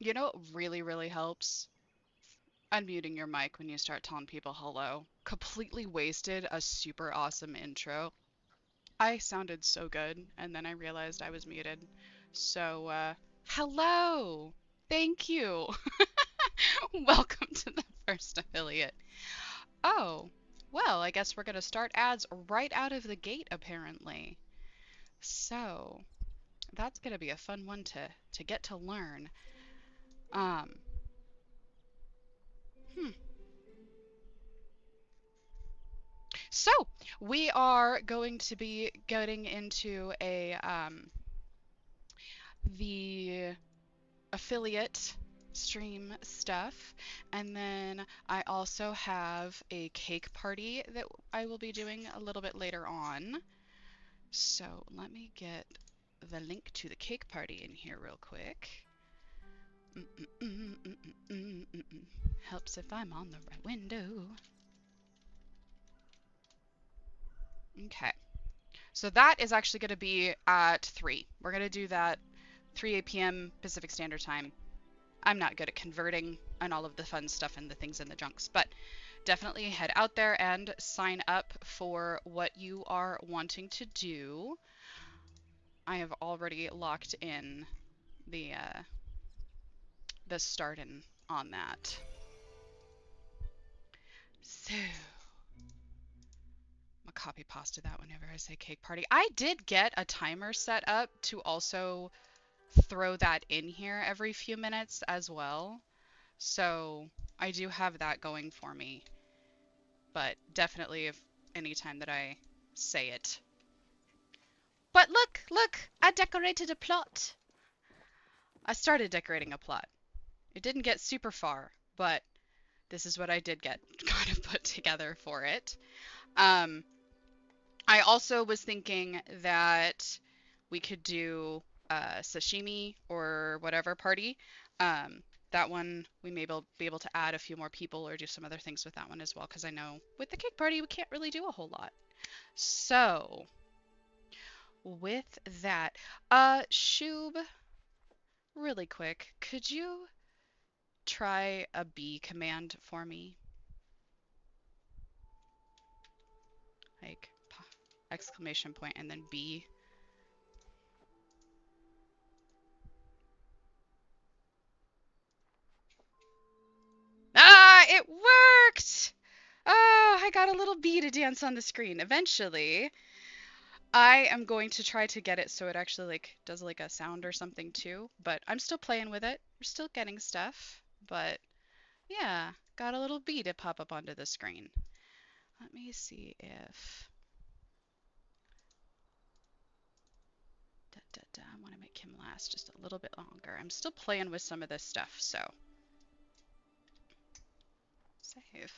You know what really, really helps? Unmuting your mic when you start telling people hello. Completely wasted a super awesome intro. I sounded so good, and then I realized I was muted. So, hello! Thank you! Welcome to the first affiliate. Oh, well, I guess we're gonna start ads right out of the gate, apparently. So, that's gonna be a fun one to get to learn. Um, hmm. So, we are going to be getting into the affiliate stream stuff, and then I also have a cake party that I will be doing a little bit later on. So, let me get the link to the cake party in here real quick. Helps if I'm on the right window. Okay. So that is actually going to be at 3. We're going to do that 3 p.m. Pacific Standard Time. I'm not good at converting and all of the fun stuff and the things in the junks, but definitely head out there and sign up for what you are wanting to do. I have already locked in the starting on that. So I'll copy pasta that whenever I say cake party. I did get a timer set up to also throw that in here every few minutes as well. So I do have that going for me. But definitely if anytime that I say it. But look, look, I decorated a plot. I started decorating a plot. It didn't get super far, but this is what I did get kind of put together for it. Um, I also was thinking that we could do sashimi or whatever party. Um, that one we may be able to add a few more people or do some other things with that one as well, because I know with the cake party we can't really do a whole lot. So with that, Shub, really quick, could you try a B command for me? Like exclamation point and then B. Ah, it worked! Oh, I got a little bee to dance on the screen. Eventually, I am going to try to get it so it actually like does like a sound or something too, but I'm still playing with it. We're still getting stuff, but yeah, got a little bee to pop up onto the screen. Let me see if I want to make him last just a little bit longer. I'm still playing with some of this stuff, so save.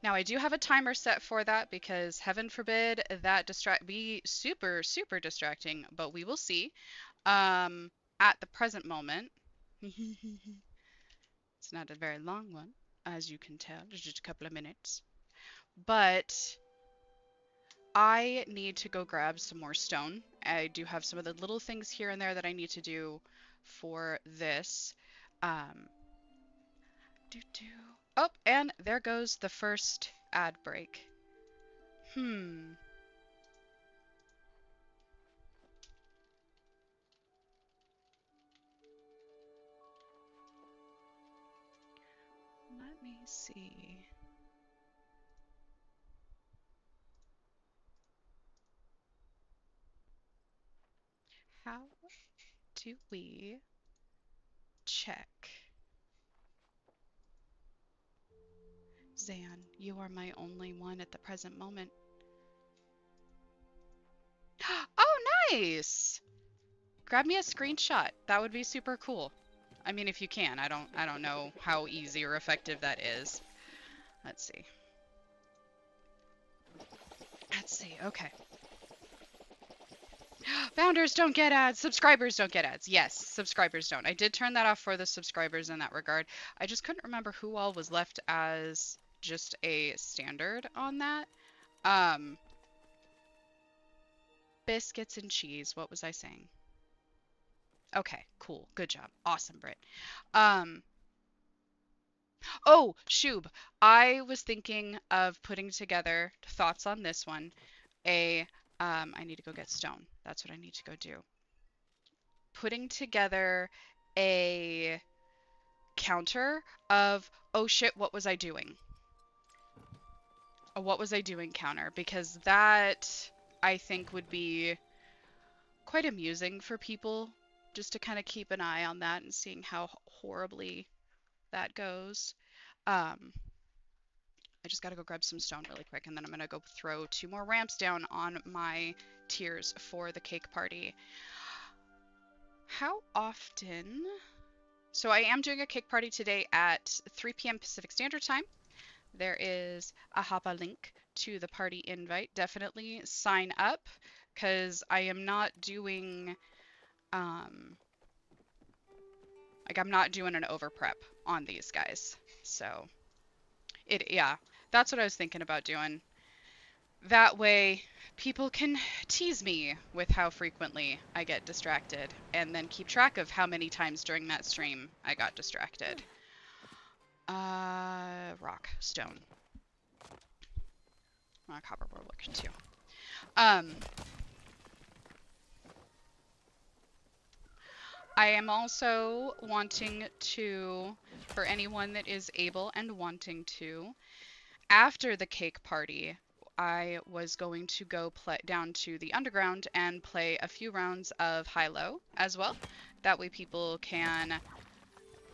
Now I do have a timer set for that because heaven forbid that be super super distracting, but we will see. At the present moment, it's not a very long one, as you can tell. It's just a couple of minutes. But I need to go grab some more stone. I do have some of the little things here and there that I need to do for this. Um, Oh, and there goes the first ad break. Hmm. Let me see. How do we check? Zan, you are my only one at the present moment. Oh, nice! Grab me a screenshot. That would be super cool. I mean, if you can. I don't know how easy or effective that is. Let's see. Let's see. Okay. Founders don't get ads. Subscribers don't get ads. Yes, subscribers don't. I did turn that off for the subscribers in that regard. I just couldn't remember who all was left as just a standard on that. Um, biscuits and cheese. What was I saying? Okay, cool. Good job. Awesome, Britt. Um, oh, Shub, I was thinking of putting together thoughts on this one. A, I need to go get stone. That's what I need to go do. Putting together a counter of, oh shit, what was I doing? A what was I doing counter, because that I think would be quite amusing for people just to kind of keep an eye on that and seeing how horribly that goes. Um, I just got to go grab some stone really quick, and then I'm going to go throw 2 more ramps down on my tiers for the cake party. How often? So I am doing a cake party today at 3 p.m. Pacific Standard Time. There is a Hapa link to the party invite. Definitely sign up because I am not doing um like I'm not doing an over prep on these guys. So yeah, that's what I was thinking about doing. That way people can tease me with how frequently I get distracted and then keep track of how many times during that stream I got distracted. Rock, stone. Copper we're looking too. I am also wanting to, for anyone that is able and wanting to, after the cake party, I was going to go play down to the underground and play a few rounds of high-low as well. That way people can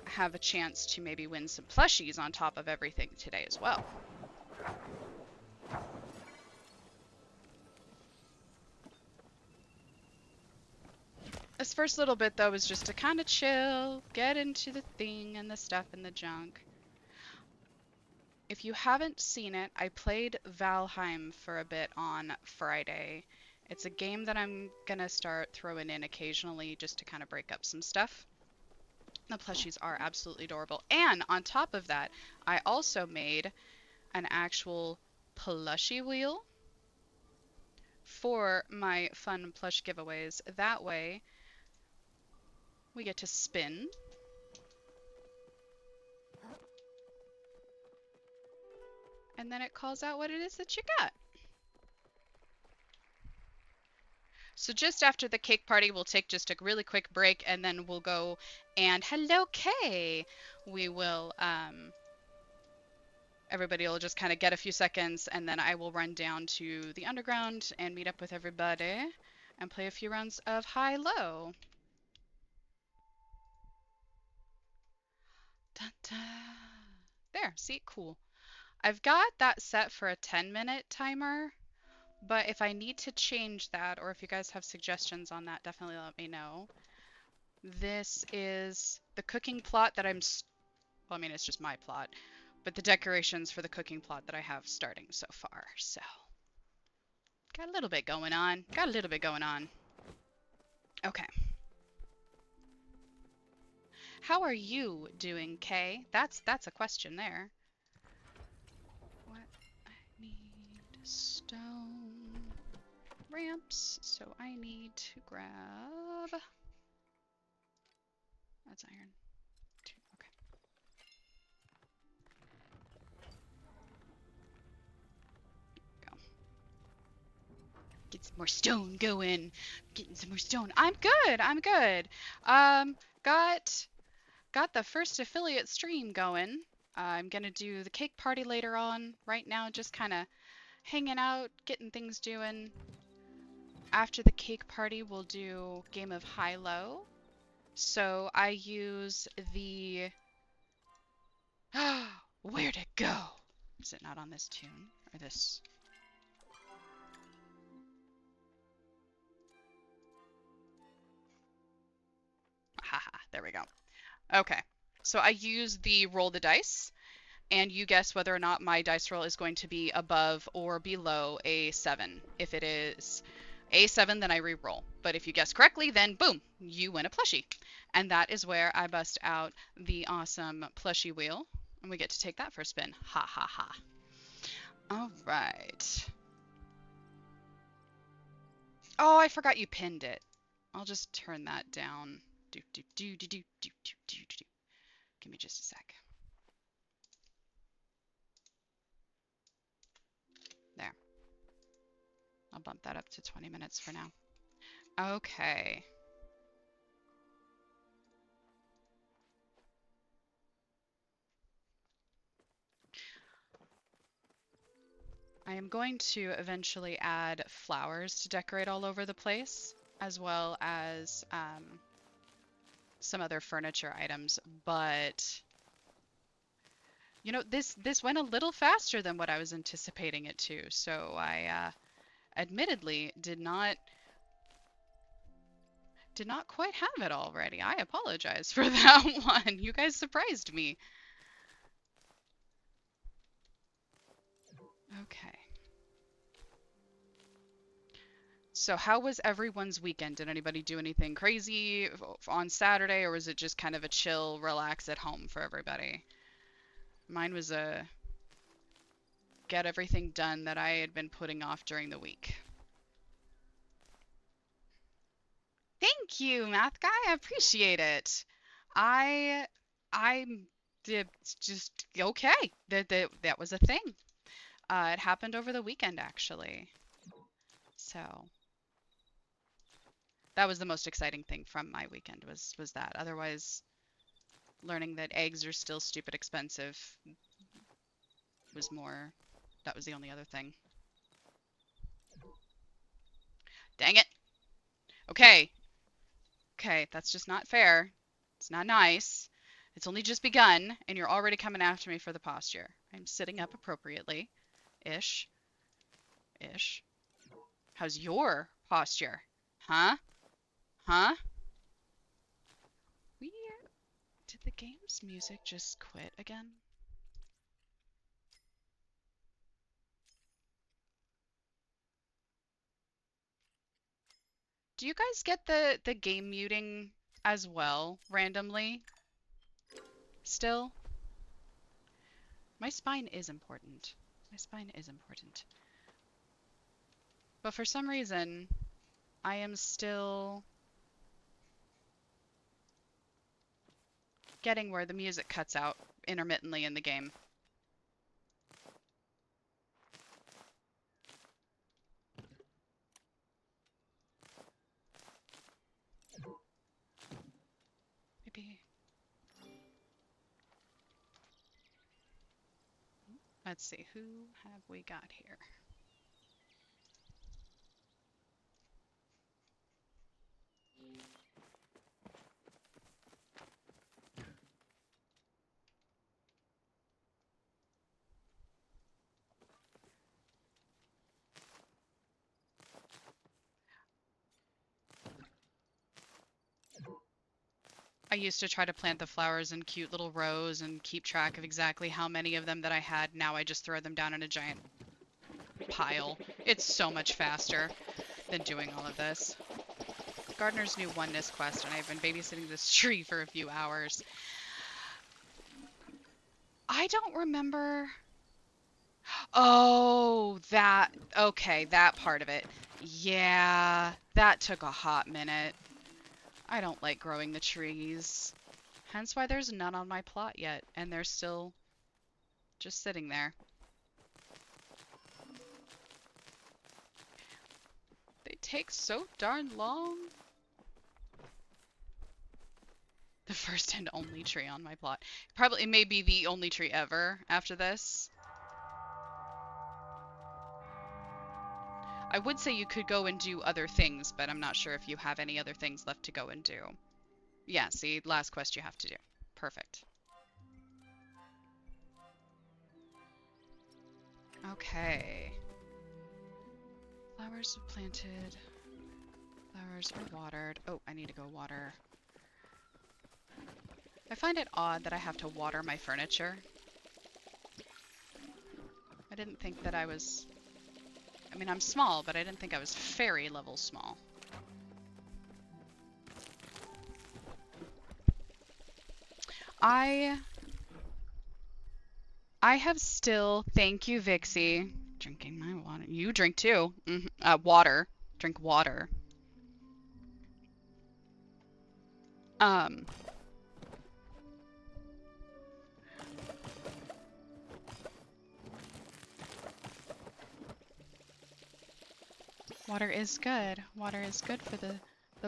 have a chance to maybe win some plushies on top of everything today as well. This first little bit though is just to kind of chill, get into the thing and the stuff and the junk. If you haven't seen it, I played Valheim for a bit on Friday. It's a game that I'm gonna start throwing in occasionally just to kind of break up some stuff. The plushies are absolutely adorable. And on top of that, I also made an actual plushie wheel for my fun plush giveaways. That way, we get to spin. And then it calls out what it is that you got. So just after the cake party, we'll take just a really quick break, and then we'll go and hello, Kay. We will, everybody will just kind of get a few seconds, and then I will run down to the underground and meet up with everybody and play a few rounds of high-low. There, see, cool. I've got that set for a 10-minute timer, but if I need to change that, or if you guys have suggestions on that, definitely let me know. This is the cooking plot that well, I mean, it's just my plot, but the decorations for the cooking plot that I have starting so far. So, got a little bit going on. Got a little bit going on. Okay. How are you doing, Kay? That's a question there. What I need stone ramps, so I need to grab. That's iron. Okay. Go. Get some more stone going. Getting some more stone. I'm good. I'm good. Got the first affiliate stream going. I'm gonna do the cake party later on. Right now, just kind of hanging out, getting things doing. After the cake party, we'll do game of high-low. So I use the where'd it go? Is it not on this tune or this? Haha, there we go. Okay, so I use the roll the dice, and you guess whether or not my dice roll is going to be above or below a 7. If it is a 7, then I re-roll. But if you guess correctly, then boom, you win a plushie. And that is where I bust out the awesome plushie wheel, and we get to take that for a spin. Ha ha ha. All right. Oh, I forgot you pinned it. I'll just turn that down. Do do do do do do do do do. Give me just a sec. There. I'll bump that up to 20 minutes for now. Okay. I am going to eventually add flowers to decorate all over the place, as well as some other furniture items, but you know, this went a little faster than what I was anticipating it to, so I admittedly did not quite have it already. I apologize for that one. You guys surprised me. Okay. So how was everyone's weekend? Did anybody do anything crazy on Saturday, or was it just kind of a chill, relax at home for everybody? Mine was a get everything done that I had been putting off during the week. Thank you, math guy. I appreciate it. I I'm did just okay. That was a thing. It happened over the weekend actually. So that was the most exciting thing from my weekend was that. Otherwise, learning that eggs are still stupid expensive was more. That was the only other thing. Dang it. Okay. Okay, that's just not fair. It's not nice. It's only just begun, and you're already coming after me for the posture. I'm sitting up appropriately. Ish. Ish. How's your posture? Huh? Huh? We Did the game's music just quit again? Do you guys get the game muting as well randomly still? My spine is important. My spine is important. But for some reason, I am still getting where the music cuts out intermittently in the game. Maybe. Let's see, who have we got here? I used to try to plant the flowers in cute little rows and keep track of exactly how many of them that I had. Now I just throw them down in a giant pile. It's so much faster than doing all of this. Gardener's new oneness quest, and I've been babysitting this tree for a few hours. I don't remember. Oh, okay, that part of it. Yeah, that took a hot minute. I don't like growing the trees. Hence why there's none on my plot yet, and they're still just sitting there. They take so darn long. The first and only tree on my plot. Probably, it may be the only tree ever after this. I would say you could go and do other things, but I'm not sure if you have any other things left to go and do. Yeah, see, last quest you have to do. Perfect. Okay. Flowers are planted. Flowers are watered. Oh, I need to go water. I find it odd that I have to water my furniture. I didn't think that I was... I mean, I'm small, but I didn't think I was fairy level small. I have still... Thank you, Vixie. Drinking my water. You drink too. Water. Drink water. Um, Water is good. Water is good for the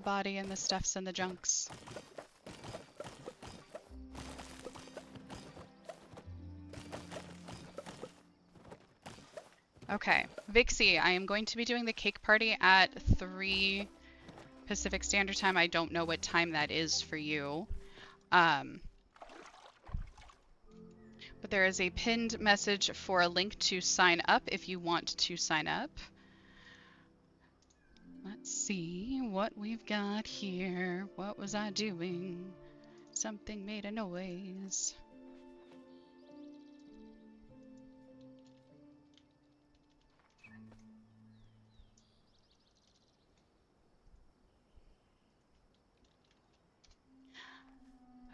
body and the stuffs and the junks. Okay, Vixie, I am going to be doing the cake party at 3 Pacific Standard Time. I don't know what time that is for you. But there is a pinned message for a link to sign up if you want to sign up. Let's see what we've got here. What was I doing? Something made a noise.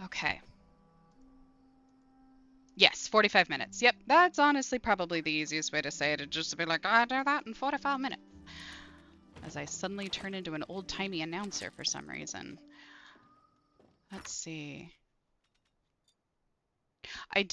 Okay. Yes, 45 minutes. Yep, that's honestly probably the easiest way to say it. It'd just be like, I do that in 45 minutes. As I suddenly turn into an old-timey announcer for some reason. Let's see. We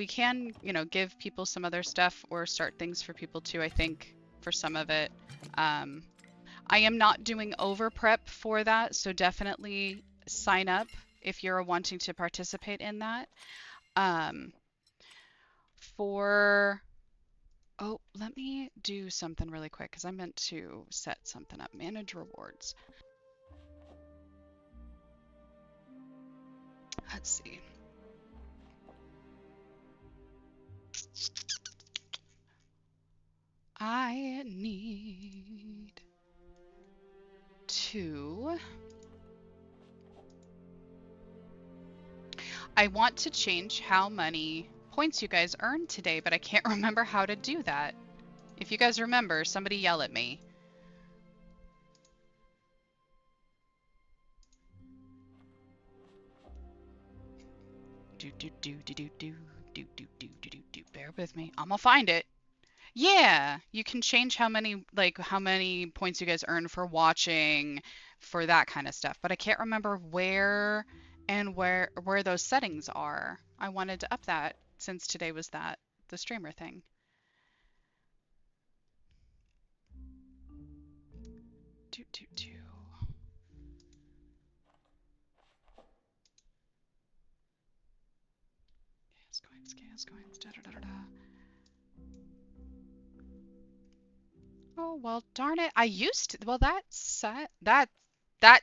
can, give people some other stuff or start things for people too, I think, for some of it. I am not doing over prep for that, so definitely sign up if you're wanting to participate in that. Oh, let me do something really quick because I meant to set something up. Manage rewards. Let's see. I need to... I want to change how many points you guys earned today, but I can't remember how to do that. If you guys remember, somebody yell at me. Bear with me. I'm gonna find it. Yeah, you can change how many points you guys earn for watching, for that kind of stuff. But I can't remember where and where those settings are. I wanted to up that since today was the streamer thing. Gas coins, da da da da da. Oh, well, darn it. Well, that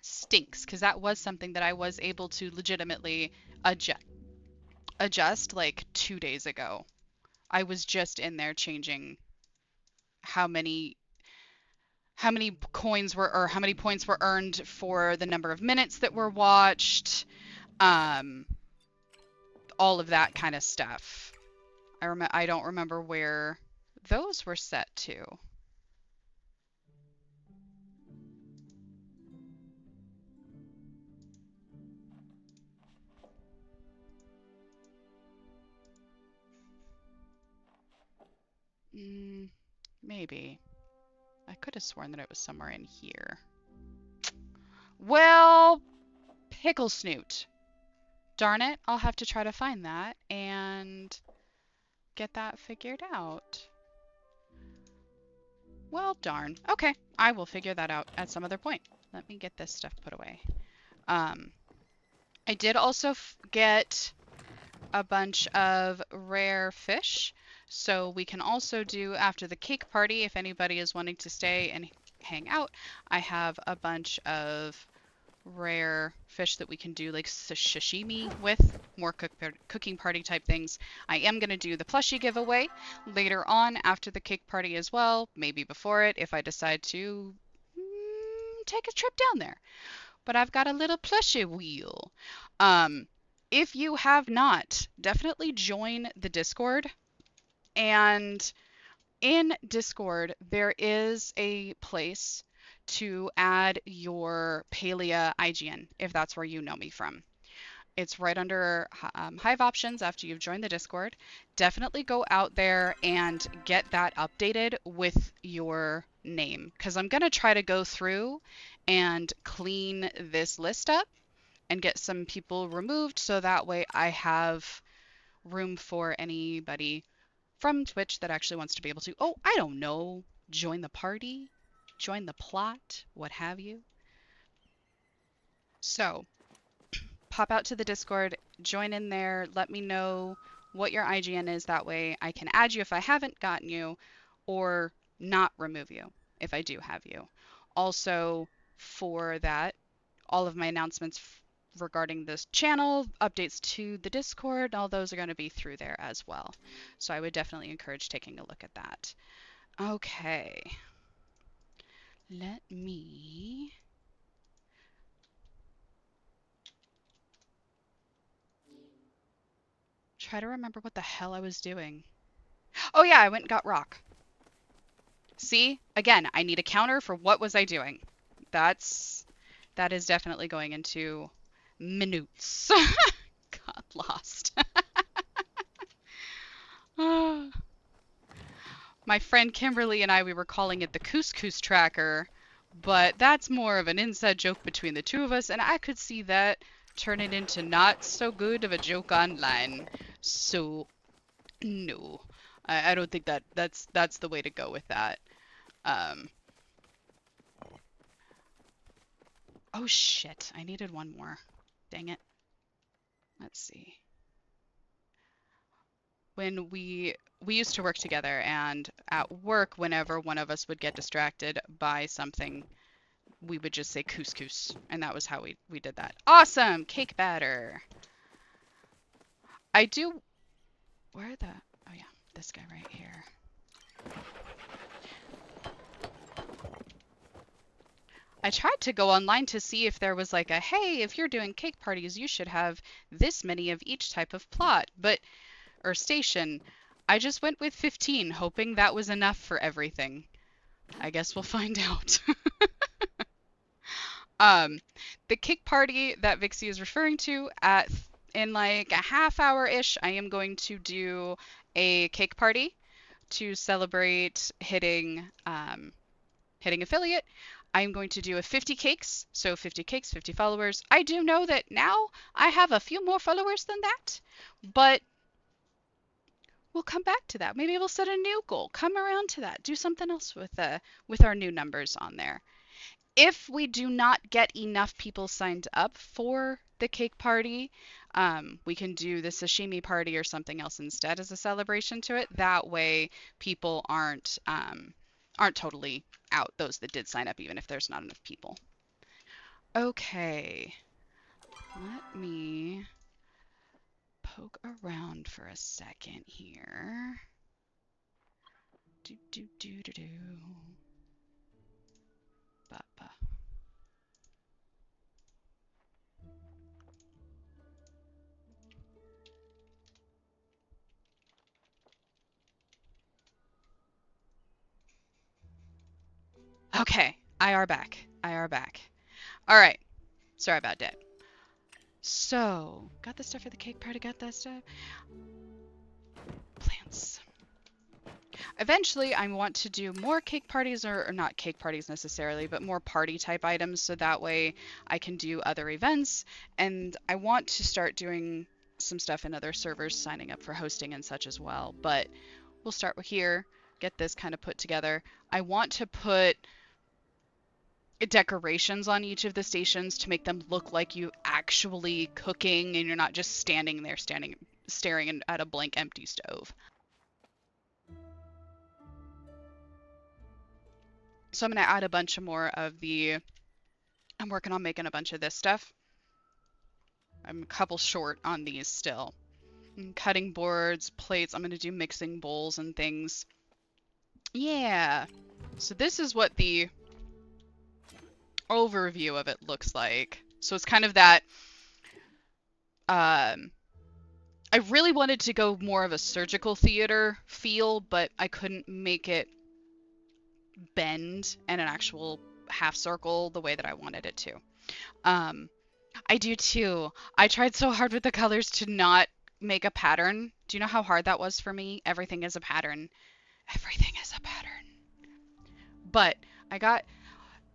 stinks because that was something that I was able to legitimately adjust like 2 days ago. I was just in there changing how many coins were or how many points were earned for the number of minutes that were watched, um, all of that kind of stuff. I don't remember where those were set to. Maybe. I could have sworn that it was somewhere in here. Well, pickle snoot. Darn it, I'll have to try to find that and get that figured out. Well, darn. Okay, I will figure that out at some other point. Let me get this stuff put away. I did also get a bunch of rare fish, so we can also do after the cake party if anybody is wanting to stay and hang out. I have a bunch of rare fish that we can do like sashimi with, more cooking party type things. I am going to do the plushie giveaway later on after the cake party as well, maybe before it if I decide to take a trip down there. But I've got a little plushie wheel. If you have not, definitely join the Discord. And in Discord, there is a place to add your Palia IGN, if that's where you know me from. It's right under Hive options after you've joined the Discord. Definitely go out there and get that updated with your name, because I'm going to try to go through and clean this list up and get some people removed so that way I have room for anybody from Twitch that actually wants to be able to, oh, I don't know, join the party, join the plot, what have you. So pop out to the Discord, join in there, let me know what your IGN is. That way I can add you if I haven't gotten you, or not remove you if I do have you. Also, for that, all of my announcements regarding this channel, updates to the Discord, all those are going to be through there as well. So I would definitely encourage taking a look at that. Okay. Let me try to remember what the hell I was doing. Oh yeah, I went and got rock. See? Again, I need a counter for what was I doing. That is definitely going into minutes. Got lost. My friend Kimberly and I, we were calling it the couscous tracker, but that's more of an inside joke between the two of us, and I could see that turning into not so good of a joke online. So, no. I don't think that's the way to go with that. Um, oh shit, I needed one more. Dang it. Let's see. When we used to work together, and at work, whenever one of us would get distracted by something, we would just say couscous, and that was how we did that. Awesome! Cake batter. I do... Where the... Oh yeah, this guy right here. I tried to go online to see if there was like a, hey, if you're doing cake parties, you should have this many of each type of plot, but... or station. I just went with 15, hoping that was enough for everything. I guess we'll find out. The cake party that Vixie is referring to, in like a half hour-ish, I am going to do a cake party to celebrate hitting affiliate. I'm going to do a 50 cakes, so 50 cakes, 50 followers. I do know that now I have a few more followers than that, but we'll come back to that. Maybe we'll set a new goal. Come around to that. Do something else with our new numbers on there. If we do not get enough people signed up for the cake party, we can do the sashimi party or something else instead as a celebration to it. That way, people aren't totally out. Those that did sign up, even if there's not enough people. Okay, let me poke around for a second here. Do do do do do. Ba ba. Okay, IR back. IR back. All right. Sorry about that. So, got the stuff for the cake party, got that stuff. Plants. Eventually, I want to do more cake parties, or not cake parties necessarily, but more party type items, so that way I can do other events. And I want to start doing some stuff in other servers, signing up for hosting and such as well. But we'll start with here, get this kind of put together. I want to put decorations on each of the stations to make them look like you actually cooking and you're not just standing there staring at a blank empty stove. So I'm going to add a bunch more of I'm working on making a bunch of this stuff. I'm a couple short on these still. Cutting boards, plates, I'm going to do mixing bowls and things. Yeah. So this is what the overview of it looks like. So it's kind of that, I really wanted to go more of a surgical theater feel, but I couldn't make it bend in an actual half circle the way that I wanted it to. I do too. I tried so hard with the colors to not make a pattern. Do you know how hard that was for me? Everything is a pattern. Everything is a pattern. But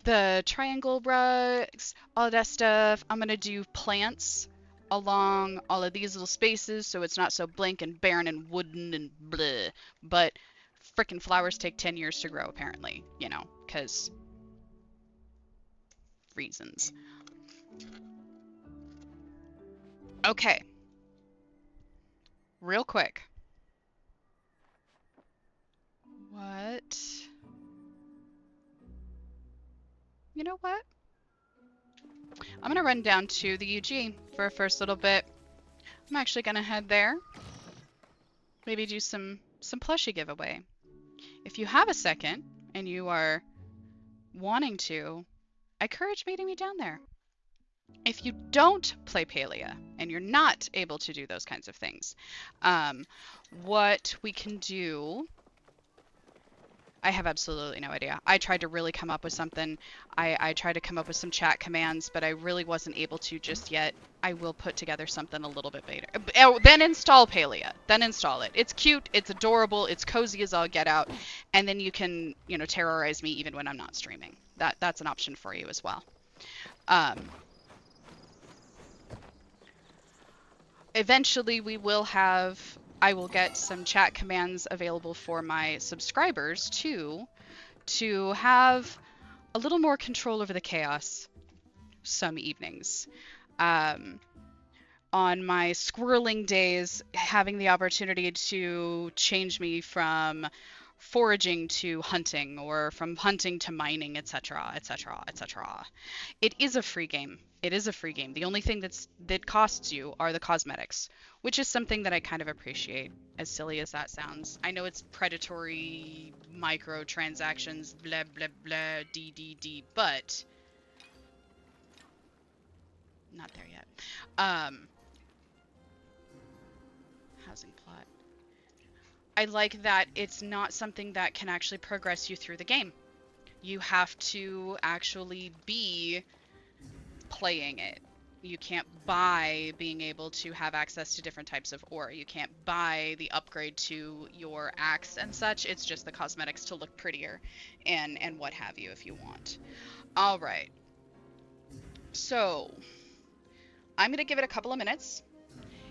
the triangle rugs, all that stuff. I'm gonna do plants along all of these little spaces so it's not so blank and barren and wooden and bleh. But frickin' flowers take 10 years to grow, apparently, you know, because reasons. Okay, real quick. What? You know what? I'm gonna run down to the UG for a first little bit. I'm actually gonna head there. Maybe do some plushie giveaway. If you have a second and you are wanting to, I encourage meeting me down there. If you don't play Palia and you're not able to do those kinds of things, um, what we can do, I have absolutely no idea. I tried to really come up with something. I tried to come up with some chat commands, but I really wasn't able to just yet. I will put together something a little bit better. Oh, then install Palia. Then install it. It's cute. It's adorable. It's cozy as all get out. And then you can, you know, terrorize me even when I'm not streaming. That's an option for you as well. Um, Eventually we will have, I will get some chat commands available for my subscribers too, to have a little more control over the chaos some evenings. Um, on my squirreling days, having the opportunity to change me from foraging to hunting or from hunting to mining, etc., etc., etc. It is a free game. It is a free game. The only thing that costs you are the cosmetics, which is something that I kind of appreciate, as silly as that sounds. I know it's predatory microtransactions, blah blah blah, d, but not there yet. Um, housing plot. I like that it's not something that can actually progress you through the game. You have to actually be playing it. You can't buy being able to have access to different types of ore. You can't buy the upgrade to your axe and such. It's just the cosmetics to look prettier and what have you if you want. All right. So, I'm going to give it a couple of minutes.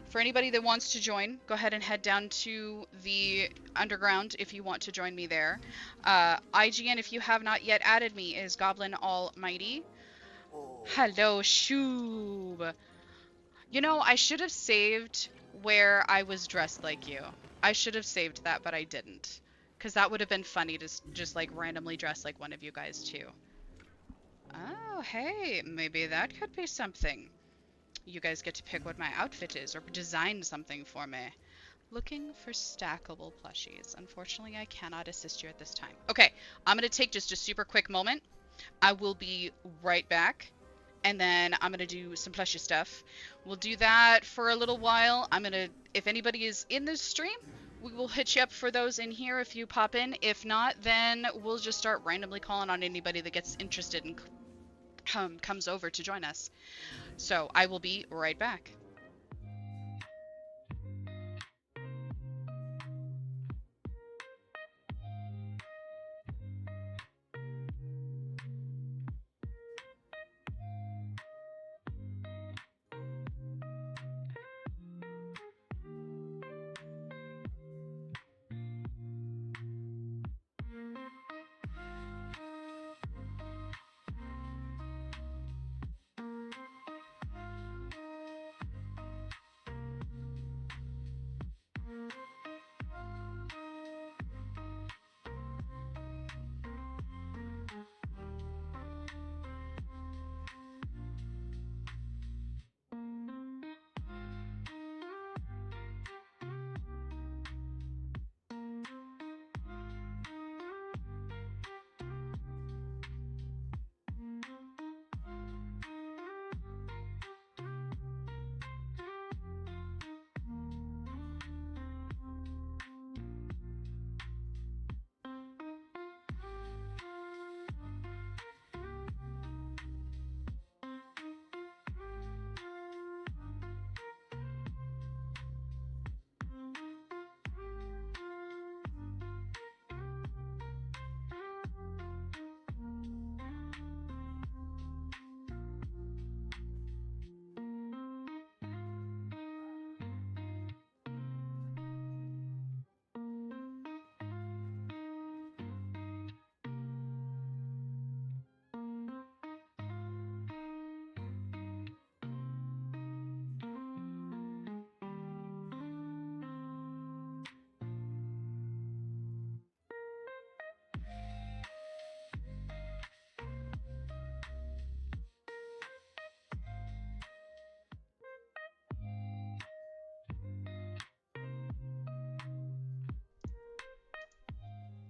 For anybody that wants to join, go ahead and head down to the underground if you want to join me there. IGN, if you have not yet added me, is Goblin Almighty. Hello, Shoob. You know, I should have saved where I was dressed like you. I should have saved that, but I didn't. Because that would have been funny to just like randomly dress like one of you guys too. Oh, hey, maybe that could be something. You guys get to pick what my outfit is or design something for me. Looking for stackable plushies. Unfortunately, I cannot assist you at this time. Okay, I'm going to take just a super quick moment. I will be right back. And then I'm going to do some plushie stuff. We'll do that for a little while. If anybody is in this stream, we will hit you up for those in here if you pop in. If not, then we'll just start randomly calling on anybody that gets interested and comes over to join us. So I will be right back.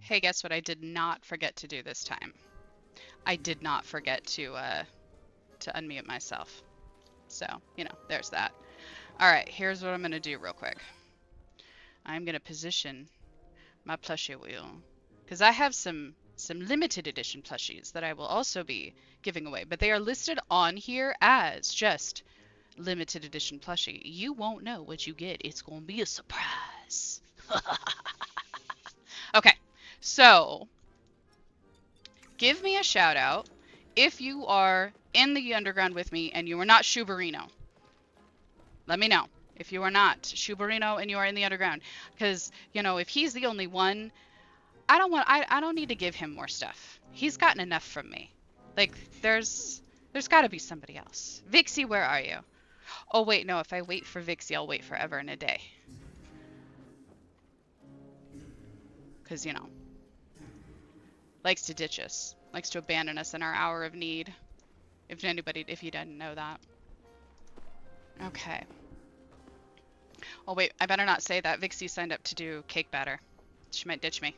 Hey, guess what I did not forget to do this time? I did not forget to unmute myself. So, there's that. All right, here's what I'm gonna do real quick. I'm gonna position my plushie wheel because I have some limited edition plushies that I will also be giving away, but they are listed on here as just limited edition plushie. You won't know what you get. It's gonna be a surprise. Okay, so give me a shout out if you are in the underground with me and you are not Shubarino. Let me know if you are not Shubarino and you are in the underground, because if he's the only one, I don't need to give him more stuff. He's gotten enough from me. Like there's got to be somebody else. Vixie, where are you? Oh wait, no, if I wait for Vixie, I'll wait forever and a day. Cuz likes to ditch us. Likes to abandon us in our hour of need. If you didn't know that. Okay. Oh wait, I better not say that. Vixie signed up to do cake batter. She might ditch me.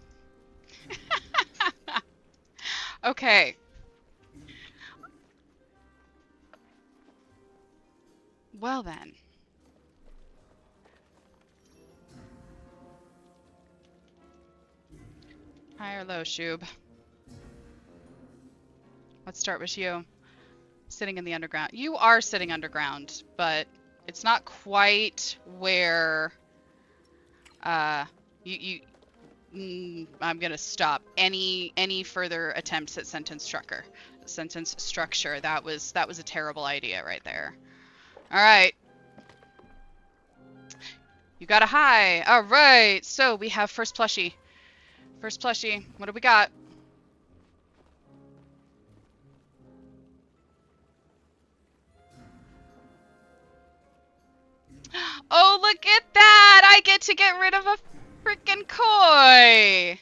Okay. Well then. High or low, Shub? Let's start with you. Sitting in the underground. You are sitting underground, but it's not quite where you I'm gonna stop any further attempts at sentence structure. That was a terrible idea right there. All right. You got a high. All right. So we have first plushie. First plushie. What do we got? Oh, look at that! I get to get rid of a freaking koi!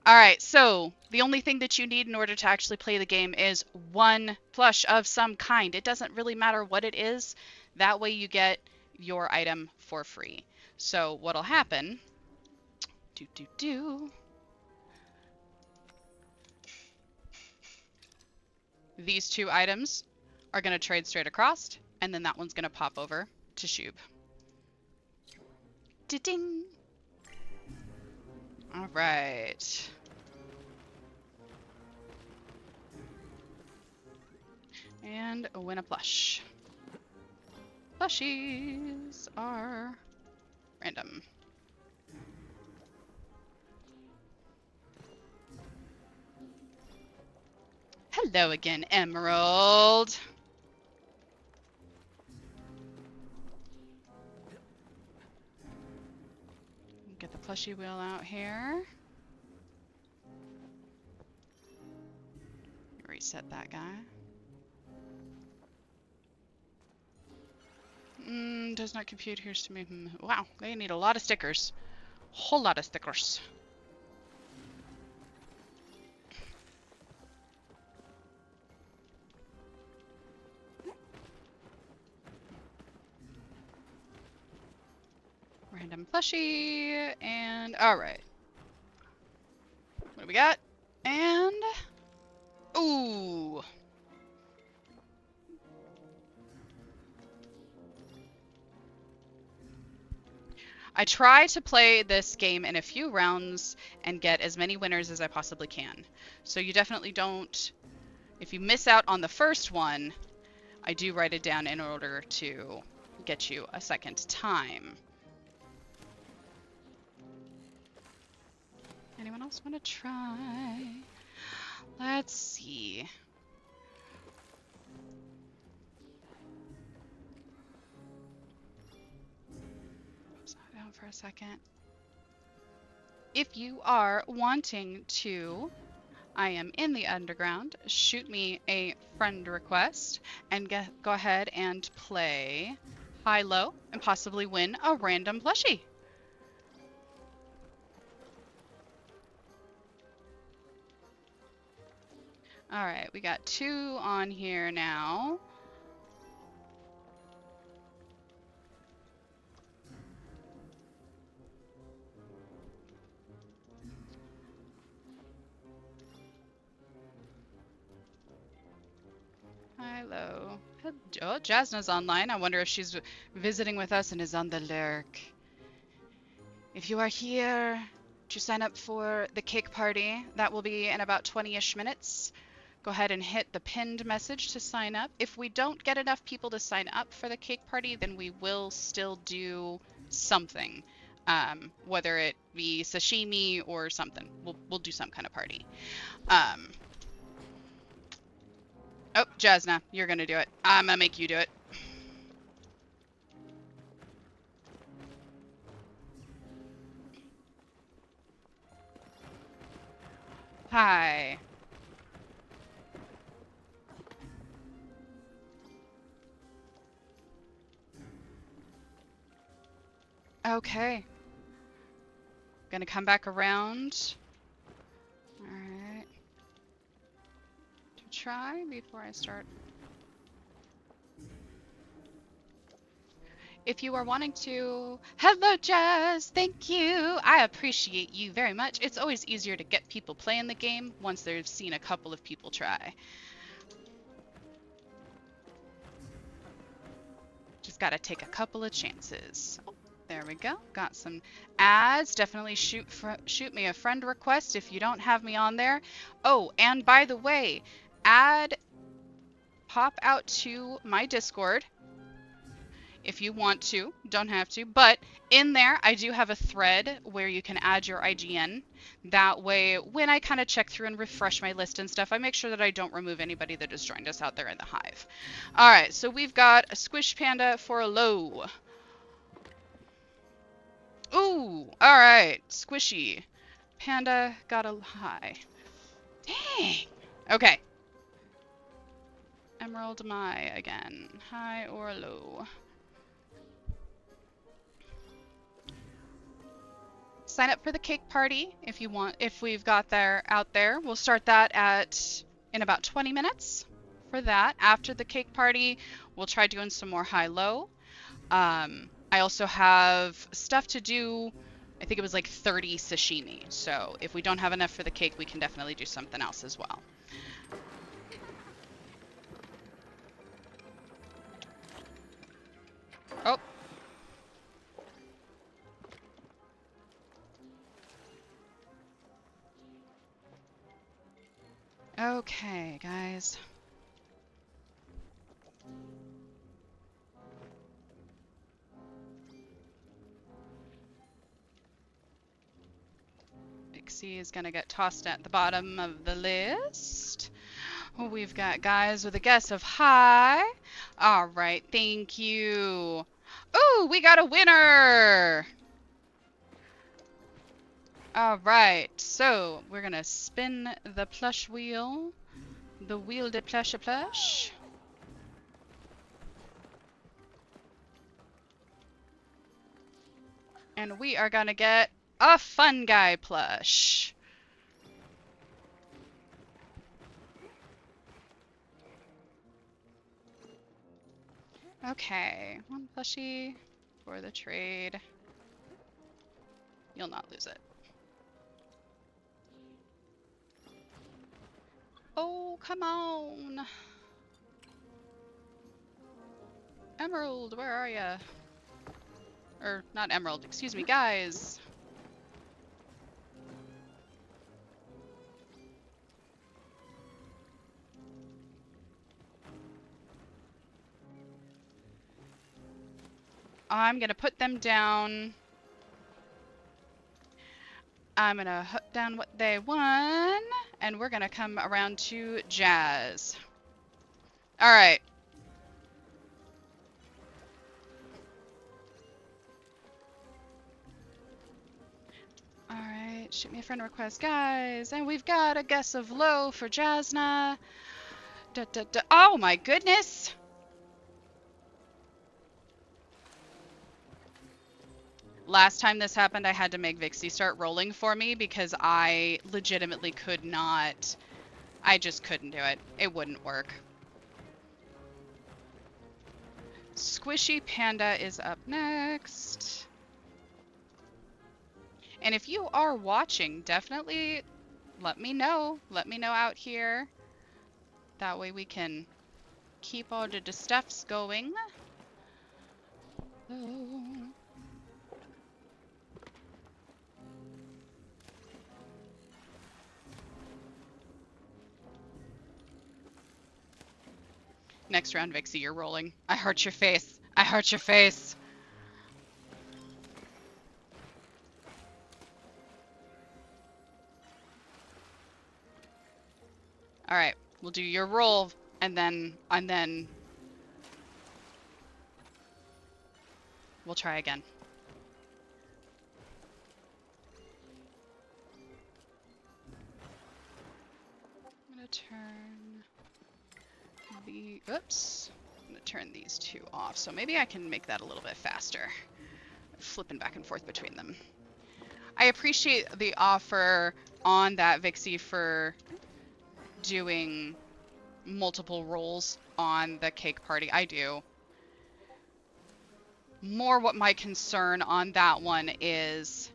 Alright, so the only thing that you need in order to actually play the game is one plush of some kind. It doesn't really matter what it is. That way you get your item for free. So what'll happen... These two items are going to trade straight across, and then that one's going to pop over to Shub. Ding! All right. And win a plush. Plushies are random. Hello again, Emerald. Get the plushie wheel out here. Reset that guy. Does not compute. Here's to me. Wow, they need a lot of stickers. Whole lot of stickers. Random plushie, and alright. What do we got? And... ooh! I try to play this game in a few rounds and get as many winners as I possibly can. So you definitely don't... if you miss out on the first one, I do write it down in order to get you a second time. Anyone else want to try? Let's see. Pause that down for a second. If you are wanting to, I am in the underground, shoot me a friend request and go ahead and play high-low and possibly win a random plushie. All right, we got 2 on here now. hello. Oh, Jasna's online. I wonder if she's visiting with us and is on the lurk. If you are here to sign up for the cake party, that will be in about 20-ish minutes. Go ahead and hit the pinned message to sign up. If we don't get enough people to sign up for the cake party, then we will still do something. Whether it be sashimi or something. We'll do some kind of party. Oh, Jasna, you're gonna do it. I'm gonna make you do it. Hi. Okay. Gonna come back around. Alright. To try before I start. If you are wanting to... Hello, Jazz! Thank you! I appreciate you very much. It's always easier to get people playing the game once they've seen a couple of people try. Just gotta take a couple of chances. Oh, there we go. Got some ads. Definitely shoot me a friend request if you don't have me on there. Oh, and by the way, pop out to my Discord if you want to. Don't have to, but in there I do have a thread where you can add your IGN. That way, when I kind of check through and refresh my list and stuff, I make sure that I don't remove anybody that has joined us out there in the hive. All right, so we've got a Squish Panda for a low. Ooh, all right, Squishy Panda got a high. Dang. Okay. Emerald Mai again. High or low? Sign up for the cake party if you want. If we've got out there, we'll start that in about 20 minutes. For that, after the cake party, we'll try doing some more high-low. I also have stuff to do. I think it was like 30 sashimi. So if we don't have enough for the cake, we can definitely do something else as well. Oh. Okay, guys. Pixie is going to get tossed at the bottom of the list. We've got guys with a guess of high. All right, thank you. Ooh, we got a winner. All right, so we're going to spin the plush wheel. The wheel de plush a plush. And we are going to get a fun guy plush. Okay, one plushie for the trade. You'll not lose it. Oh, come on. Emerald, where are ya? Or, not Emerald, excuse me, guys. I'm gonna put them down. I'm gonna hook down what they won, and we're gonna come around to Jazz. All right. All right, shoot me a friend request, guys. And we've got a guess of low for Jasna. Oh my goodness. Last time this happened, I had to make Vixie start rolling for me because I legitimately could not. I just couldn't do it. It wouldn't work. Squishy Panda is up next. And if you are watching, definitely let me know. Let me know out here. That way we can keep all the stuffs going. Oh. Next round, Vixie, you're rolling. I hurt your face. I hurt your face. All right, we'll do your roll, and then we'll try again. I'm gonna turn oops. I'm gonna turn these two off, so maybe I can make that a little bit faster. Flipping back and forth between them. I appreciate the offer on that, Vixie, for doing multiple rolls on the cake party. I do. More what my concern on that one is,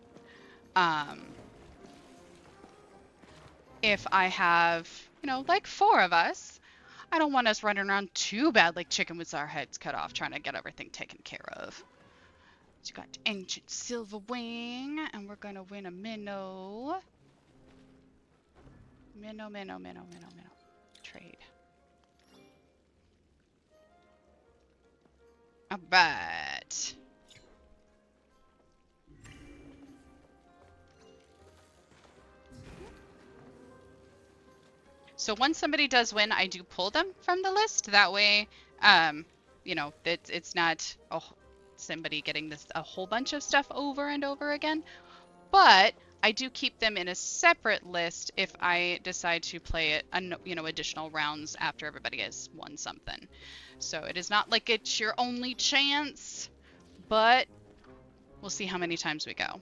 if I have, you know, like 4 of us, I don't want us running around too bad like chicken with our heads cut off trying to get everything taken care of. So you got Ancient Silver Wing, and we're gonna win a minnow. Minnow. Trade. Alright. So once somebody does win, I do pull them from the list. That way, you know, it's not somebody getting a whole bunch of stuff over and over again. But I do keep them in a separate list if I decide to play it, you know, additional rounds after everybody has won something. So it is not like it's your only chance, but we'll see how many times we go.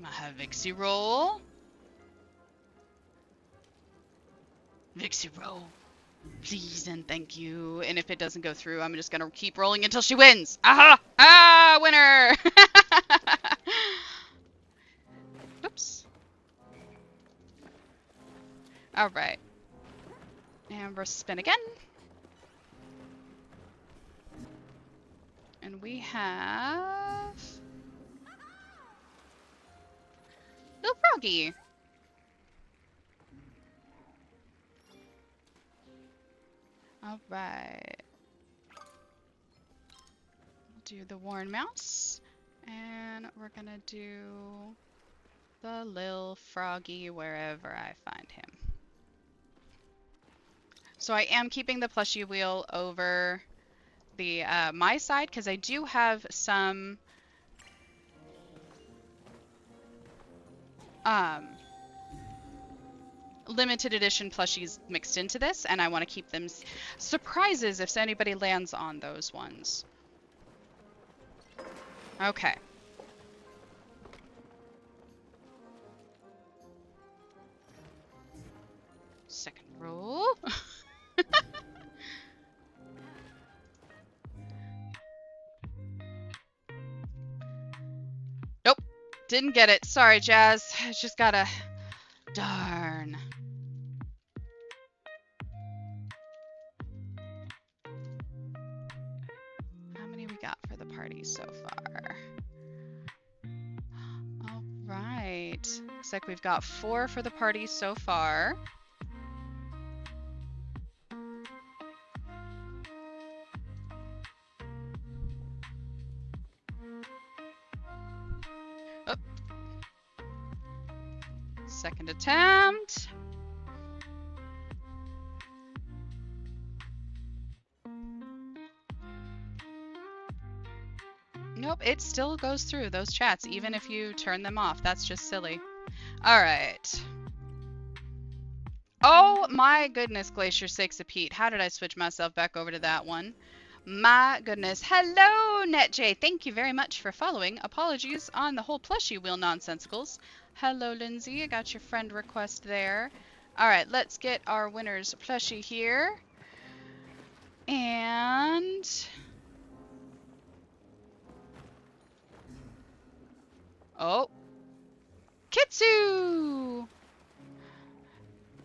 I'm gonna have Vixie roll. Vixie roll. Please and thank you. And if it doesn't go through, I'm just gonna keep rolling until she wins. Aha! Ah, winner! Oops. All right. And we'll spin again. And we have Little Froggy. All right. We'll do the Worn Mouse. And we're gonna do the Lil Froggy wherever I find him. So I am keeping the plushie wheel over the my side because I do have some limited edition plushies mixed into this, and I want to keep them surprises if anybody lands on those ones. Okay. Second roll. Nope. Didn't get it. Sorry, Jazz. I just gotta... Darn. How many we got for the party so far? All right. Looks like we've got 4 for the party so far. Oh. Second attempt. Nope, it still goes through those chats, even if you turn them off. That's just silly. All right. Oh my goodness, Glacier 6 of Pete. How did I switch myself back over to that one? My goodness. Hello, NetJ. Thank you very much for following. Apologies on the whole plushie wheel nonsensicals. Hello, Lindsay. I got your friend request there. All right, let's get our winner's plushie here. And... oh. Kid Jujitsu!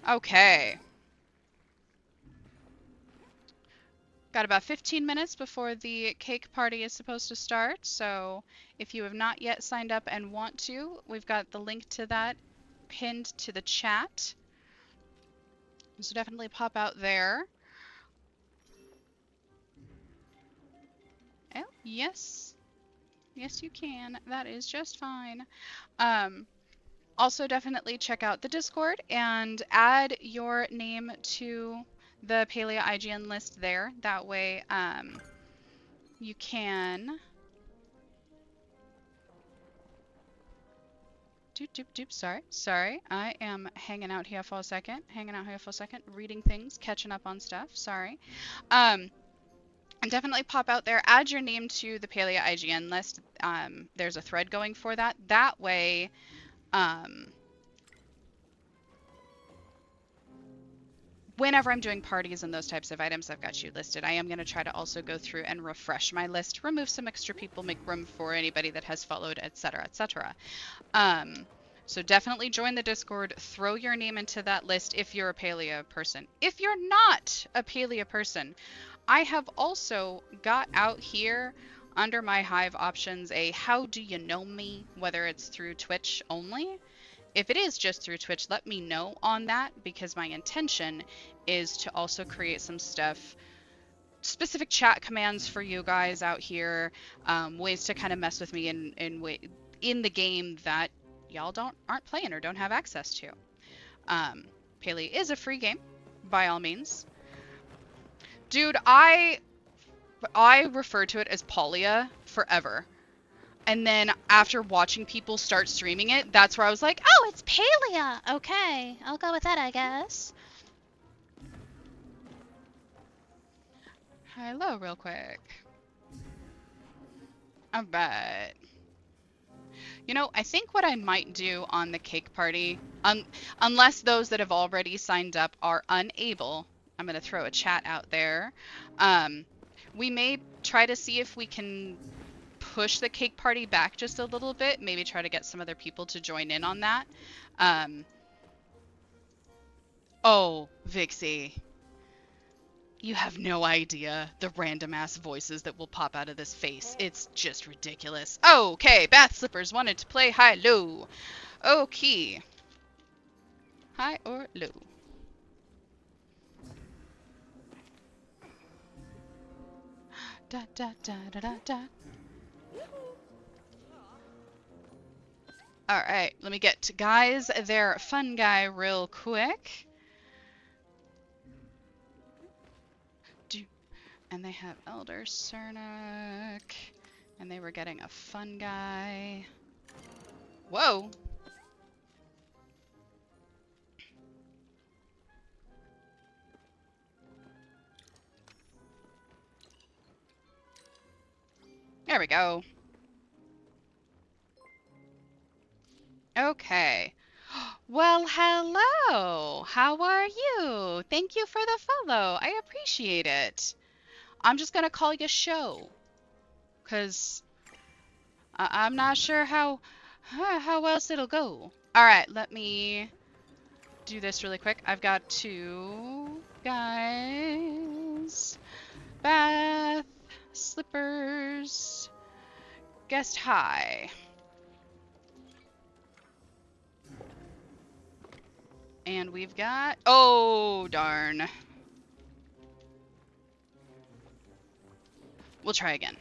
Okay. Got about 15 minutes before the cake party is supposed to start, so if you have not yet signed up and want to, we've got the link to that pinned to the chat. So definitely pop out there. Oh, yes. Yes, you can. That is just fine. Also, definitely check out the Discord and add your name to the Paleo IGN list there. That way, you can. Doop, doop, doop. Sorry. I am hanging out here for a second. Reading things, catching up on stuff. Sorry. And definitely pop out there. Add your name to the Paleo IGN list. There's a thread going for that. That way, whenever I'm doing parties and those types of items, I've got you listed. I am going to try to also go through and refresh my list, remove some extra people, make room for anybody that has followed, etc., etc. So definitely join the Discord, throw your name into that list if you're a Paleo person. If you're not a Paleo person, I have also got out here under my Hive options a how do you know me, whether it's through Twitch only. If it is just through Twitch, let me know on that, because my intention is to also create some stuff, specific chat commands for you guys out here, ways to kind of mess with me in the game that y'all aren't playing or don't have access to. Paleo is a free game, by all means. Dude, I refer to it as Polia forever. And then after watching people start streaming it, that's where I was like, oh, it's Paleo. Okay, I'll go with that, I guess. Hello, real quick. I bet. You know, I think what I might do on the cake party, unless those that have already signed up are unable, I'm going to throw a chat out there. We may try to see if we can push the cake party back just a little bit, maybe try to get some other people to join in on that. Oh, Vixie, you have no idea the random ass voices that will pop out of this face. It's just ridiculous. Okay, Bath Slippers wanted to play high-low. Okay. High or low? Da da da da da da. Alright, let me get to guys their fun guy real quick. And they have Elder Cernic. And they were getting a fun guy. Whoa! There we go. Okay. Well, hello! How are you? Thank you for the follow. I appreciate it. I'm just gonna call you Show. Because I'm not sure how else it'll go. Alright, let me do this really quick. I've got 2 guys. Bath, Slippers, Guest High. And we've got... Oh, darn. We'll try again.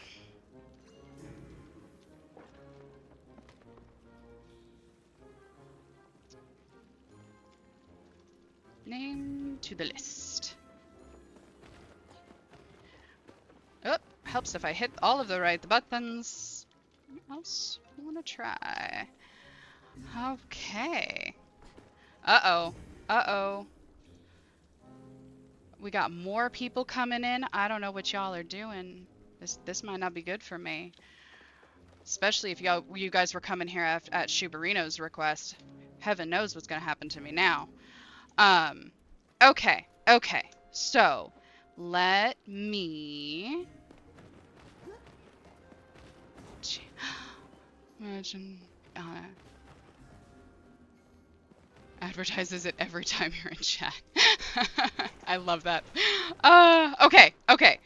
Name to the list. Oh, helps if I hit all of the right buttons. What else do I want to try? Okay. Uh-oh. Uh-oh. We got more people coming in. I don't know what y'all are doing. This might not be good for me. Especially if you guys were coming here at Shubarino's request. Heaven knows what's going to happen to me now. Okay. So, let me... Imagine... Advertises it every time you're in chat. I love that. Okay, okay.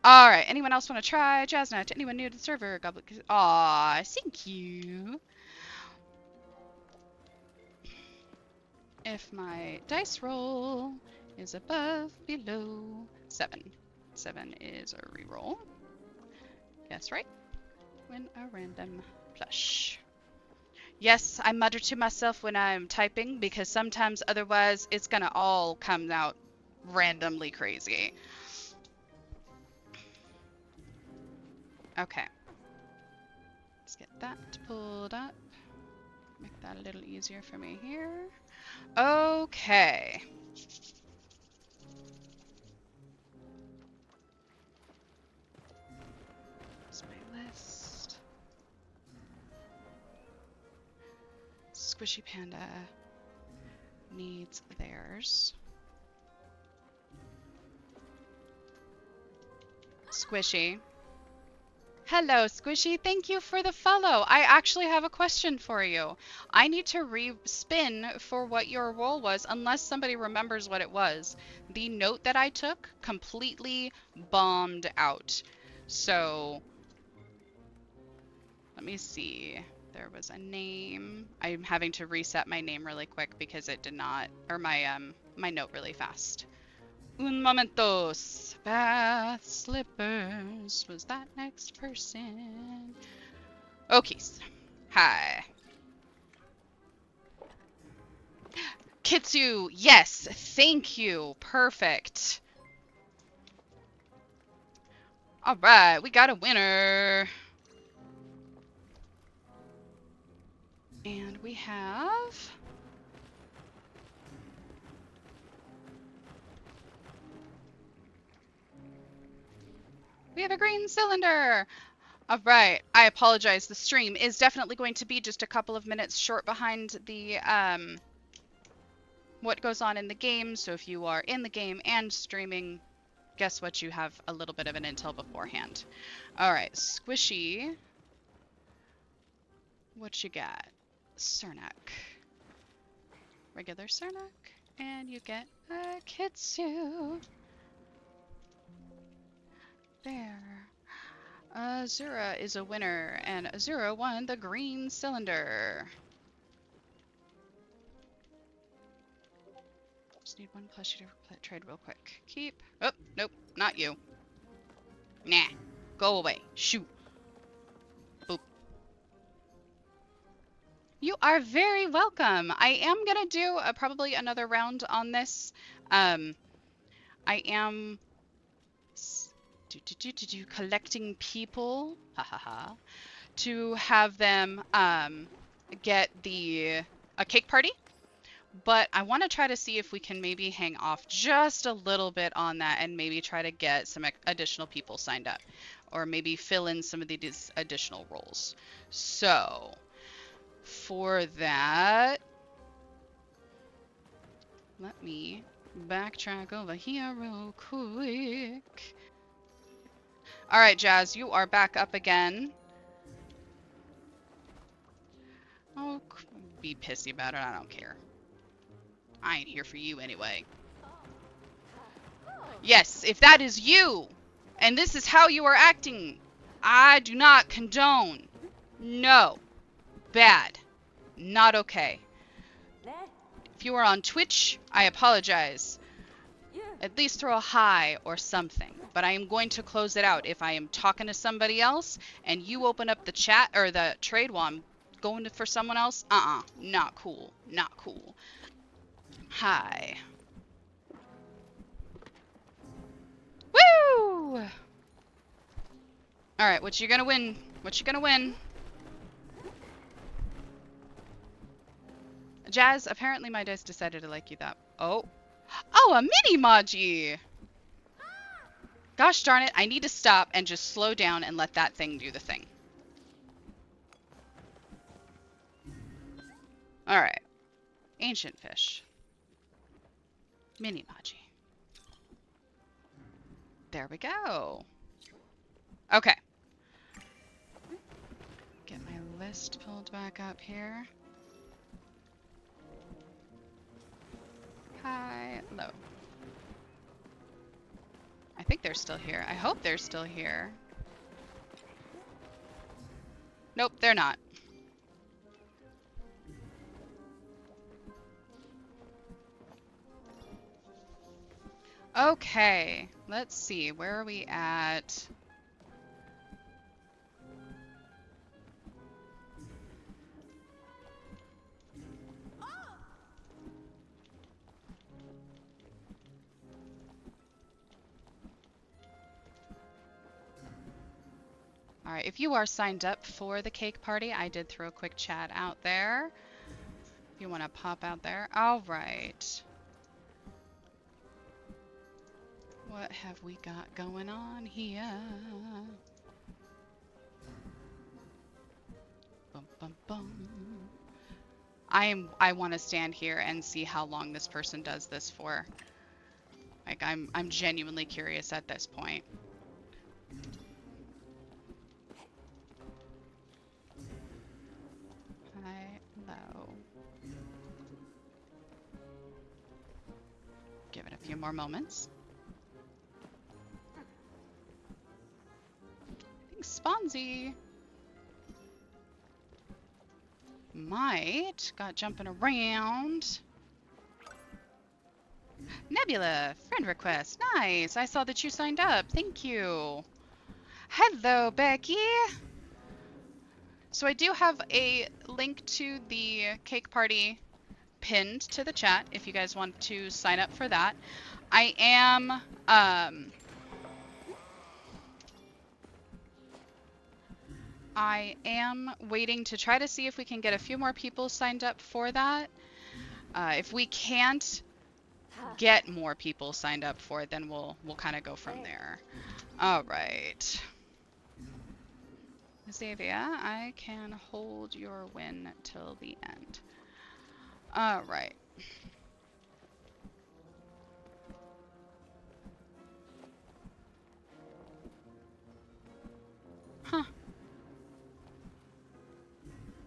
All right. Anyone else want to try Jazznet? Anyone new to the server? Goblin. Aw, thank you. If my dice roll is above, below 7. 7 is a reroll. Yes, right? Win a random plush. Yes, I mutter to myself when I'm typing because sometimes otherwise it's gonna all come out randomly crazy. Okay. Let's get that pulled up. Make that a little easier for me here. Okay. Here's my list. Squishy Panda needs theirs. Squishy. Hello, Squishy. Thank you for the follow. I actually have a question for you. I need to re-spin for what your role was, unless somebody remembers what it was. The note that I took completely bombed out. So, let me see. There was a name. I'm having to reset my name really quick because it did not, or my note really fast. Un momentos. Bath slippers. Was that next person? Okay. Hi. Kitsu. Yes. Thank you. Perfect. All right. We got a winner. And we have... We have a green cylinder. All right. I apologize. The stream is definitely going to be just a couple of minutes short behind the what goes on in the game. So if you are in the game and streaming, guess what? You have a little bit of an intel beforehand. All right. Squishy. What you got? Cernak. Regular Cernak. And you get a Kitsu. There. Azura is a winner, and Azura won the green cylinder. Just need one plushie to trade real quick. Keep. Oh, nope, not you. Nah. Go away. Shoot. Boop. You are very welcome. I am gonna do probably another round on this. I am collecting people. Ha ha ha. To have them get a cake party, but I want to try to see if we can maybe hang off just a little bit on that and maybe try to get some additional people signed up, or maybe fill in some of these additional roles. So for that, let me backtrack over here real quick. All right, Jazz, you are back up again. Oh, be pissy about it. I don't care. I ain't here for you anyway. Yes, if that is you, and this is how you are acting, I do not condone. No. Bad. Not okay. If you are on Twitch, I apologize. At least throw a hi or something. But I am going to close it out. If I am talking to somebody else and you open up the chat or the trade while I'm going for someone else, not cool. Not cool. Hi. Woo! Alright, what you gonna win? What you gonna win? Jazz, apparently my dice decided to like you that. Oh. Oh, a mini Maji! Gosh darn it, I need to stop and just slow down and let that thing do the thing. Alright. Ancient fish. Mini Maji. There we go. Okay. Get my list pulled back up here. High, low. I think they're still here. I hope they're still here. Nope, they're not. Okay, let's see. Where are we at? All right, if you are signed up for the cake party, I did throw a quick chat out there. If you want to pop out there. All right. What have we got going on here? Bum, bum, bum. I want to stand here and see how long this person does this for. Like I'm genuinely curious at this point. High, low. Give it a few more moments. I think Sponzy might got jumping around. Nebula, friend request. Nice. I saw that you signed up. Thank you. Hello, Becky. So I do have a link to the cake party pinned to the chat if you guys want to sign up for that. I am waiting to try to see if we can get a few more people signed up for that. If we can't get more people signed up for it, then we'll kind of go from there. All right. Xavier, I can hold your win till the end. All right. Huh.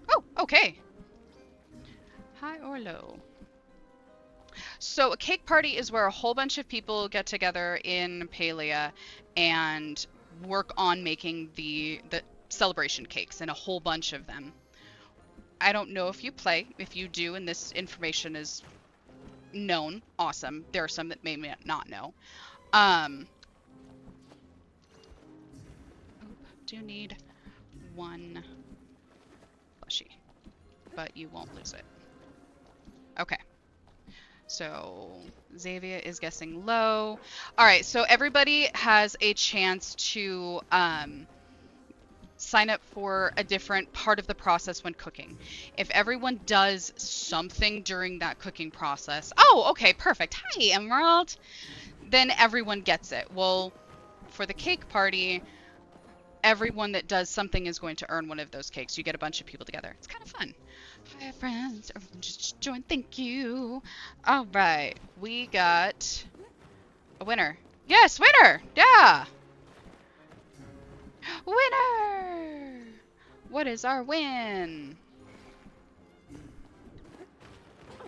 Oh, okay. High or low? So a cake party is where a whole bunch of people get together in Palia and work on making the celebration cakes, and a whole bunch of them. I don't know if you play. If you do and this information is known, awesome. There are some that may not know. Do need one plushie, but you won't lose it. Okay. So Xavier is guessing low. All right, so everybody has a chance to sign up for a different part of the process when cooking. If everyone does something during that cooking process, oh, okay, perfect. Hi, Emerald. Then everyone gets it. Well, for the cake party, everyone that does something is going to earn one of those cakes. You get a bunch of people together. It's kind of fun. Hi, friends. Everyone just join. Thank you. All right. We got a winner. Yes, winner. Yeah. Winner. What is our win?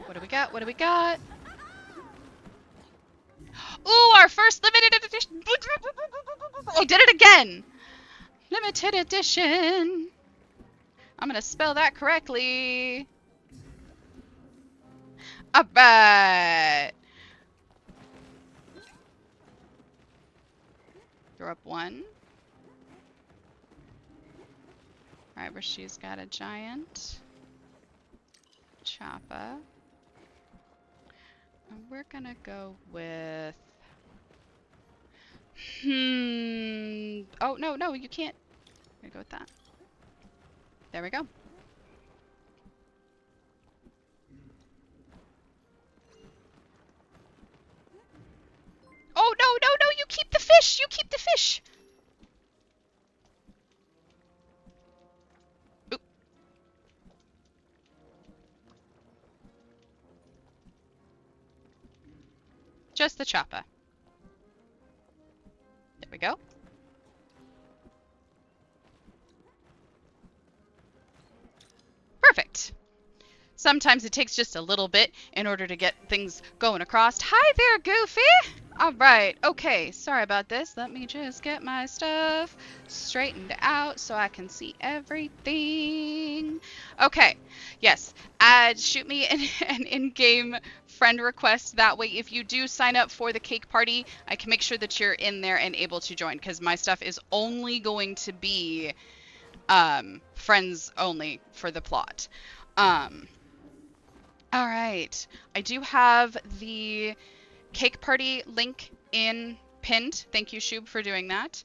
What do we got? What do we got? Ooh, our first limited edition. I did it again. Limited edition. I'm going to spell that correctly. Alright. Throw up one. Alright, where she's got a giant Choppa. And we're gonna go with... Oh, no, you can't. I'm gonna go with that. There we go. Oh, no, you keep the fish! You keep the fish! Oop. Just the Choppa. There we go. Perfect. Sometimes it takes just a little bit in order to get things going across. Hi there, Goofy! All right, okay, sorry about this. Let me just get my stuff straightened out so I can see everything. Okay, yes, shoot me an in-game friend request. That way, if you do sign up for the cake party, I can make sure that you're in there and able to join, because my stuff is only going to be friends only for the plot. All right. I do have the cake party link in pinned. Thank you, Shub, for doing that.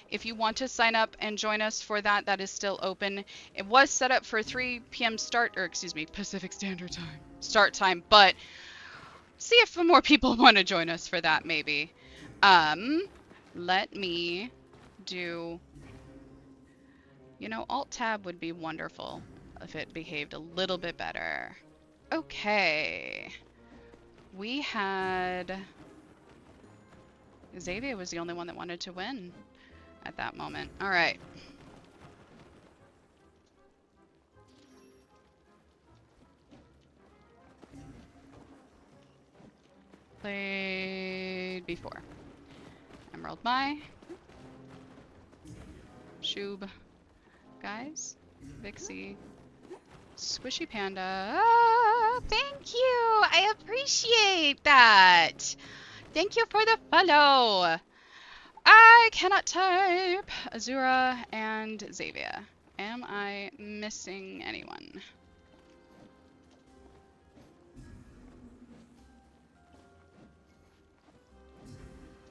If you want to sign up and join us for that, that is still open. It was set up for 3 p.m. Pacific Standard Time start time, but see if more people want to join us for that, maybe. Let me do, Alt-Tab would be wonderful if it behaved a little bit better. Okay. We had... Xavier was the only one that wanted to win at that moment. All right. Played before. Emerald Mai. Shub. Guys. Vixie. Squishy Panda. Oh, thank you. I appreciate that. Thank you for the follow. I cannot type. Azura and Xavier. Am I missing anyone?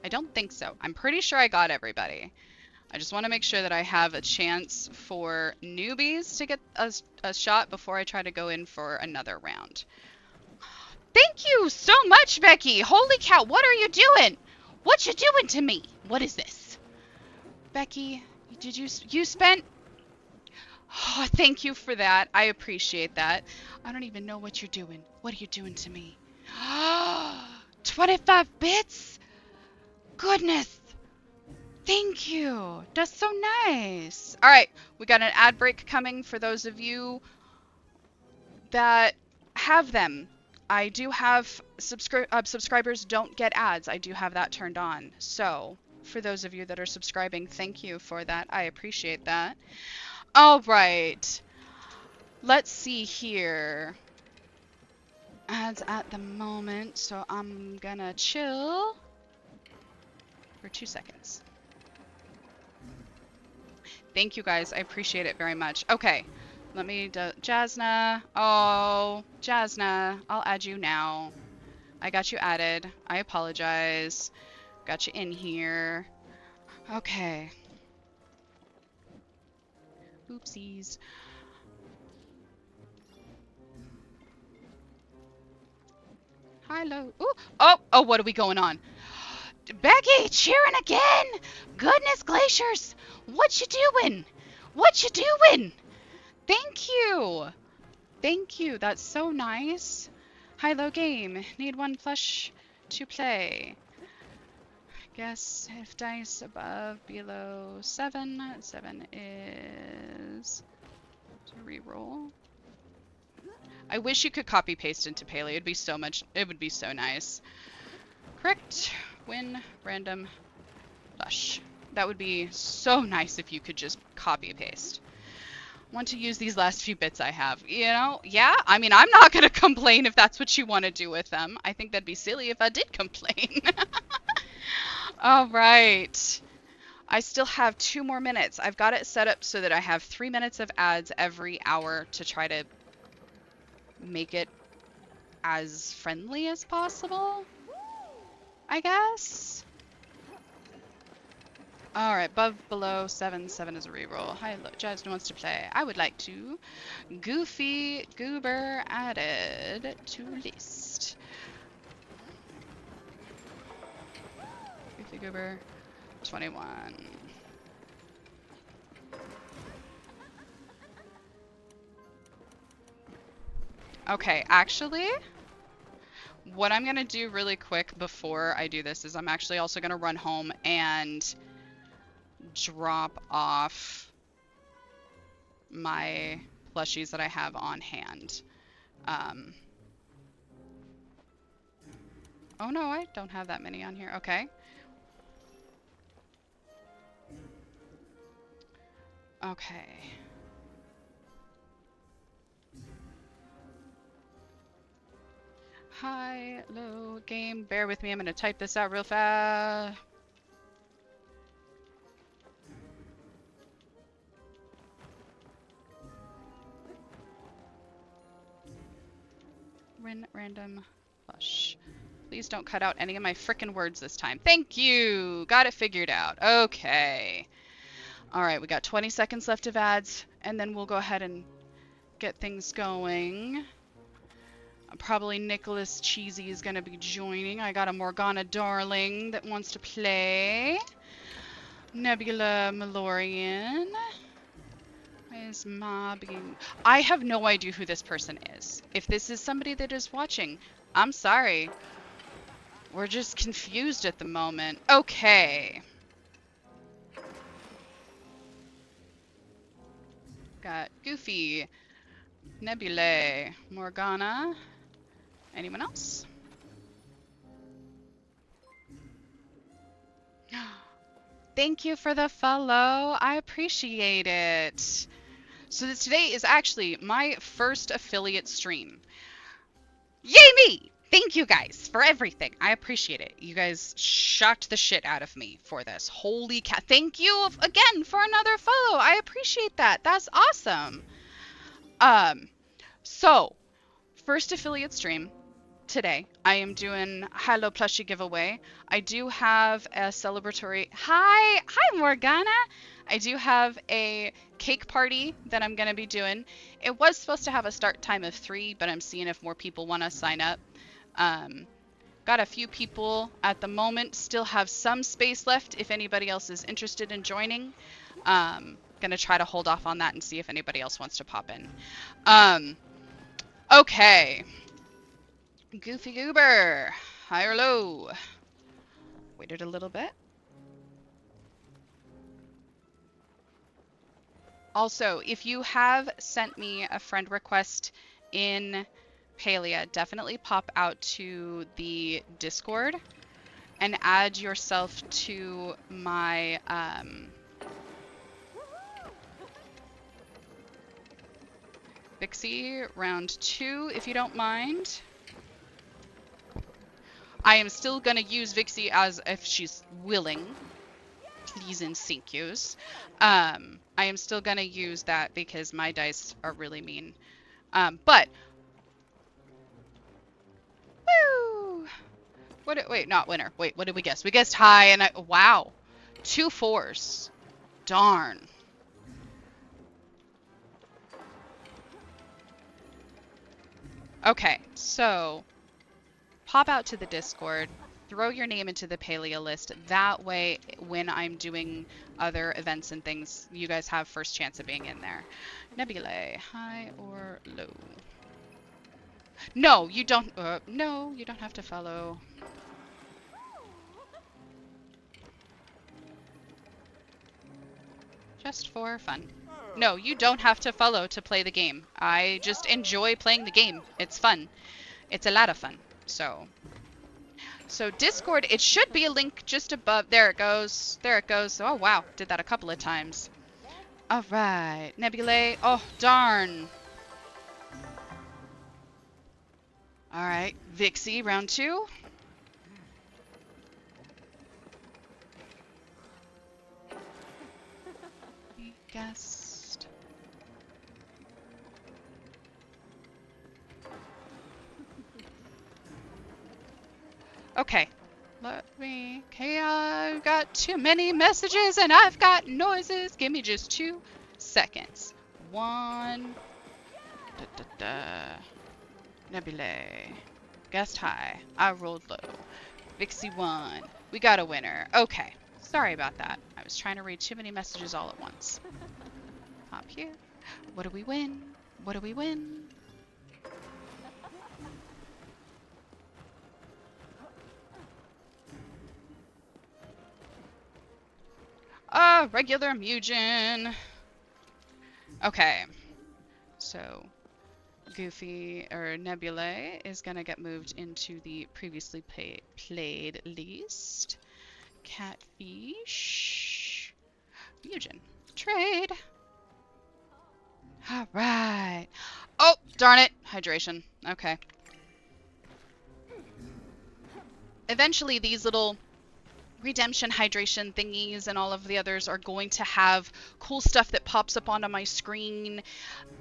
I don't think so. I'm pretty sure I got everybody. I just want to make sure that I have a chance for newbies to get a shot before I try to go in for another round. Thank you so much, Becky. Holy cow, what are you doing? What you doing to me? What is this? Becky, did you spent... Oh, thank you for that. I appreciate that. I don't even know what you're doing. What are you doing to me? 25 bits? Goodness. Thank you. That's so nice. All right, we got an ad break coming for those of you that have them. I do have subscribers don't get ads. I do have that turned on. So for those of you that are subscribing, thank you for that. I appreciate that. All right. Let's see here. Ads at the moment. So I'm gonna chill for 2 seconds. Thank you guys. I appreciate it very much. Okay. Let me do Jasna. Oh, Jasna. I'll add you now. I got you added. I apologize. Got you in here. Okay. Oopsies. Hi, Lo. Ooh. Oh, what are we going on? Becky, cheering again. Goodness glaciers. What you doing? What you doing? Thank you. Thank you. That's so nice. Hi, Low Game. Need 1 plush to play. Guess if dice above, below 7. 7 is to reroll. I wish you could copy paste into Paley. It'd be so much. It would be so nice. Correct. Win random plush. That would be so nice if you could just copy paste. Want to use these last few bits I have. Yeah, I mean, I'm not going to complain if that's what you want to do with them. I think that'd be silly if I did complain. All right. I still have 2 more minutes. I've got it set up so that I have 3 minutes of ads every hour to try to make it as friendly as possible, I guess. All right, above, below, 7. 7 is a reroll. Hi, Jasmine wants to play. I would like to. Goofy Goober added to list. Goofy Goober, 21. Okay, actually, what I'm going to do really quick before I do this is I'm actually also going to run home and drop off my plushies that I have on hand. Um, oh no, I don't have that many on here. Okay. Okay. Hi, hello, game. Bear with me. I'm gonna type this out real fast. Random plush. Please don't cut out any of my frickin' words this time. Thank you! Got it figured out. Okay. Alright, we got 20 seconds left of ads, and then we'll go ahead and get things going. Probably Nicholas Cheesy is going to be joining. I got a Morgana Darling that wants to play. Nebula Malorian. Is mobbing. I have no idea who this person is. If this is somebody that is watching, I'm sorry. We're just confused at the moment. Okay. Got Goofy, Nebula, Morgana. Anyone else? Thank you for the follow. I appreciate it. So today is actually my first affiliate stream. Yay me! Thank you guys for everything. I appreciate it. You guys shocked the shit out of me for this. Holy cat. Thank you again for another follow. I appreciate that. That's awesome. So first affiliate stream today. I am doing Hello Plushie giveaway. I do have a celebratory. Hi Morgana. I do have a cake party that I'm going to be doing. It was supposed to have a start time of 3, but I'm seeing if more people want to sign up. Got a few people at the moment. Still have some space left if anybody else is interested in joining. Gonna try to hold off on that and see if anybody else wants to pop in. Okay. Goofy Goober. High or low? Waited a little bit. Also, if you have sent me a friend request in Palia, definitely pop out to the Discord and add yourself to my Vixie round 2, if you don't mind. I am still gonna use Vixie as if she's willing. Please and thank yous. I am still gonna use that because my dice are really mean. But woo! Wait, not winner. Wait, what did we guess? We guessed high and wow. 2 4s. Darn. Okay, so pop out to the Discord, throw your name into the Paleo list. That way, when I'm doing other events and things, you guys have first chance of being in there. Nebulae, high or low? No, you don't. No, you don't have to follow. Just for fun. No, you don't have to follow to play the game. I just enjoy playing the game. It's fun. It's a lot of fun. So Discord, it should be a link just above. There it goes. There it goes. Oh, wow. Did that a couple of times. All right. Nebulae. Oh, darn. All right. Vixie, round 2. Guessed. Okay. Let me. Okay, I've got too many messages and I've got noises. Give me just 2 seconds. 1. Da, da, da. Nebulae. Guessed high. I rolled low. Vixie won. We got a winner. Okay. Sorry about that. I was trying to read too many messages all at once. Hop here. What do we win? What do we win? Regular Mugen. Okay. So, Goofy or Nebula is gonna get moved into the previously played list. Catfish. Eugen. Trade. All right. Oh, darn it. Hydration. Okay. Eventually, these little redemption hydration thingies and all of the others are going to have cool stuff that pops up onto my screen,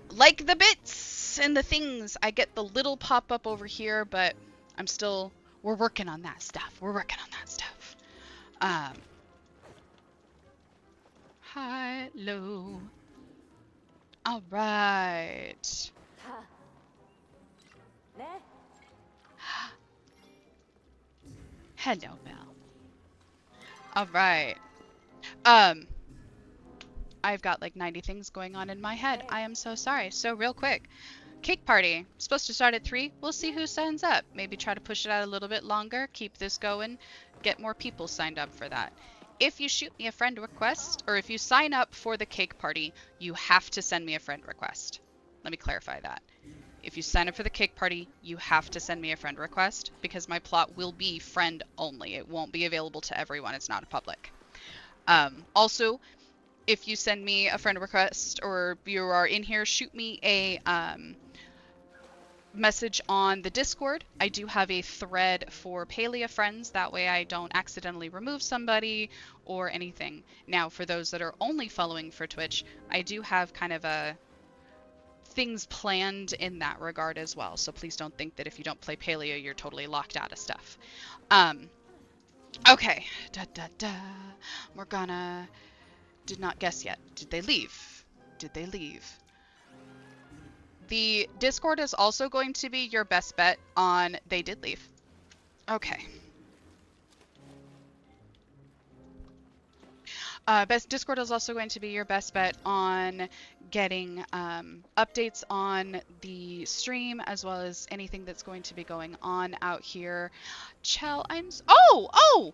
like the bits and the things. I get the little pop-up over here, but we're working on that stuff. We're working on that stuff. High, low. All right. Hello, Belle. All right. I've got like 90 things going on in my head. I am so sorry. So real quick, cake party. Supposed to start at 3. We'll see who signs up. Maybe try to push it out a little bit longer. Keep this going. Get more people signed up for that. If you shoot me a friend request, or if you sign up for the cake party, you have to send me a friend request. Let me clarify that. If you sign up for the cake party, you have to send me a friend request, because my plot will be friend only. It won't be available to everyone. It's not a public. Also, if you send me a friend request or you are in here, shoot me a message on the Discord. I do have a thread for Palea friends. That way I don't accidentally remove somebody or anything. Now, for those that are only following for Twitch, I do have kind of a things planned in that regard as well. So please don't think that if you don't play Palea, you're totally locked out of stuff. Okay. Morgana did not guess yet. Did they leave? Did they leave? The Discord is also going to be your best bet on they did leave. Okay. Discord is also going to be your best bet on getting updates on the stream, as well as anything that's going to be going on out here. Chell, Oh,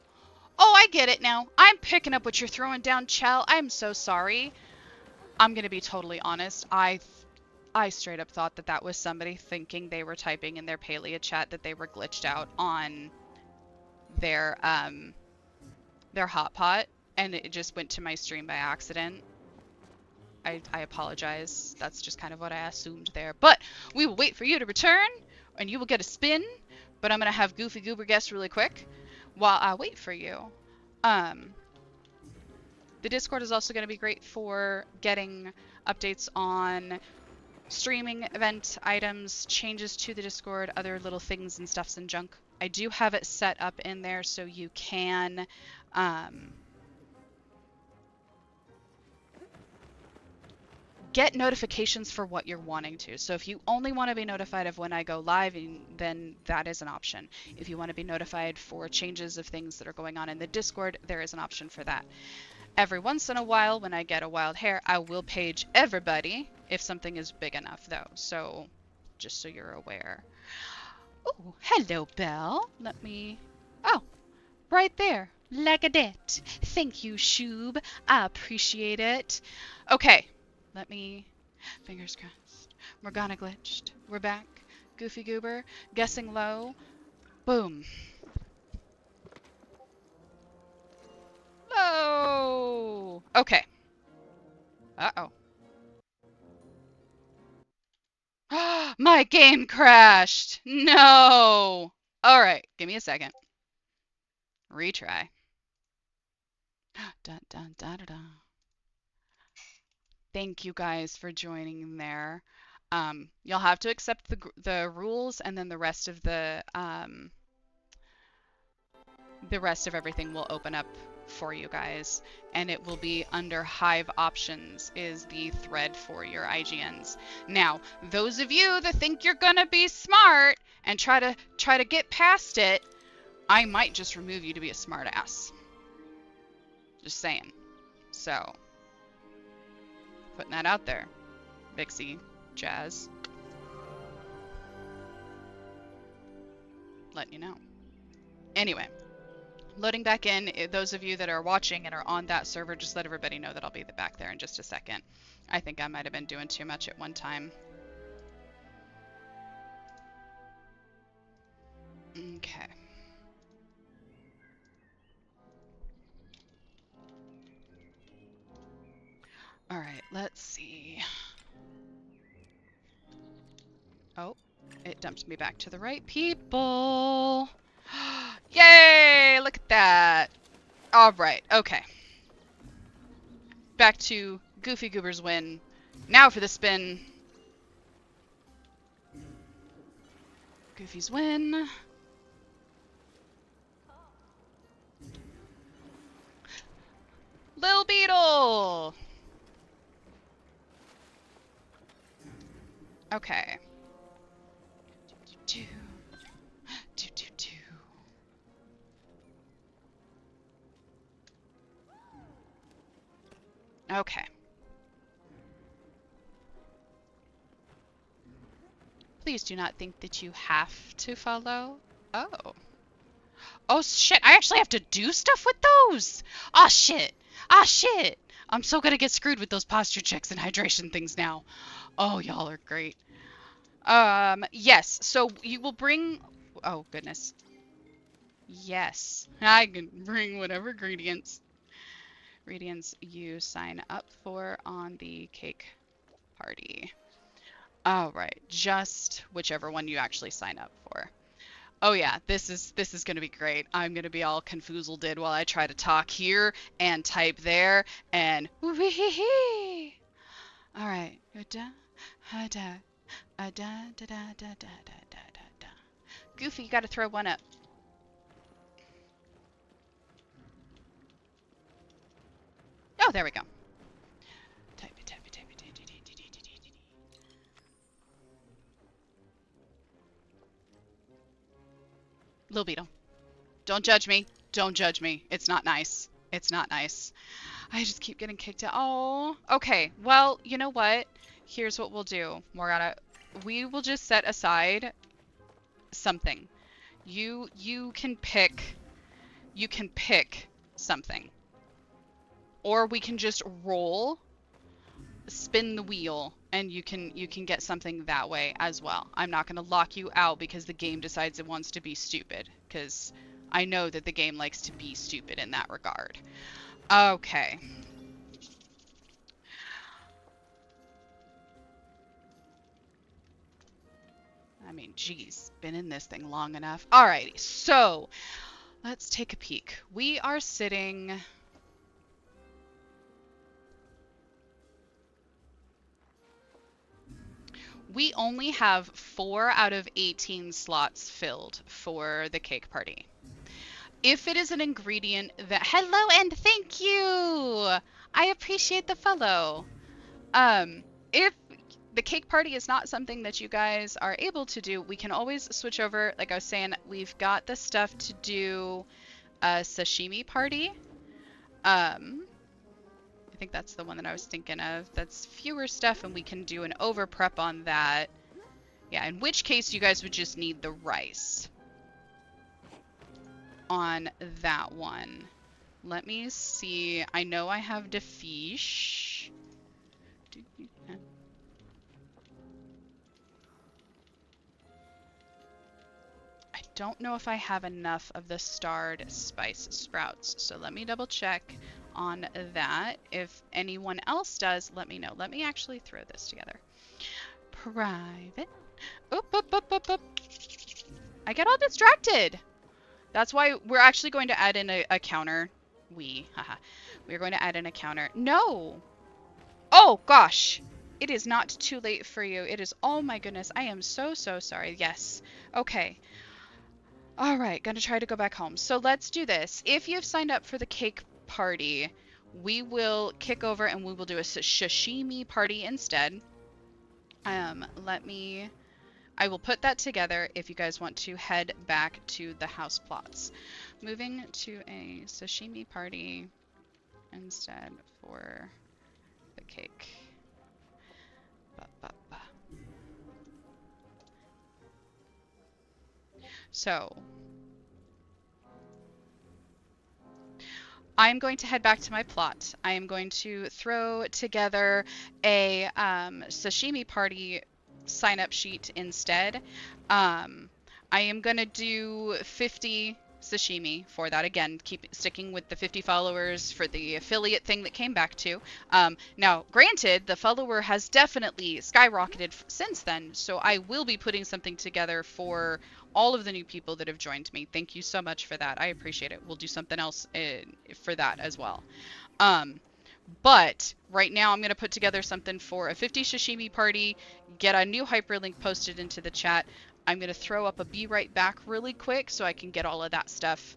I get it now. I'm picking up what you're throwing down, Chell. I'm so sorry. I'm going to be totally honest. I straight up thought that that was somebody thinking they were typing in their Palea chat that they were glitched out on their hotpot, and it just went to my stream by accident. I apologize. That's just kind of what I assumed there. But we will wait for you to return, and you will get a spin. But I'm going to have Goofy Goober guess really quick while I wait for you. The Discord is also going to be great for getting updates on streaming event items, changes to the Discord, other little things and stuffs and junk. I do have it set up in there so you can get notifications for what you're wanting to. So if you only want to be notified of when I go live, then that is an option. If you want to be notified for changes of things that are going on in the Discord, there is an option for that. Every once in a while, when I get a wild hair, I will page everybody if something is big enough, though. So just so you're aware. Oh, hello, Belle. Let me... Oh, right there. Lagadette. Thank you, Shoob. I appreciate it. Okay. Let me... Fingers crossed. Morgana glitched. We're back. Goofy Goober. Guessing low. Boom. Low. Okay. Uh-oh. My game crashed. No. All right. Give me a second. Retry. Dun, dun, dun, dun, dun. Thank you guys for joining there. You'll have to accept the rules, and then the rest of everything will open up for you guys, and it will be under Hive options is the thread for your IGNs. Now, those of you that think you're gonna be smart and try to get past it, I might just remove you to be a smartass. Just saying. So, putting that out there. Vixie, Jazz. Letting you know. Anyway, loading back in. Those of you that are watching and are on that server, just let everybody know that I'll be back there in just a second. I think I might have been doing too much at one time. Okay. All right, let's see. Oh, it dumped me back to the right people. Yay! Look at that. All right, okay. Back to Goofy Goober's win. Now for the spin. Goofy's win. Lil Beetle! Okay. Do, do, do, do. Okay. Please do not think that you have to follow. Oh. Oh shit, I actually have to do stuff with those! Ah shit! Ah shit! I'm so gonna get screwed with those posture checks and hydration things now. Oh, y'all are great. Yes, so you will bring... Oh, goodness. Yes, I can bring whatever ingredients you sign up for on the cake party. All right, just whichever one you actually sign up for. Oh yeah, this is gonna be great. I'm gonna be all confoozled while I try to talk here and type there and wee. All right, da da da da da da da da da da. Goofy, you gotta throw one up. Oh, there we go. Type it, type it, type it. Little Beetle. Don't judge me. Don't judge me. It's not nice. It's not nice. I just keep getting kicked out. Oh, okay. Well, you know what? Here's what we'll do, Morgana. We will just set aside something. You can pick something. Or we can just roll, spin the wheel, and you can get something that way as well. I'm not going to lock you out because the game decides it wants to be stupid, because I know that the game likes to be stupid in that regard. Okay. I mean, geez, been in this thing long enough. Alrighty, so let's take a peek. We are sitting... We only have 4 out of 18 slots filled for the cake party. If it is an ingredient that... Hello and thank you! I appreciate the follow. If the cake party is not something that you guys are able to do, we can always switch over. Like I was saying, we've got the stuff to do a sashimi party. I think that's the one that I was thinking of. That's fewer stuff, and we can do an over prep on that. Yeah, in which case you guys would just need the rice on that one. Let me see. I know I have the fish. I don't know if I have enough of the starred spice sprouts, so let me double check on that. If anyone else does, let me know. Let me actually throw this together. Private. Oop, oop, oop, oop, oop. I get all distracted. That's why we're actually going to add in a counter. We're going to add in a counter. No. Oh, gosh. It is not too late for you. It is, oh my goodness. I am so, so sorry. Yes. Okay. All right. Gonna try to go back home. So let's do this. If you've signed up for the cake party, we will kick over and we will do a sashimi party instead. I will put that together if you guys want to head back to the house plots. Moving to a sashimi party instead for the cake. So I'm going to head back to my plot. I am going to throw together a sashimi party sign up sheet instead. I am gonna do 50 sashimi for that. Again, keep sticking with the 50 followers for the affiliate thing that came back to. Now, granted, the follower has definitely skyrocketed since then, so I will be putting something together for all of the new people that have joined me. Thank you so much for that. I appreciate it. We'll do something else for that as well. Um, but right now, I'm going to put together something for a 50 sashimi party, get a new hyperlink posted into the chat. I'm going to throw up a be right back really quick so I can get all of that stuff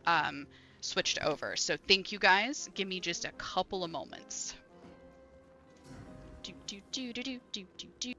switched over. So thank you guys. Give me just a couple of moments. Do, do, do, do, do, do, do, do.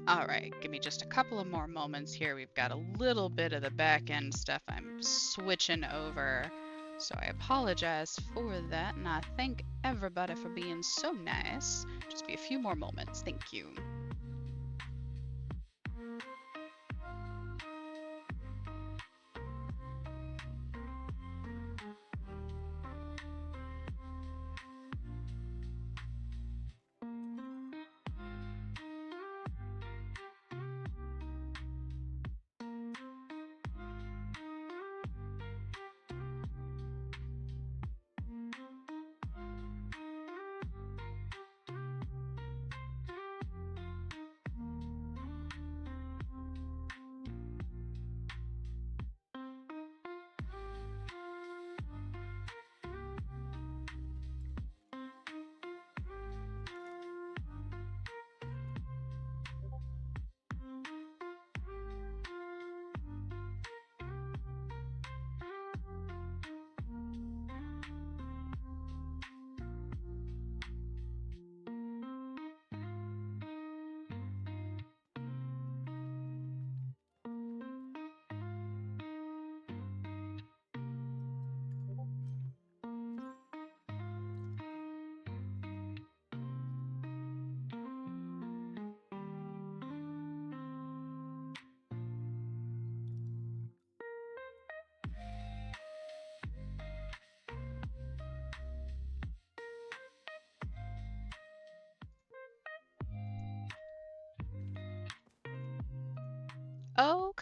All right, give me just a couple of more moments here. We've got a little bit of the back end stuff I'm switching over. So I apologize for that, and I thank everybody for being so nice. Just be a few more moments. Thank you.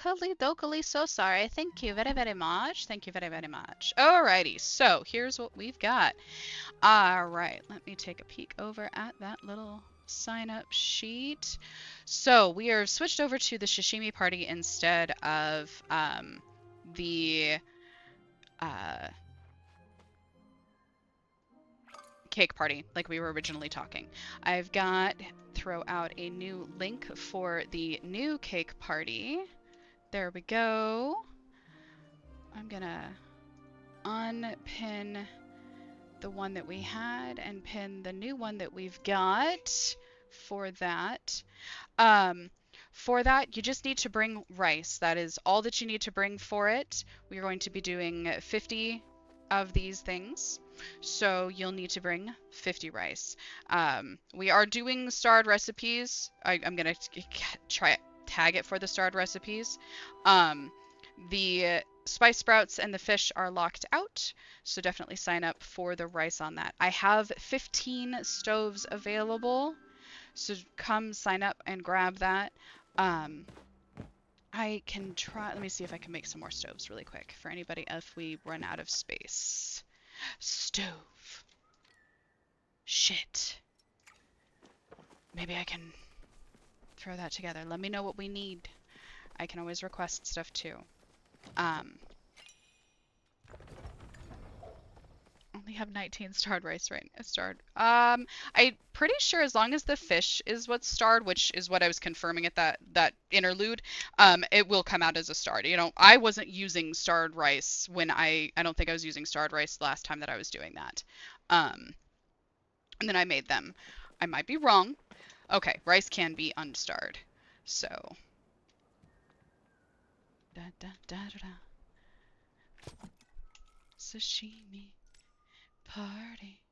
Okily dokily, so sorry. Thank you very, very much. Thank you very, very much. Alrighty, so here's what we've got. Alright, let me take a peek over at that little sign up sheet. So we are switched over to the sashimi party instead of the uh, cake party like we were originally talking. I've got throw out a new link for the new cake party. There we go. I'm gonna unpin the one that we had and pin the new one that we've got for that. For that, you just need to bring rice. That is all that you need to bring for it. We are going to be doing 50 of these things, so you'll need to bring 50 rice. We are doing starred recipes. I'm gonna try tag it for the starred recipes. The spice sprouts and the fish are locked out, so definitely sign up for the rice on that. I have 15 stoves available, so come sign up and grab that. I can try, let me see if I can make some more stoves really quick for anybody if we run out of space. Stove. Shit. Maybe I can throw that together. Let me know what we need. I can always request stuff too. Only have 19 starred rice right now. Starred. I'm pretty sure as long as the fish is what's starred, which is what I was confirming at that interlude, it will come out as a starred. You know, I wasn't using starred rice when I don't think I was using starred rice last time that I was doing that. And then I made them. I might be wrong. Okay, rice can be unstarred. So. Da da da da da. Sashimi party.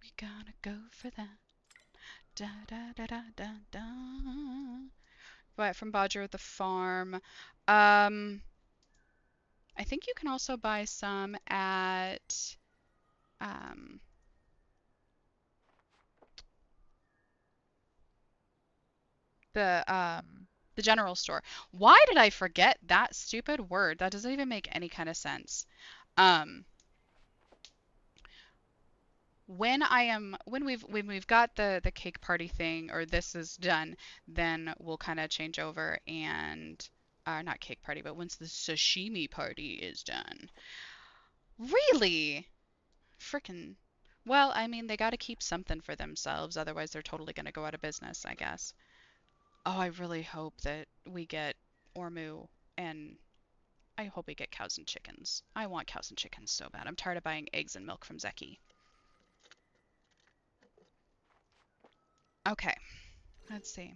We gotta go for that. Da da da da da da. Buy it from Bodger at the farm. I think you can also buy some at um the general store. Why did I forget that stupid word? That doesn't even make any kind of sense. Um when we've got the cake party thing, or this is done, then we'll kind of change over and not cake party, but once the sashimi party is done. Really? Frickin'. Well, I mean, they got to keep something for themselves, otherwise they're totally going to go out of business, I guess. Oh, I really hope that we get Ormu, and I hope we get cows and chickens. I want cows and chickens so bad. I'm tired of buying eggs and milk from Zeki. Okay, let's see.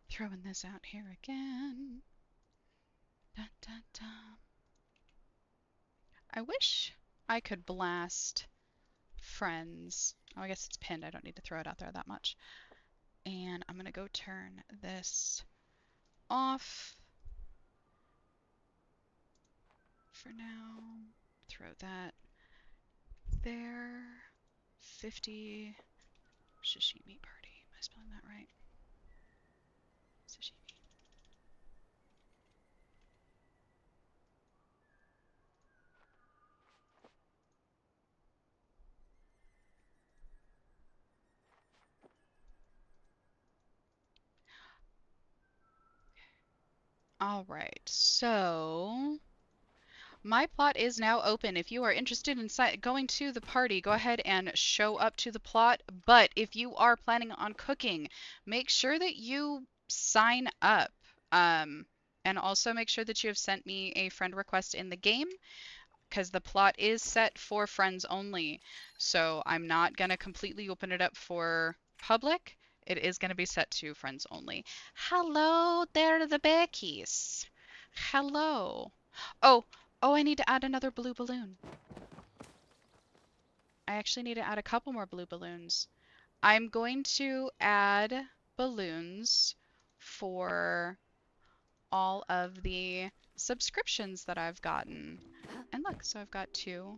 Throwing this out here again. Da, da, da. I wish I could blast friends. Oh, I guess it's pinned. I don't need to throw it out there that much. And I'm going to go turn this off for now. Throw that there. 50 sashimi party. Am I spelling that right? Sashimi. All right, so my plot is now open. If you are interested in going to the party, go ahead and show up to the plot. But if you are planning on cooking, make sure that you sign up. And also make sure that you have sent me a friend request in the game, because the plot is set for friends only. So I'm not going to completely open it up for public. It is going to be set to friends only. Hello there, the Beckies. Hello. Oh, oh, I need to add another blue balloon. I actually need to add a couple more blue balloons. I'm going to add balloons for all of the subscriptions that I've gotten. And look, so I've got 2,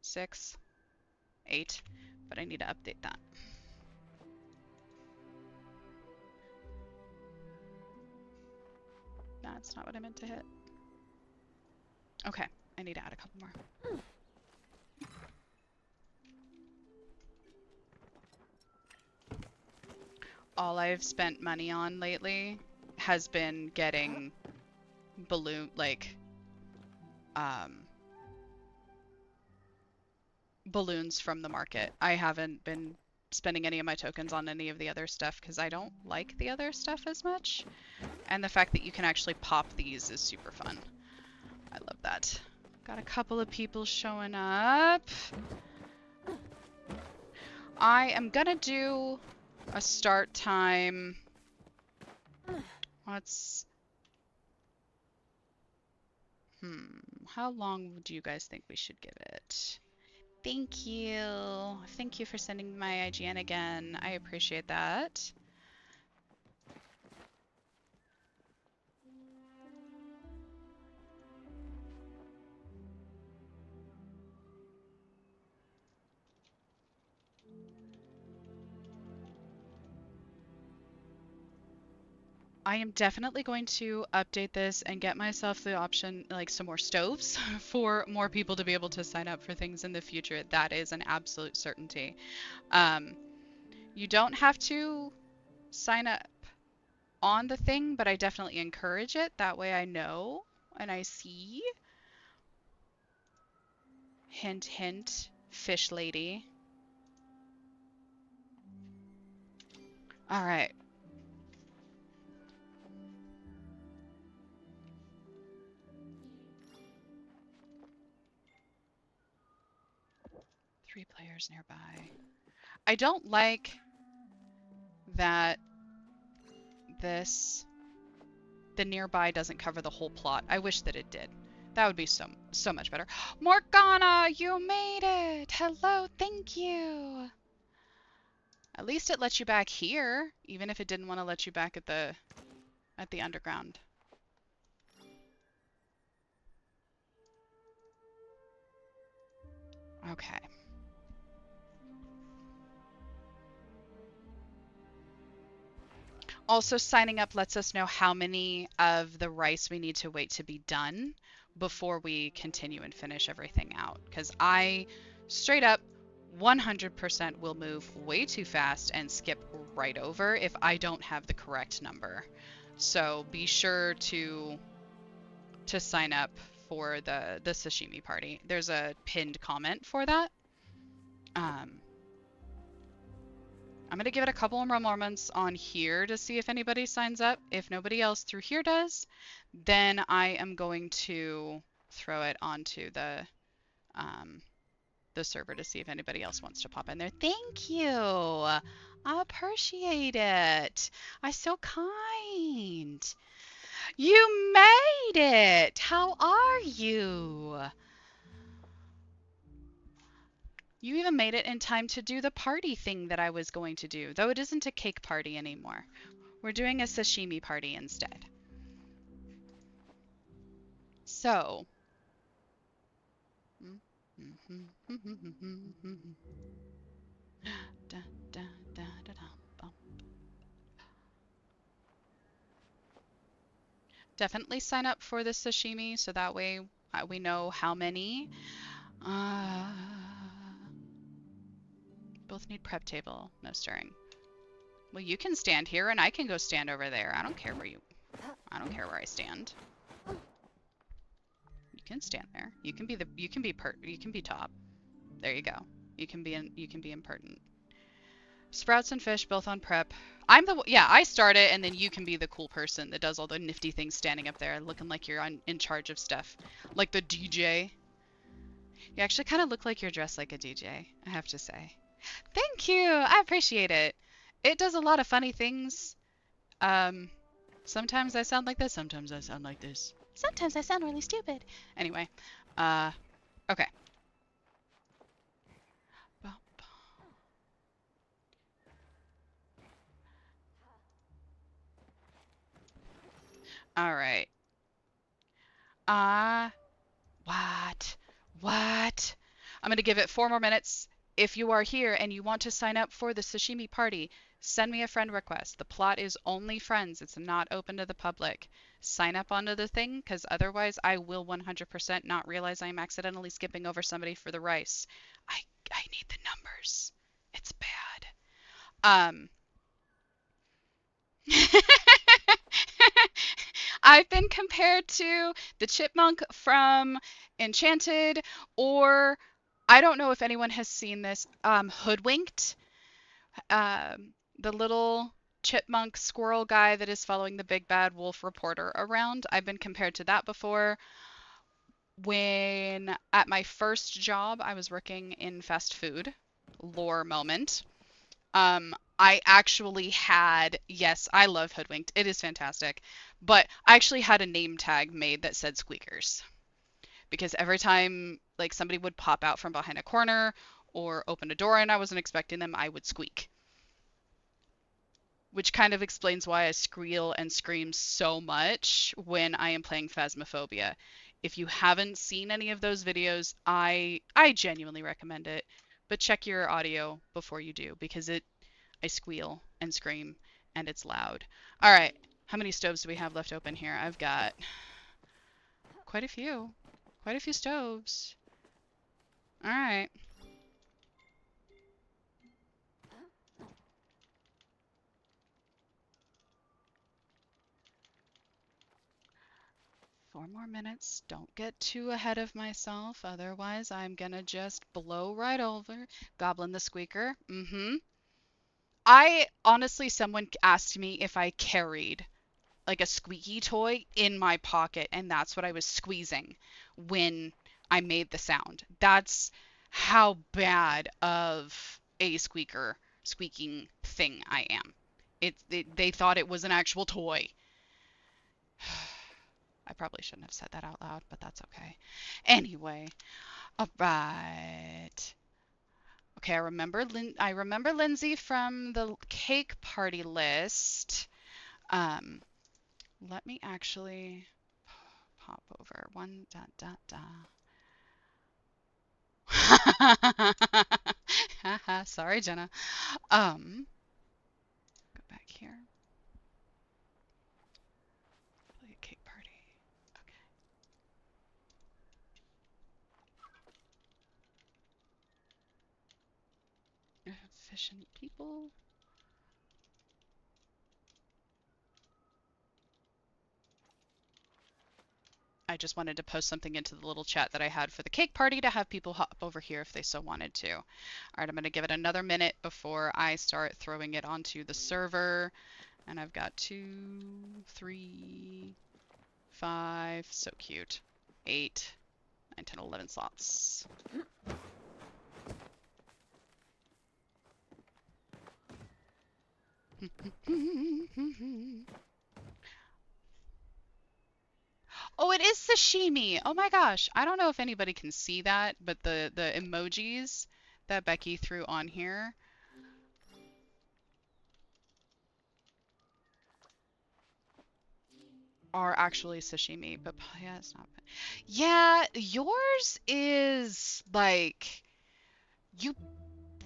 6, 8, but I need to update that. That's not what I meant to hit. Okay, I need to add a couple more. All I've spent money on lately has been getting balloons from the market. I haven't been spending any of my tokens on any of the other stuff because I don't like the other stuff as much. And the fact that you can actually pop these is super fun. I love that. Got a couple of people showing up. I am gonna do a start time. How long do you guys think we should give it? Thank you. Thank you for sending my IGN again. I appreciate that. I am definitely going to update this and get myself the option, like some more stoves for more people to be able to sign up for things in the future. That is an absolute certainty. You don't have to sign up on the thing, but I definitely encourage it. That way I know and I see. Hint, hint, fish lady. All right. Three players nearby. I don't like that the nearby doesn't cover the whole plot. I wish that it did. That would be so much better. Morgana, you made it! Hello, thank you! At least it lets you back here, even if it didn't want to let you back at the underground. Okay. Also, signing up lets us know how many of the rice we need to wait to be done before we continue and finish everything out. Because I straight up 100% will move way too fast and skip right over if I don't have the correct number. So be sure to sign up for the sashimi party. There's a pinned comment for that. I'm going to give it a couple more moments on here to see if anybody signs up. If nobody else through here does, then I am going to throw it onto the server to see if anybody else wants to pop in there. Thank you. I appreciate it. I'm so kind. You made it. How are you? You even made it in time to do the party thing that I was going to do, though it isn't a cake party anymore. We're doing a sashimi party instead. So. Definitely sign up for the sashimi so that way we know how many. Both need prep table, no stirring. Well, you can stand here and I can go stand over there. I don't care where I stand. You can stand there. You can be top. There you go. You can be impertinent. Sprouts and fish both on prep. I start it and then you can be the cool person that does all the nifty things standing up there looking like you're in charge of stuff. Like the DJ. You actually kind of look like you're dressed like a DJ, I have to say. Thank you. I appreciate it. It does a lot of funny things. Sometimes I sound like this, sometimes I sound like this. Sometimes I sound really stupid. Anyway, okay. All right. What? I'm gonna give it 4 more minutes. If you are here and you want to sign up for the sashimi party, send me a friend request. The plot is only friends. It's not open to the public. Sign up onto the thing, because otherwise I will 100% not realize I'm accidentally skipping over somebody for the rice. I I need the numbers. It's bad. Um I've been compared to the chipmunk from Enchanted, or I don't know if anyone has seen this, Hoodwinked, the little chipmunk squirrel guy that is following the big bad wolf reporter around. I've been compared to that before. When at my first job, I was working in fast food. Lore moment. I actually had, yes, I love Hoodwinked. It is fantastic. But I actually had a name tag made that said Squeakers. Because every time like somebody would pop out from behind a corner or open a door and I wasn't expecting them, I would squeak. Which kind of explains why I squeal and scream so much when I am playing Phasmophobia. If you haven't seen any of those videos, I genuinely recommend it. But check your audio before you do because I squeal and scream and it's loud. All right, how many stoves do we have left open here? I've got quite a few. Quite a few stoves. All right. 4 more minutes. Don't get too ahead of myself, otherwise I'm gonna just blow right over. Goblin the Squeaker. Mm-hmm. I honestly, someone asked me if I carried like a squeaky toy in my pocket, and that's what I was squeezing when I made the sound. That's how bad of a squeaking thing I am. They thought it was an actual toy. I probably shouldn't have said that out loud, but that's okay. Anyway, all right. Okay, I remember Lindsay from the cake party list. Um, Let me actually pop over one da da da. Sorry, Jenna. Go back here. Play a cake party. Okay. Efficient people. I just wanted to post something into the little chat that I had for the cake party to have people hop over here if they so wanted to. All right, I'm going to give it another minute before I start throwing it onto the server. And I've got 2, 3, 5, so cute, 8, 9, 10, 11 slots. Oh, it is sashimi. Oh my gosh. I don't know if anybody can see that, but the emojis that Becky threw on here are actually sashimi, but yeah, it's not. Yeah, yours is like you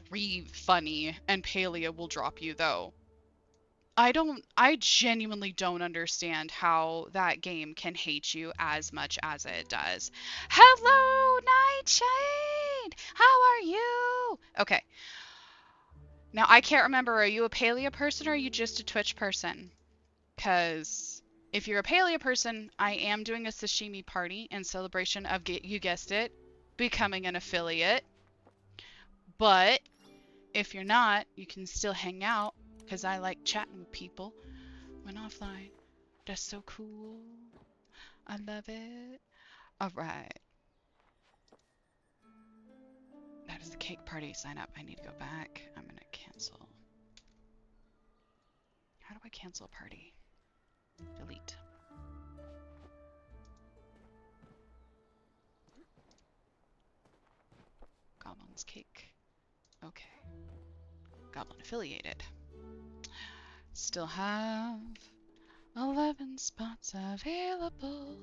breathe funny and Palea will drop you though. I genuinely don't understand how that game can hate you as much as it does. Hello, Nightshade! How are you? Okay, now I can't remember, are you a Palea person or are you just a Twitch person? Because if you're a Palea person, I am doing a sashimi party in celebration of, you guessed it, becoming an affiliate. But if you're not, you can still hang out because I like chatting with people when offline. That's so cool. I love it. All right. That is the cake party sign up. I need to go back. I'm going to cancel. How do I cancel a party? Delete. Goblin's cake. Okay. Goblin affiliated. Still have 11 spots available.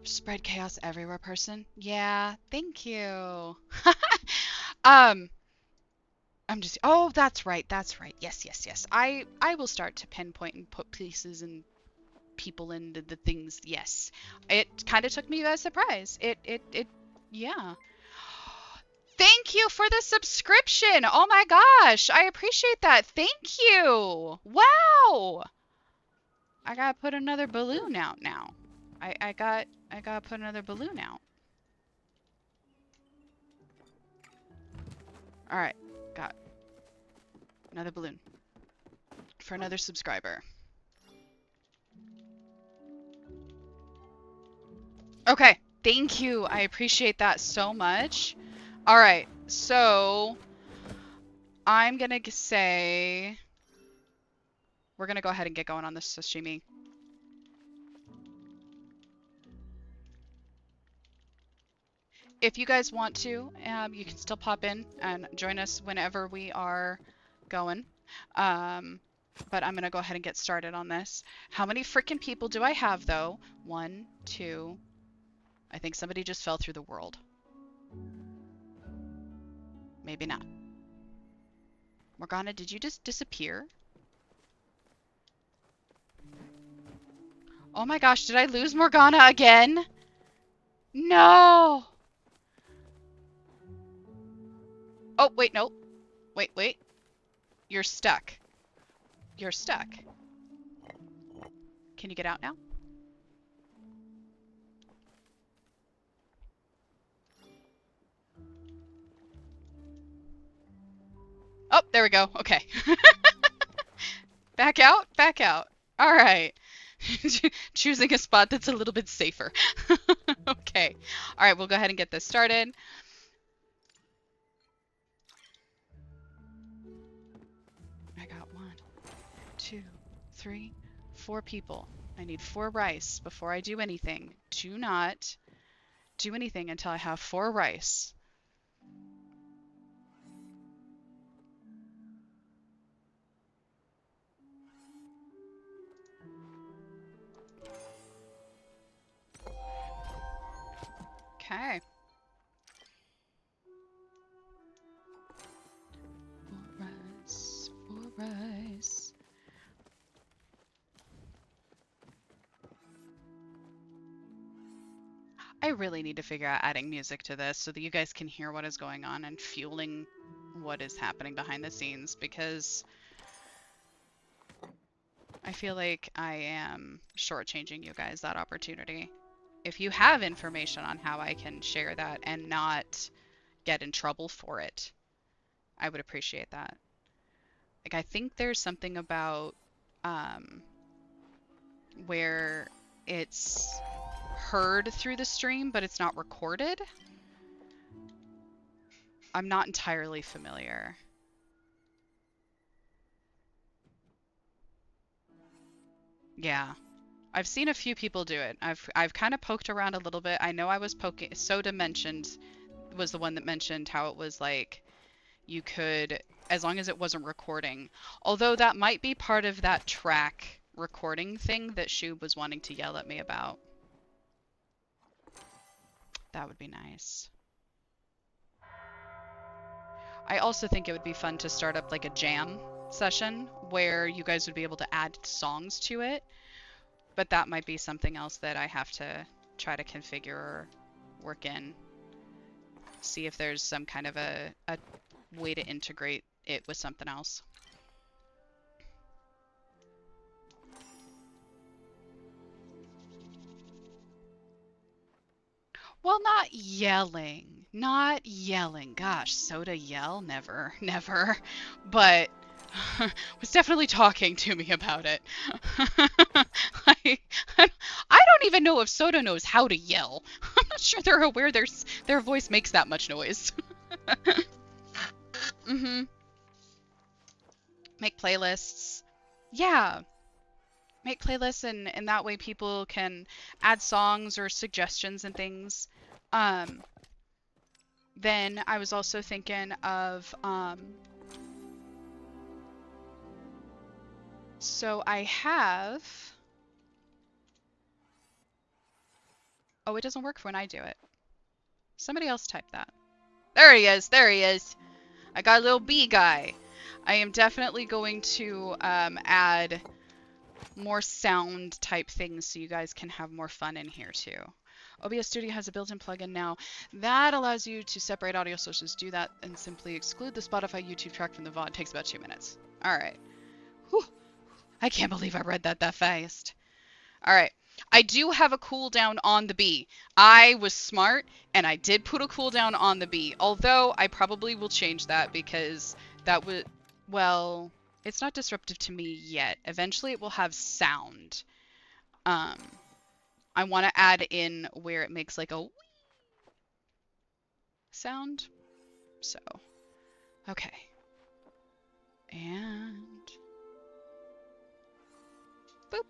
Spread chaos everywhere person. Yeah, thank you. um, I'm just, oh, that's right. That's right. Yes, yes, yes. I will start to pinpoint and put pieces and people into the things. Yes. It kind of took me by surprise. Yeah. Thank you for the subscription. Oh my gosh. I appreciate that. Thank you. Wow. I gotta put another balloon out now. I gotta put another balloon out. All right. Got another balloon for another subscriber. Okay. Thank you. I appreciate that so much. All right. So I'm gonna say we're gonna go ahead and get going on this sashimi. If you guys want to, you can still pop in and join us whenever we are going. But I'm gonna go ahead and get started on this. How many freaking people do I have though? 1, 2. I think somebody just fell through the world. Maybe not. Morgana, did you just disappear? Oh my gosh, did I lose Morgana again? No! Oh, wait, no. Wait, wait. You're stuck. You're stuck. Can you get out now? Oh, there we go. Okay. Back out? Back out. All right. Choosing a spot that's a little bit safer. Okay. All right, we'll go ahead and get this started. I got 1, 2, 3, 4 people. I need 4 rice before I do anything. Do not do anything until I have 4 rice. Okay. 4 rice, 4 rice. I really need to figure out adding music to this so that you guys can hear what is going on and fueling what is happening behind the scenes, because I feel like I am shortchanging you guys that opportunity. If you have information on how I can share that and not get in trouble for it, I would appreciate that. Like, I think there's something about where it's heard through the stream, but it's not recorded. I'm not entirely familiar. Yeah. I've seen a few people do it. I've kind of poked around a little bit. I know I was poking. Soda mentioned was the one that mentioned how it was like you could, as long as it wasn't recording. Although that might be part of that track recording thing that Shub was wanting to yell at me about. That would be nice. I also think it would be fun to start up like a jam session where you guys would be able to add songs to it. But that might be something else that I have to try to configure or work in. See if there's some kind of a way to integrate it with something else. Well, not yelling. Not yelling. Gosh, Soda yell? Never. Never. But was definitely talking to me about it. I, I don't even know if Soda knows how to yell. I'm not sure they're aware their voice makes that much noise. Mm-hmm. Make playlists. Yeah. Make playlists, and that way people can add songs or suggestions and things. Then I was also thinking of so I have Oh, it doesn't work when I do it. Somebody else type that. There he is. There he is. I got a little bee guy. I am definitely going to add more sound type things so you guys can have more fun in here too. OBS Studio has a built-in plugin now that allows you to separate audio sources. Do that and simply exclude the Spotify YouTube track from the VOD. It takes about 2 minutes. All right. Whew. I can't believe I read that fast. All right. I do have a cooldown on the bee. I was smart and I did put a cooldown on the bee. Although I probably will change that because that would, well, it's not disruptive to me yet. Eventually it will have sound. I want to add in where it makes like a wee sound. So, okay. And boop.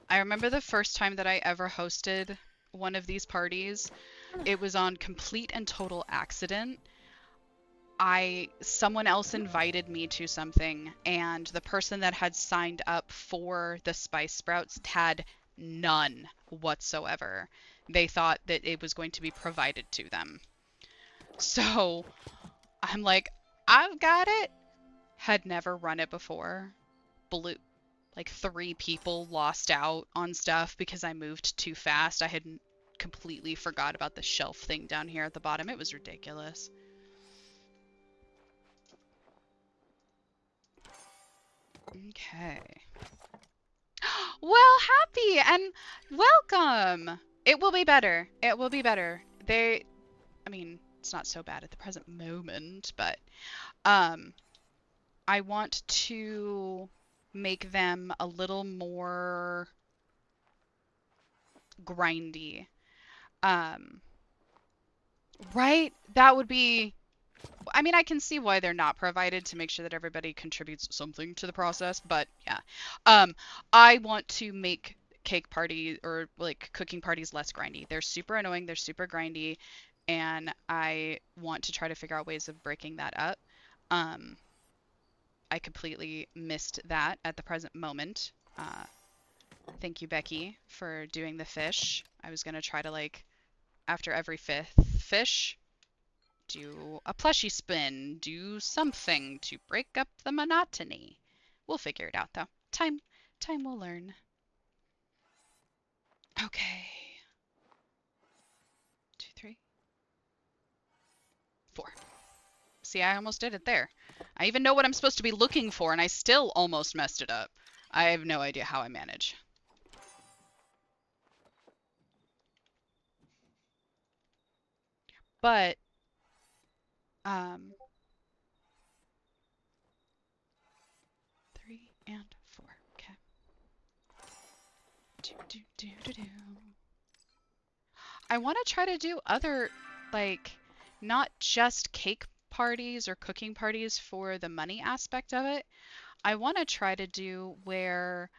I remember the first time that I ever hosted one of these parties. It was on complete and total accident. Someone else invited me to something, and the person that had signed up for the spice sprouts had none whatsoever. They thought that it was going to be provided to them. So I'm like, I've got it. Had never run it before. Blue, like 3 people lost out on stuff because I moved too fast. I had completely forgot about the shelf thing down here at the bottom. It was ridiculous. Okay. Well, happy and welcome. It will be better. It will be better. I mean, it's not so bad at the present moment, but I want to make them a little more grindy. Right? That would be, I mean, I can see why they're not provided to make sure that everybody contributes something to the process, but yeah. I want to make cake party or like cooking parties less grindy. They're super annoying, they're super grindy, and I want to try to figure out ways of breaking that up. I completely missed that at the present moment. Thank you, Becky, for doing the fish. I was gonna try to like, after every 5th fish, do a plushie spin, do something to break up the monotony. We'll figure it out though. Time will learn. Okay. 2, 3, 4. See, I almost did it there. I even know what I'm supposed to be looking for, and I still almost messed it up. I have no idea how I manage. But, 3 and 4. Okay. I want to try to do other, like, not just cake parties or cooking parties for the money aspect of it. I want to try to do where,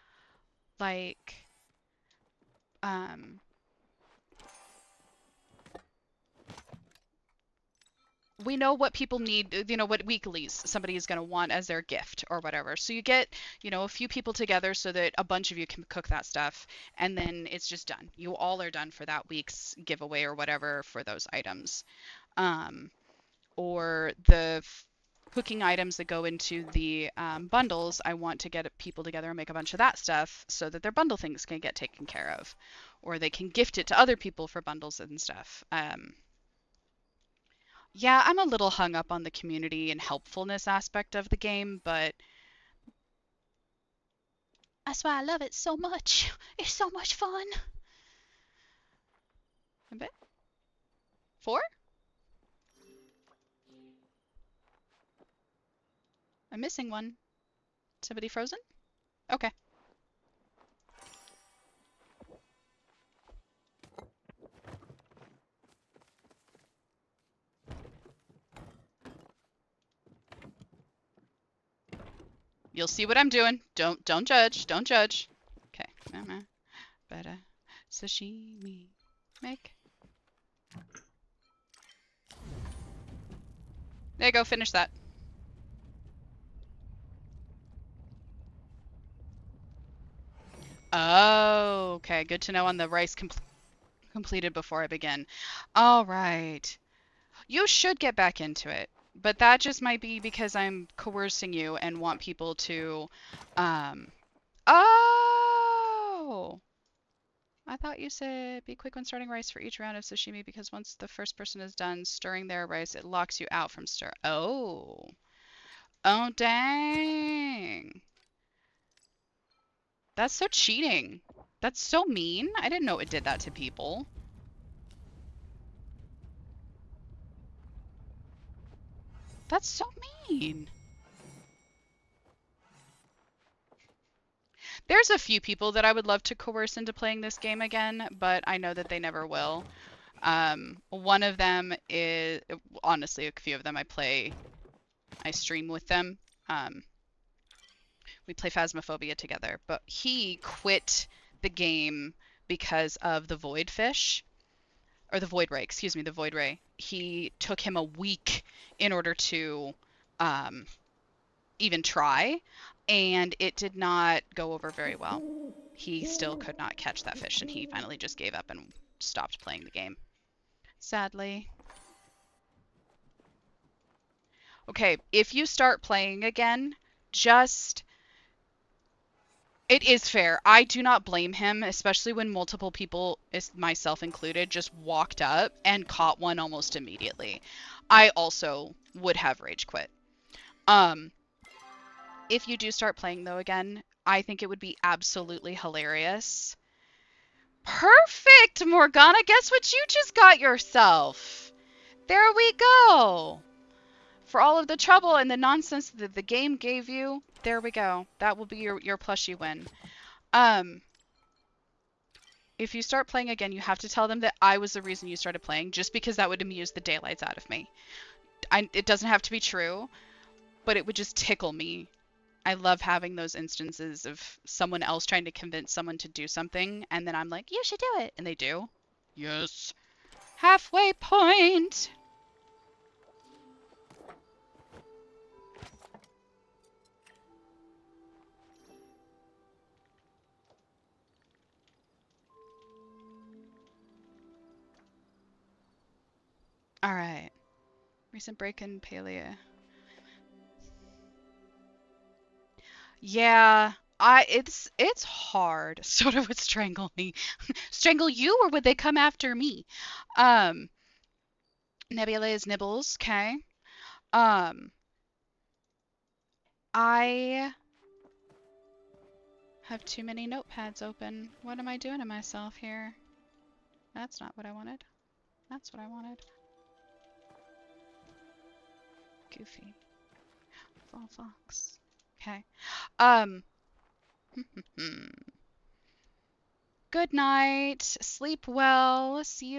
like, we know what people need, you know, what weeklies somebody is going to want as their gift or whatever. So you get, you know, a few people together so that a bunch of you can cook that stuff, and then it's just done. You all are done for that week's giveaway or whatever for those items. Or the cooking items that go into the bundles, I want to get people together and make a bunch of that stuff so that their bundle things can get taken care of. Or they can gift it to other people for bundles and stuff. Yeah, I'm a little hung up on the community and helpfulness aspect of the game, but that's why I love it so much. It's so much fun. A bit? 4? I'm missing one. Somebody frozen? Okay. You'll see what I'm doing. Don't judge. Don't judge. Okay. Better sashimi make. There you go. Finish that. Oh, Okay, good to know on the rice completed before I begin. All right. You should get back into it, but that just might be because I'm coercing you and want people to, um, oh! I thought you said be quick when starting rice for each round of sashimi because once the first person is done stirring their rice, it locks you out from stir. Oh. Oh, dang. That's so cheating. That's so mean. I didn't know it did that to people. That's so mean. There's a few people that I would love to coerce into playing this game again, but I know that they never will. One of them is, honestly, a few of them I stream with them. We play Phasmophobia together, but he quit the game because of the Void Fish, or the Void Ray, excuse me, the Void Ray. He took him a week in order to um, even try, and it did not go over very well. He still could not catch that fish, and he finally just gave up and stopped playing the game. Sadly. Okay, if you start playing again, just it is fair. I do not blame him, especially when multiple people, myself included, just walked up and caught one almost immediately. I also would have rage quit. Um, if you do start playing though again, I think it would be absolutely hilarious. Perfect, Morgana. Guess what you just got yourself? There we go. For all of the trouble and the nonsense that the game gave you, there we go. That will be your plushie win. Um, if you start playing again, you have to tell them that I was the reason you started playing, just because that would amuse the daylights out of me. It doesn't have to be true, but it would just tickle me. I love having those instances of someone else trying to convince someone to do something, and then I'm like, you should do it, and they do. Yes. Halfway point. All right. Recent break in paleo. Yeah, it's hard. Sort of would strangle me. Strangle you, or would they come after me? Um, Nebula's nibbles, okay. Um, I have too many notepads open. What am I doing to myself here? That's not what I wanted. That's what I wanted. Goofy. Fall fox. Okay. Um, good night. Sleep well. See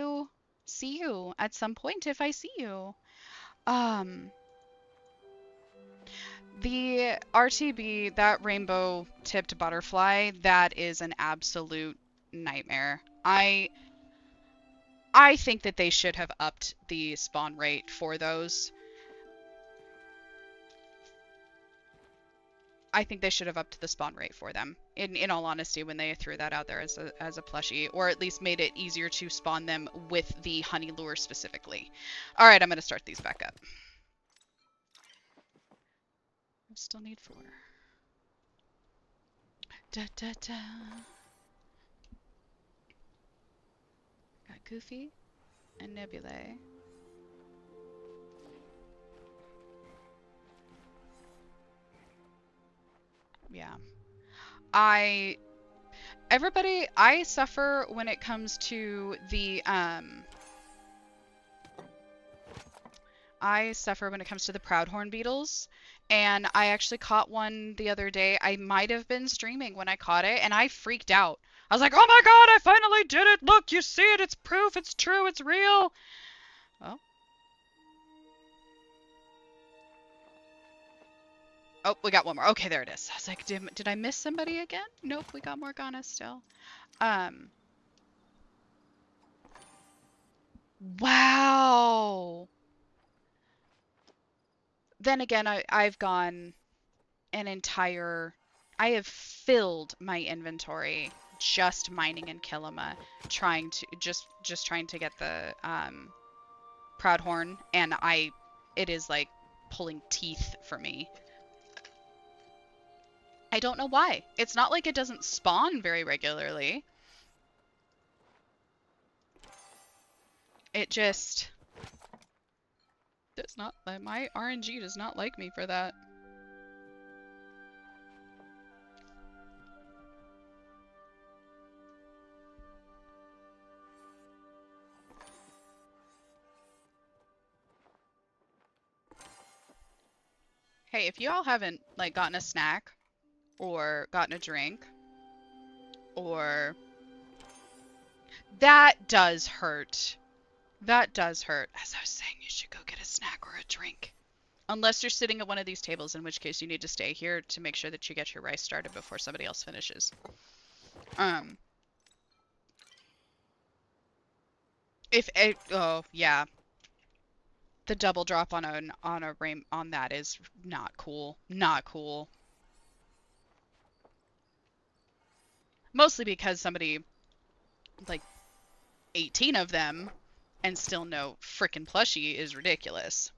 you at some point if I see you. Um, the RTB, that rainbow tipped butterfly, that is an absolute nightmare. I think that they should have upped the spawn rate for those. I think they should have upped the spawn rate for them. In all honesty, when they threw that out there as a plushie, or at least made it easier to spawn them with the honey lure specifically. All right, I'm gonna start these back up. I still need 4. Da da da. Got Goofy and Nebulae. Yeah. I suffer when it comes to the proudhorn beetles, and I actually caught one the other day. I might have been streaming when I caught it, and I freaked out. I was like, "Oh my god, I finally did it! Look, you see it? It's proof. It's true. It's real." Oh. Oh, we got one more. Okay, there it is. I was like, did I miss somebody again? Nope, we got Morgana still. Um. Wow. Then again, I've gone an entire. I have filled my inventory just mining in Kilima, trying to trying to get the Proudhorn, and it is like pulling teeth for me. I don't know why. It's not like it doesn't spawn very regularly. It just does not. My RNG does not like me for that. Hey, if you all haven't like gotten a snack or gotten a drink or that does hurt. That does hurt. As I was saying, you should go get a snack or a drink. Unless you're sitting at one of these tables, in which case you need to stay here to make sure that you get your rice started before somebody else finishes. If it, oh yeah, the double drop on on that is not cool. Not cool. Mostly because somebody like 18 of them and still no frickin' plushie is ridiculous.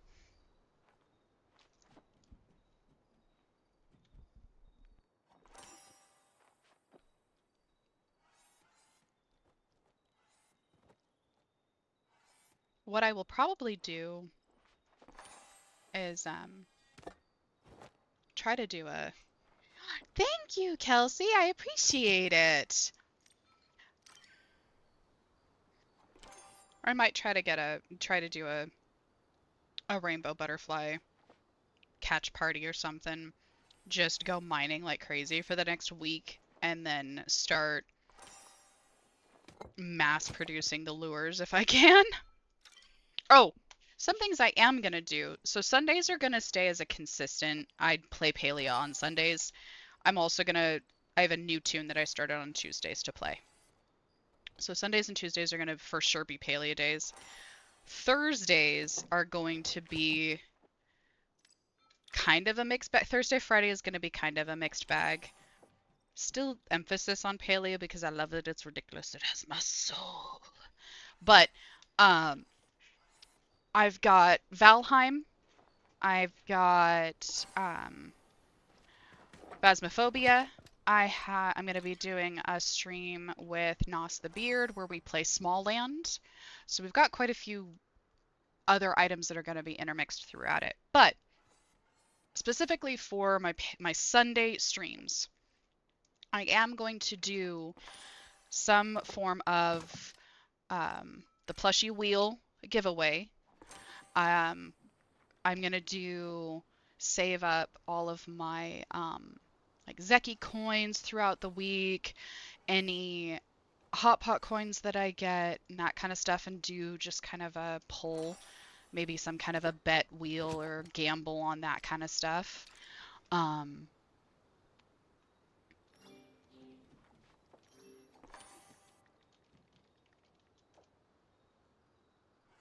What I will probably do is try to do a thank you, Kelsey. I appreciate it. I might try to do a rainbow butterfly catch party or something. Just go mining like crazy for the next week and then start mass producing the lures if I can. Oh, some things I am gonna do. So Sundays are gonna stay as a consistent. I'd play Paleo on Sundays. I have a new tune that I started on Tuesdays to play. So Sundays and Tuesdays are gonna for sure be Paleo days. Thursdays are going to be kind of a mixed bag. Thursday, Friday is gonna be kind of a mixed bag. Still emphasis on Paleo because I love it. It's ridiculous. It has my soul. But um, I've got Valheim. I've got Phasmophobia. I'm gonna be doing a stream with Nos the Beard where we play Small Land. So we've got quite a few other items that are gonna be intermixed throughout it. But specifically for my Sunday streams, I am going to do some form of the plushie wheel giveaway. I'm gonna save up all of my like Zeki coins throughout the week, any hot pot coins that I get, and that kind of stuff, and do just kind of a pull, maybe some kind of a bet wheel or gamble on that kind of stuff.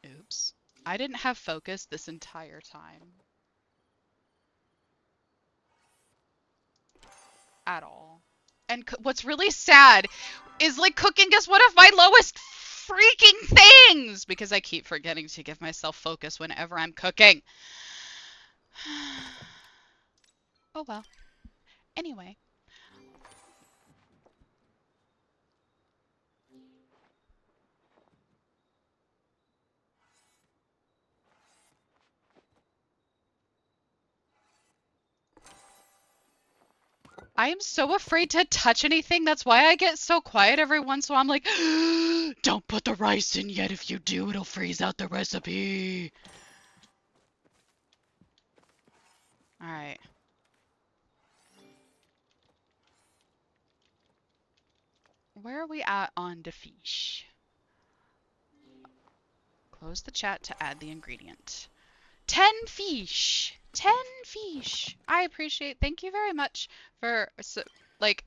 Oops. I didn't have focus this entire time. At all. And what's really sad is like cooking is one of my lowest freaking things because I keep forgetting to give myself focus whenever I'm cooking. Oh well. Anyway. I am so afraid to touch anything. That's why I get so quiet every once in a while. I'm like, don't put the rice in yet. If you do, it'll freeze out the recipe. All right. Where are we at on the fish? Close the chat to add the ingredient. 10 fish. 10 fish. I appreciate. Thank you very much for like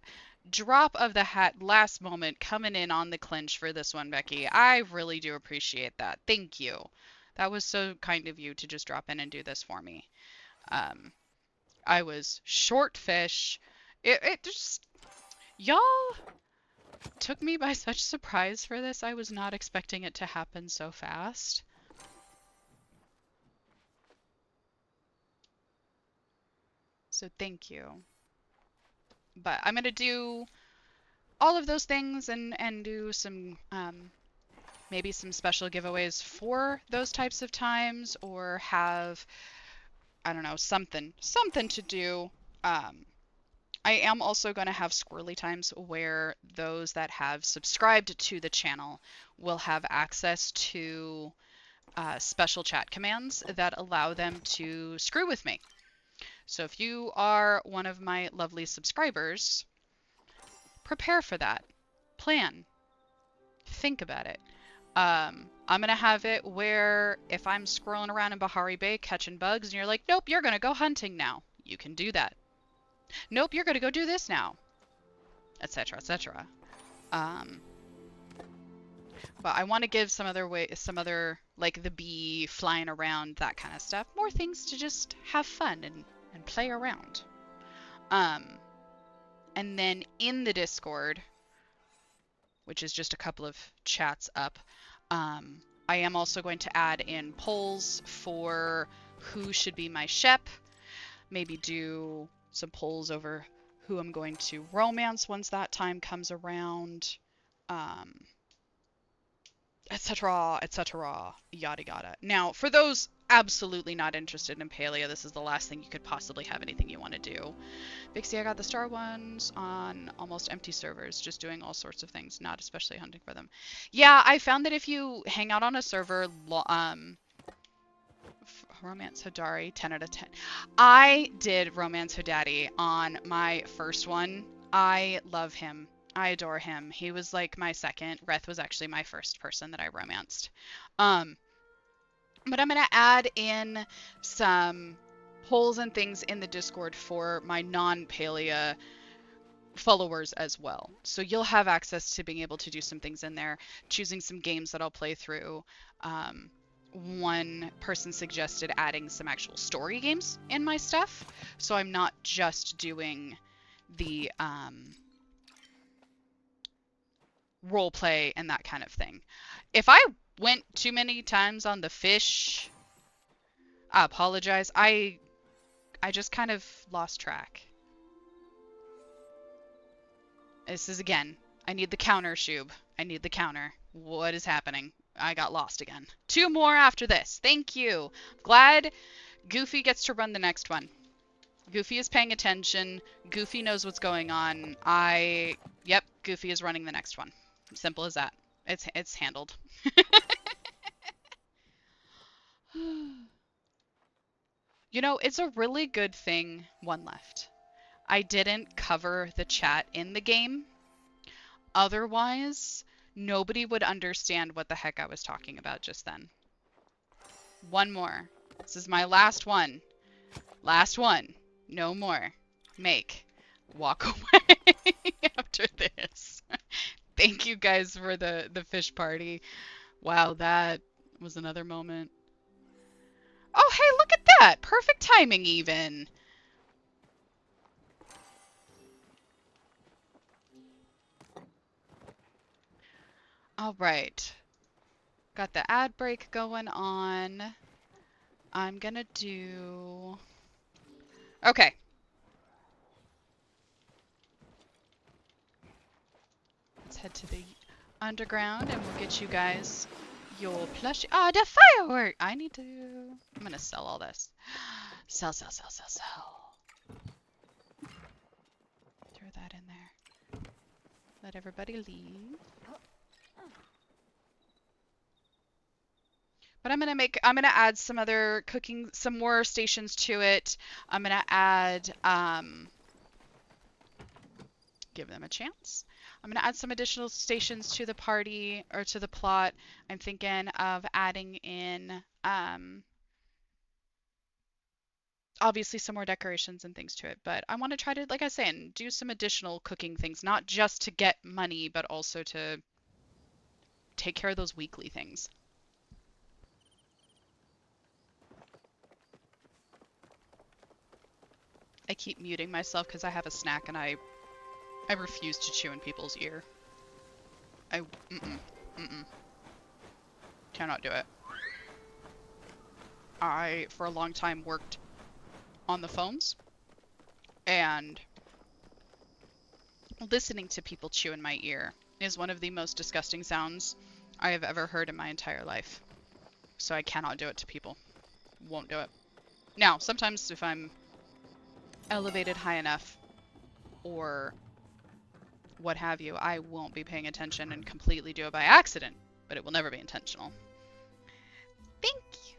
drop of the hat last moment coming in on the clinch for this one, Becky. I really do appreciate that. Thank you. That was so kind of you to just drop in and do this for me. I was short fish. It just y'all took me by such surprise for this. I was not expecting it to happen so fast. So thank you. But I'm gonna do all of those things and do some maybe some special giveaways for those types of times, or have, I don't know, something to do. I am also going to have squirrely times where those that have subscribed to the channel will have access to special chat commands that allow them to screw with me. So if you are one of my lovely subscribers, prepare for that. Plan. Think about it. I'm gonna have it where if I'm scrolling around in Bahari Bay catching bugs and you're like, nope, you're gonna go hunting now. You can do that. Nope, you're gonna go do this now, etc., etc. Um, but I want to give some other like the bee flying around, that kind of stuff, more things to just have fun and play around. Um, and then in the Discord, which is just a couple of chats up, I am also going to add in polls for who should be my shep. Maybe do some polls over who I'm going to romance once that time comes around, etc., etc., yada yada. Now, for those absolutely not interested in Paleo, this is the last thing you could possibly have anything you want to do. Bixie, I got the star ones on almost empty servers, just doing all sorts of things, not especially hunting for them. Yeah, I found that if you hang out on a server, Romance Hodari, 10 out of 10. I did Romance Hodari on my first one. I love him. I adore him. He was like my second. Reth was actually my first person that I romanced. But I'm going to add in some polls and things in the Discord for my non-Palea followers as well. So you'll have access to being able to do some things in there, choosing some games that I'll play through. One person suggested adding some actual story games in my stuff, so I'm not just doing the role play and that kind of thing. If I went too many times on the fish, I apologize. I just kind of lost track. This is again, I need the counter, Shub. I need the counter. What is happening? I got lost again. 2 more after this. Thank you. Glad Goofy gets to run the next one. Goofy is paying attention. Goofy knows what's going on. Yep, Goofy is running the next one. Simple as that. It's handled. You know, it's a really good thing. One left. I didn't cover the chat in the game. Otherwise, nobody would understand what the heck I was talking about just then. One more. This is my last one. Last one. No more. Make. Walk away after this. Thank you guys for the fish party. Wow, that was another moment. Oh, hey, look at that. Perfect timing even. All right. Got the ad break going on. I'm gonna do... Okay. Let's head to the underground and we'll get you guys your plushie. Oh, the firework! I need to... I'm gonna sell all this. Sell, sell, sell, sell, sell. Throw that in there. Let everybody leave. But I'm gonna add some other cooking, some more stations to it. I'm gonna add, give them a chance. I'm gonna add some additional stations to the party, or to the plot. I'm thinking of adding in, obviously some more decorations and things to it. But I want to try to, like I was saying, do some additional cooking things, not just to get money, but also to take care of those weekly things. I keep muting myself because I have a snack and I refuse to chew in people's ear. Mm-mm. Cannot do it. I, for a long time, worked on the phones, and listening to people chew in my ear is one of the most disgusting sounds I have ever heard in my entire life. So I cannot do it to people. Won't do it. Now, sometimes if I'm elevated high enough or what have you, I won't be paying attention and completely do it by accident, but it will never be intentional. Thank you.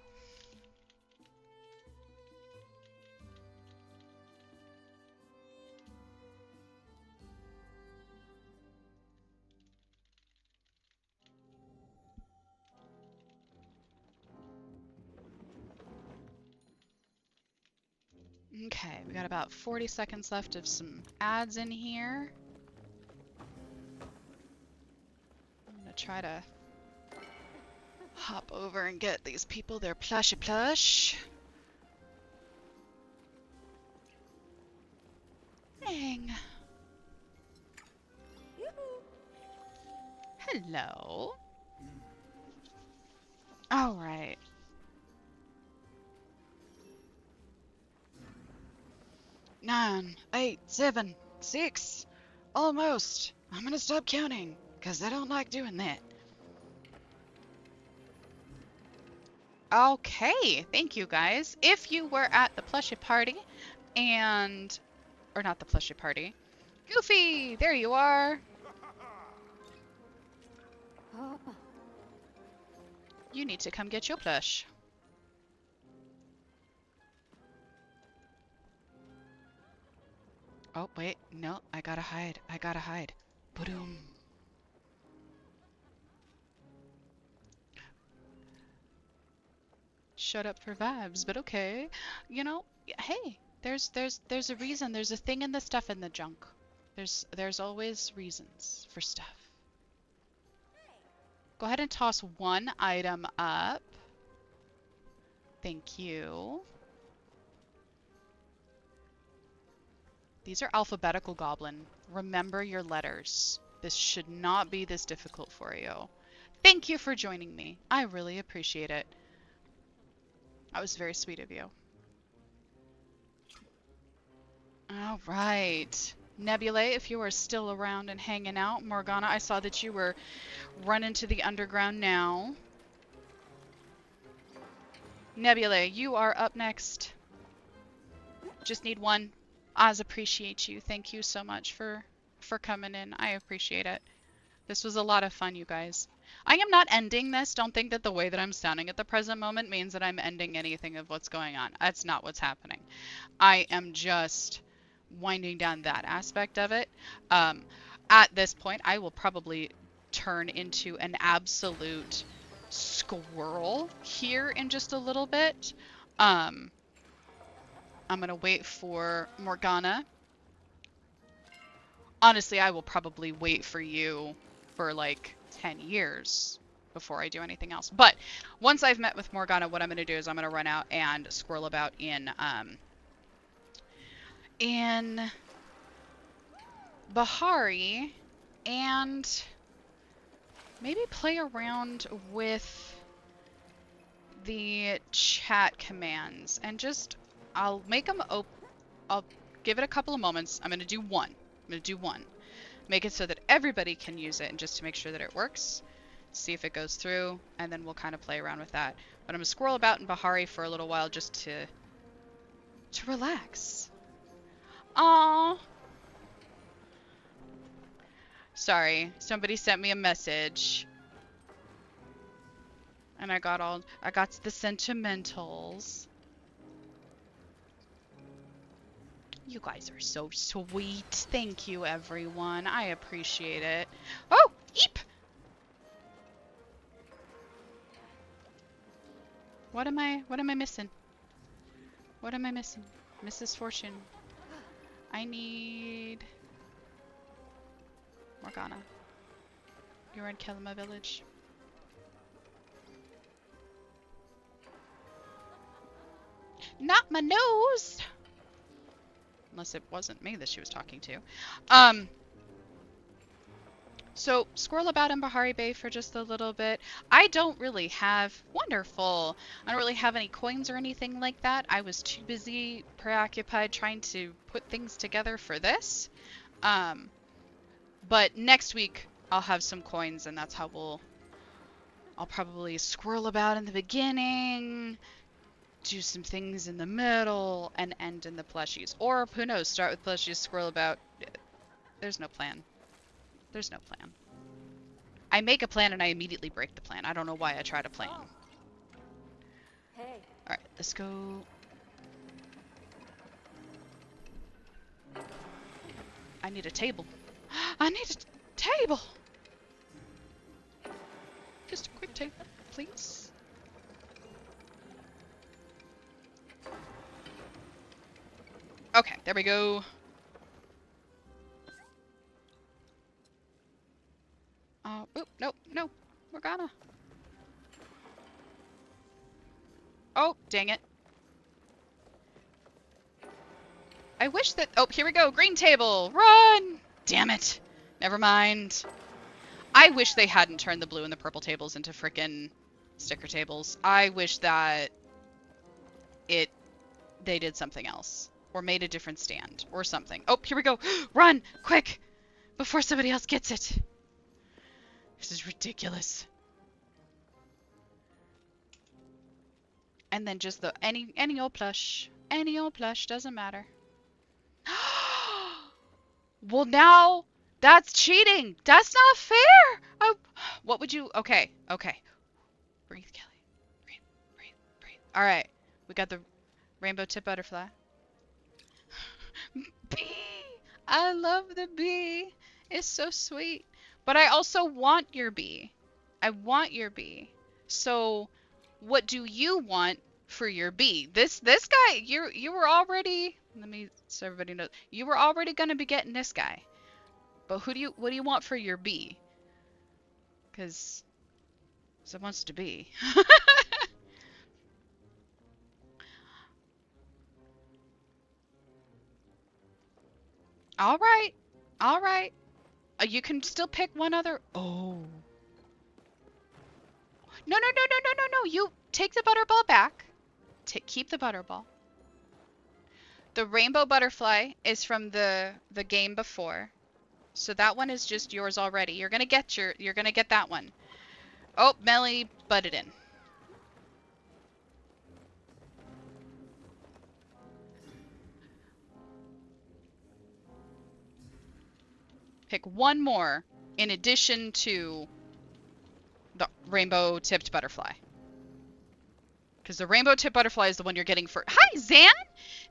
Okay, we got about 40 seconds left of some ads in here. I'm gonna try to hop over and get these people their plush. Dang. Hello. All right. 9, 8, 7, 6. Almost. I'm gonna stop counting, because I don't like doing that. Okay, thank you guys. If you were at the plushie party and... or not the plushie party. Goofy! There you are! You need to come get your plush. Oh, wait. No, I gotta hide. Boom. Shut up for vibes, but okay. You know, hey, there's a reason. There's a thing in the stuff in the junk. There's always reasons for stuff. Go ahead and toss one item up. Thank you. These are alphabetical, Goblin. Remember your letters. This should not be this difficult for you. Thank you for joining me. I really appreciate it. That was very sweet of you. All right. Nebulae, if you are still around and hanging out. Morgana, I saw that you were running to the underground now. Nebulae, you are up next. Just need one. Oz appreciate you. Thank you so much for coming in. I appreciate it. This was a lot of fun, you guys. I am not ending this. Don't think that the way that I'm sounding at the present moment means that I'm ending anything of what's going on. That's not what's happening. I am just winding down that aspect of it. At this point, I will probably turn into an absolute squirrel here in just a little bit. I'm going to wait for Morgana. Honestly, I will probably wait for you for like 10 years before I do anything else. But once I've met with Morgana, what I'm going to do is I'm going to run out and squirrel about in Bahari and maybe play around with the chat commands and just I'll make them I'll give it a couple of moments. I'm going to do one. Make it so that everybody can use it and just to make sure that it works. See if it goes through and then we'll kind of play around with that. But I'm going to squirrel about in Bahari for a little while just to relax. Aww. Sorry, somebody sent me a message. And I got the sentimentals. You guys are so sweet. Thank you, everyone. I appreciate it. Oh, eep! What am I missing? What am I missing? Mrs. Fortune. I need Morgana. You're in Kelima Village. Not my nose! Unless it wasn't me that she was talking to. So squirrel about in Bahari Bay for just a little bit. I don't really have wonderful. I don't really have any coins or anything like that. I was too busy preoccupied trying to put things together for this. Um, but next week I'll have some coins, and that's how I'll probably squirrel about in the beginning, do some things in the middle, and end in the plushies. Or who knows, start with plushies, squirrel about. There's no plan. There's no plan. I make a plan and I immediately break the plan. I don't know why I try to plan. Hey. Alright, let's go. I need a table. I need a table! Just a quick table, please. Okay, there we go. Oop, nope, no. We're gonna. Oh, dang it. I wish that. Oh, here we go. Green table. Run! Damn it. Never mind. I wish they hadn't turned the blue and the purple tables into frickin' sticker tables. I wish that they did something else. Or made a different stand. Or something. Oh, here we go. Run! Quick! Before somebody else gets it. This is ridiculous. And then just the any old plush. Any old plush, doesn't matter. Well, now that's cheating. That's not fair. What would you? Okay. Breathe, Kelly. Breathe, breathe, breathe. All right. We got the rainbow tip butterfly. Bee. I love the bee. It's so sweet. But I also want your bee. I want your bee. So, what do you want for your bee? This guy, you were already. Let me so everybody knows. You were already gonna be getting this guy. But what do you want for your bee? Because it wants to be. All right. All right. You can still pick one other. Oh. No, no, no, no, no, no, no. You take the butterball back. Keep the butterball. The rainbow butterfly is from the game before. So that one is just yours already. You're gonna get that one. Oh, Melly butted in. Pick one more in addition to the rainbow tipped butterfly. Because the rainbow tipped butterfly is the one you're getting for. Hi, Zan!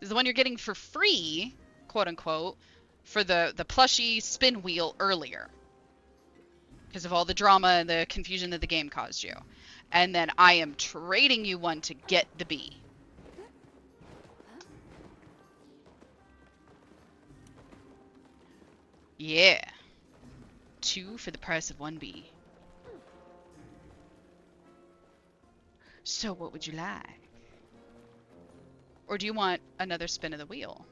Is the one you're getting for free, quote unquote, for the plushie spin wheel earlier. Because of all the drama and the confusion that the game caused you. And then I am trading you one to get the bee. Yeah. 2 for the price of 1 bee. So what would you like? Or do you want another spin of the wheel?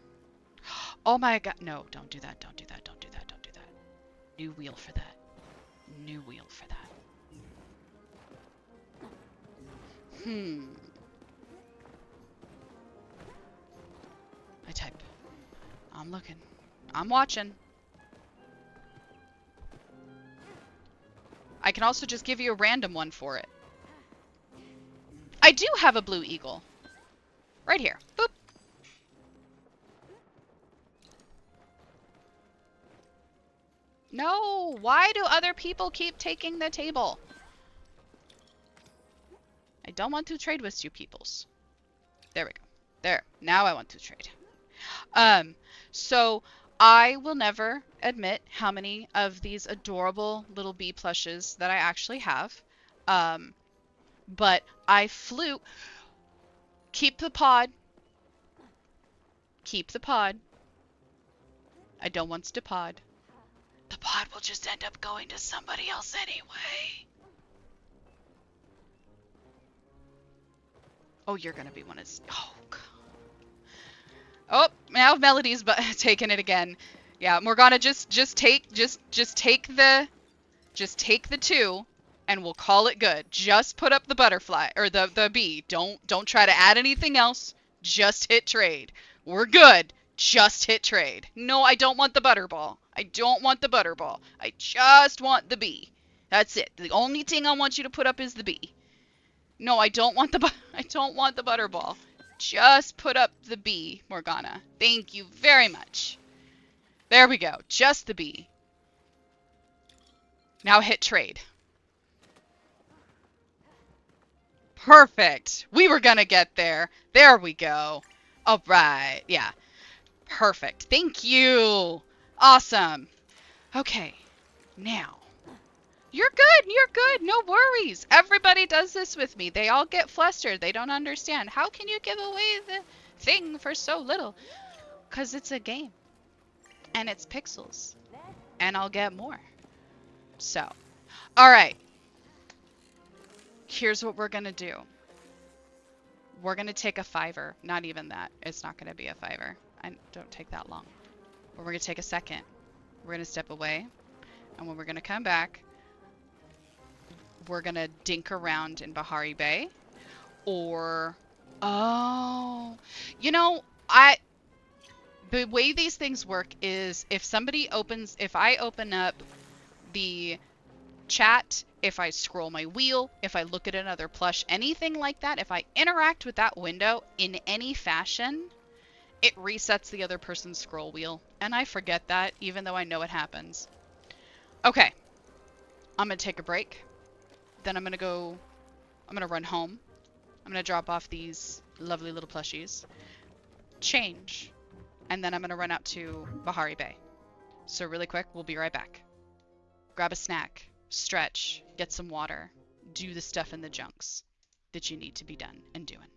Oh my god. No, don't do that. Don't do that. Don't do that. Don't do that. New wheel for that. New wheel for that. I type. I'm looking. I'm watching. I can also just give you a random one for it. I do have a blue eagle. Right here. Boop. No, why do other people keep taking the table? I don't want to trade with you peoples. There we go. There. Now I want to trade. So I will never admit how many of these adorable little bee plushes that I actually have. But I flew. Keep the pod. Keep the pod. I don't want to pod. The pod will just end up going to somebody else anyway. Oh, you're gonna be one of. Oh, God. Oh, now Melody's taking it again. Yeah, Morgana, just take the Just take the 2 and we'll call it good. Just put up the butterfly or the bee. Don't try to add anything else. Just hit trade. We're good. Just hit trade. No, I don't want the butterball. I don't want the butterball. I just want the bee. That's it. The only thing I want you to put up is the bee. No, I don't want the I don't want the butterball. Just put up the bee, Morgana. Thank you very much. There we go. Just the bee. Now hit trade. Perfect. We were gonna get there. There we go. All right. Yeah. Perfect. Thank you. Awesome. Okay. Now. You're good. You're good. No worries. Everybody does this with me. They all get flustered. They don't understand. How can you give away the thing for so little? Because it's a game. And it's pixels. And I'll get more. So. All right. Here's what we're going to do. We're going to take a 5-er. Not even that. It's not going to be a 5-er. I don't take that long. But we're going to take a second. We're going to step away. And when we're going to come back, we're going to dink around in Bahari Bay. Or, oh, you know, the way these things work is if I open up the chat, if I scroll my wheel, if I look at another plush, anything like that, if I interact with that window in any fashion, it resets the other person's scroll wheel. And I forget that, even though I know it happens. Okay. I'm going to take a break. Then I'm going to run home. I'm going to drop off these lovely little plushies. Change. And then I'm going to run out to Bahari Bay. So really quick, we'll be right back. Grab a snack. Stretch. Get some water. Do the stuff in the junks that you need to be done and doing.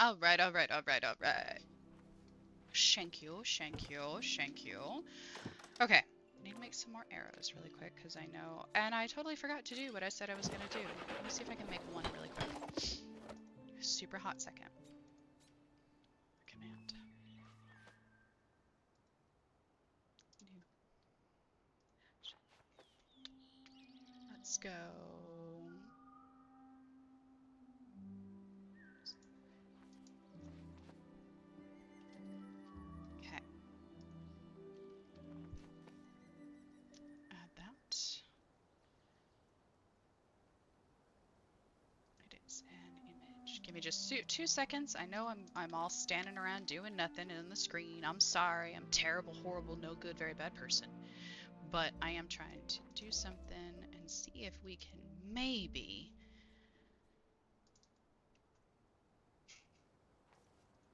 All right, all right, all right, all right. Thank you, thank you, thank you. Okay, I need to make some more arrows really quick because I know, and I totally forgot to do what I said I was gonna do. Let me see if I can make one really quick. Super hot second. Command. Let's go. Give me just 2 seconds. I know I'm all standing around doing nothing in the screen. I'm sorry. I'm terrible, horrible, no good, very bad person. But I am trying to do something and see if we can maybe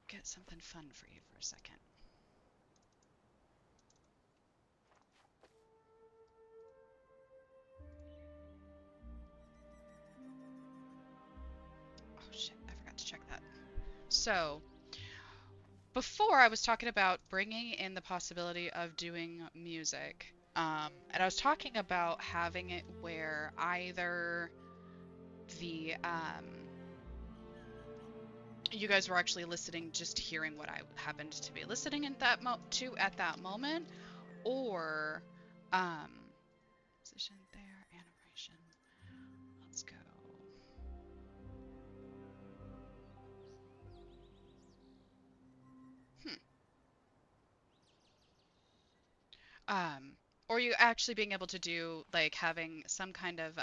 get something fun for you for a second. Oh shit, I forgot to check that. So, before I was talking about bringing in the possibility of doing music. And I was talking about having it where either the you guys were actually listening, just hearing what I happened to be listening in that at that moment, or um, position there, animation. Let's go. Um, or you actually being able to do like having some kind of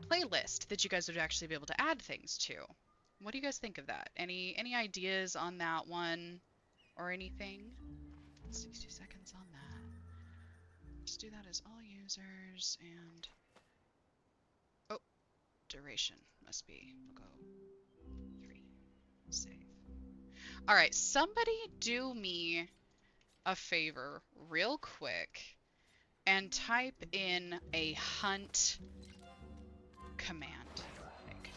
playlist that you guys would actually be able to add things to. What do you guys think of that? Any ideas on that one or anything? 60 seconds on that. Let's do that as all users and oh, duration must be. We'll go 3. Save. All right, somebody do me a favor real quick and type in a hunt command. Like,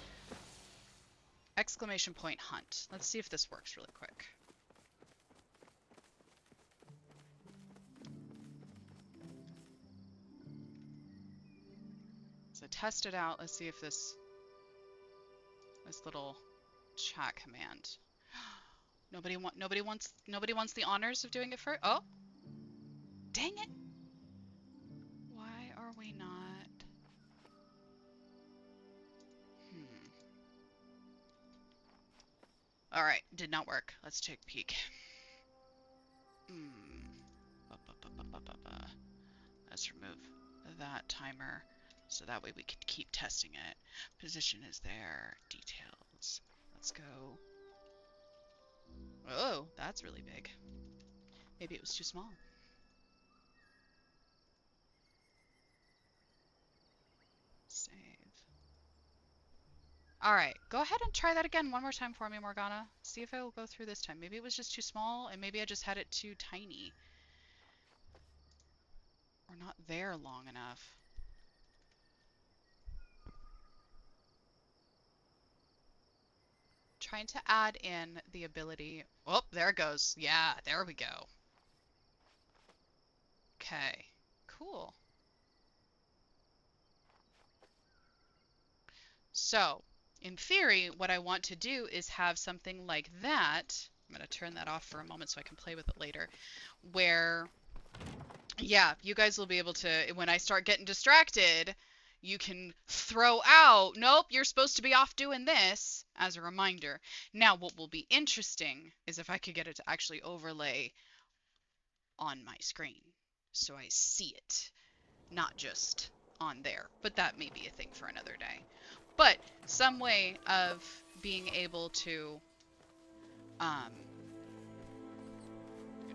exclamation point hunt. Let's see if this works really quick. So test it out. Let's see if this little chat command. Nobody wants the honors of doing it first. Oh, dang it! Why are we not? All right, did not work. Let's take a peek. Let's remove that timer so that way we can keep testing it. Position is there. Details. Let's go. Oh, that's really big. Maybe it was too small. Save. All right, go ahead and try that again one more time for me, Morgana. See if it will go through this time. Maybe it was just too small, and maybe I just had it too tiny. Or not there long enough. Trying to add in the ability. Oh, there it goes. Yeah, there we go. Okay, cool. So, in theory, what I want to do is have something like that. I'm going to turn that off for a moment so I can play with it later. Where, yeah, you guys will be able to, when I start getting distracted, you can throw out, nope, you're supposed to be off doing this, as a reminder. Now, what will be interesting is if I could get it to actually overlay on my screen so I see it, not just on there. But that may be a thing for another day. But some way of being able to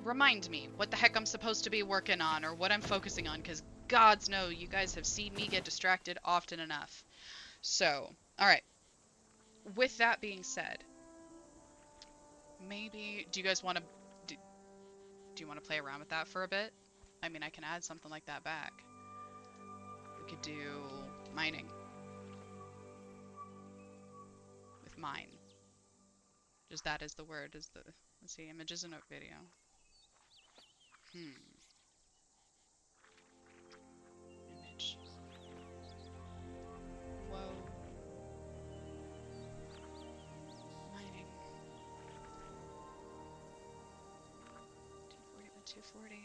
remind me what the heck I'm supposed to be working on or what I'm focusing on, because gods know you guys have seen me get distracted often enough. So, all right. With that being said, maybe do you guys want to do you want to play around with that for a bit? I mean, I can add something like that back. We could do mining with mine. Just that is the word. Is the let's see, images and a video. Image. Whoa. Mining. 240 by 240.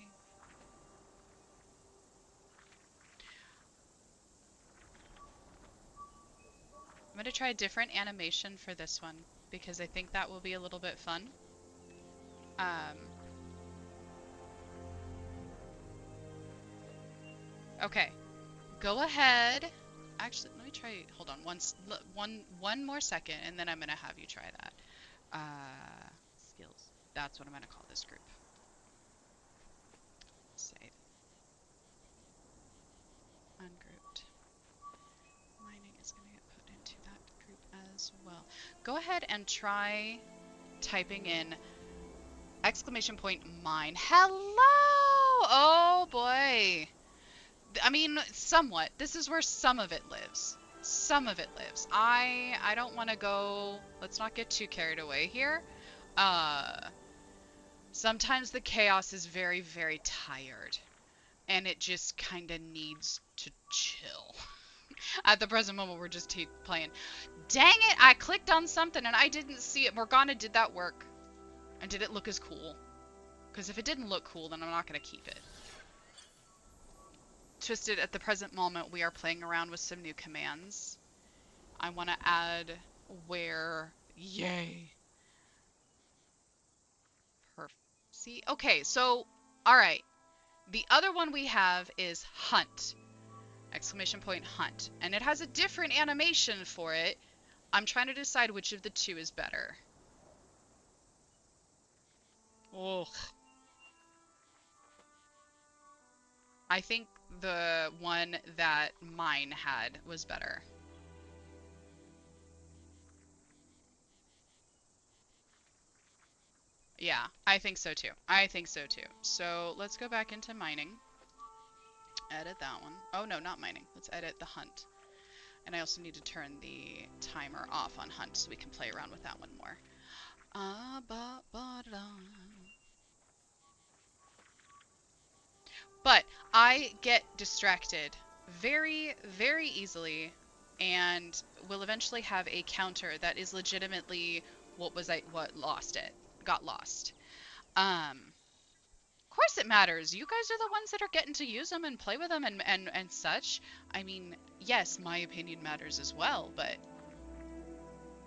I'm going to try a different animation for this one because I think that will be a little bit fun. Okay, go ahead. Actually, let me try. Hold on, one more second, and then I'm gonna have you try that. Skills. That's what I'm gonna call this group. Save. Ungrouped. Mining is gonna get put into that group as well. Go ahead and try typing in exclamation point mine. Hello! Oh boy. I mean, somewhat. This is where some of it lives. Some of it lives. I don't want to go. Let's not get too carried away here. Uh, Sometimes the chaos is very, very tired, and it just kind of needs to chill. At the present moment, we're just playing. Dang it! I clicked on something and I didn't see it. Morgana, did that work? And did it look as cool? Because if it didn't look cool, then I'm not going to keep it. Twisted, at the present moment, we are playing around with some new commands. I want to add where. Yay. Perfect. See? Okay, so, alright. The other one we have is hunt. Exclamation point hunt. And it has a different animation for it. I'm trying to decide which of the two is better. Ugh. I think the one that mine had was better. Yeah, I think so too. I think so too. So let's go back into mining. Edit that one. Oh no, not mining. Let's edit the hunt. And I also need to turn the timer off on hunt so we can play around with that one more. But I get distracted very, very easily and will eventually have a counter that is legitimately what lost it. Got lost. Of course it matters. You guys are the ones that are getting to use them and play with them and such. I mean, yes, my opinion matters as well, but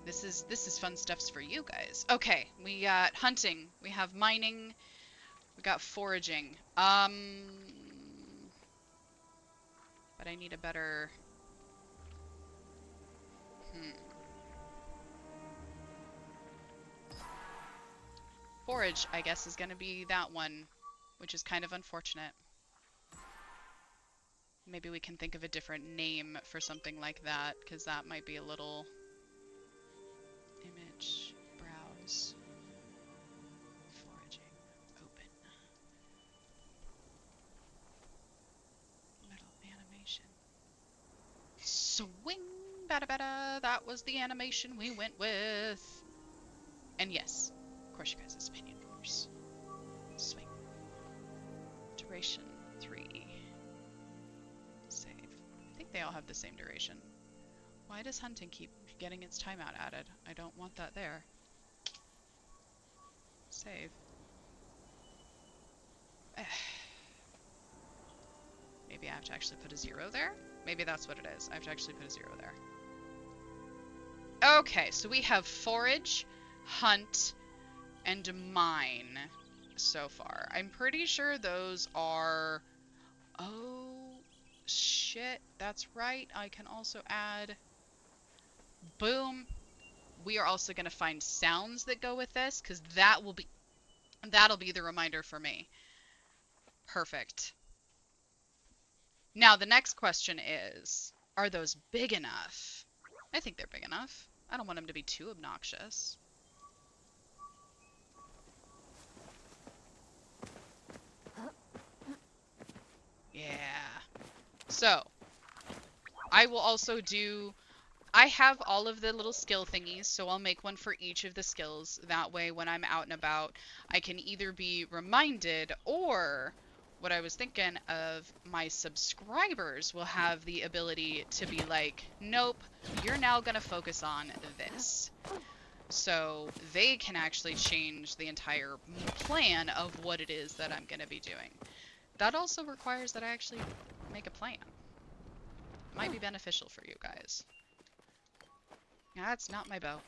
this is fun stuffs for you guys. Okay, we got hunting, we have mining, we got foraging. But I need a better forage, I guess, is gonna be that one, which is kind of unfortunate. Maybe we can think of a different name for something like that, because that might be a little... Image, browse, foraging, open. Metal animation. Swing, bada bada, that was the animation we went with. And yes, of course you guys' opinion matters. Swing. Duration, 3. Save. I think they all have the same duration. Why does hunting keep getting its timeout added? I don't want that there. Save. Maybe I have to actually put a 0 there? Maybe that's what it is. I have to actually put a 0 there. Okay, so we have forage, hunt, and mine so far. I'm pretty sure those are... Oh, shit. That's right. I can also add... Boom. We are also going to find sounds that go with this, because that'll be the reminder for me. Perfect. Now, the next question is, are those big enough? I think they're big enough. I don't want them to be too obnoxious. Yeah. So, I will also do... I have all of the little skill thingies, so I'll make one for each of the skills. That way, when I'm out and about, I can either be reminded, or what I was thinking of, my subscribers will have the ability to be like, nope, you're now going to focus on this. So they can actually change the entire plan of what it is that I'm going to be doing. That also requires that I actually make a plan. Might be beneficial for you guys. That's not my bow.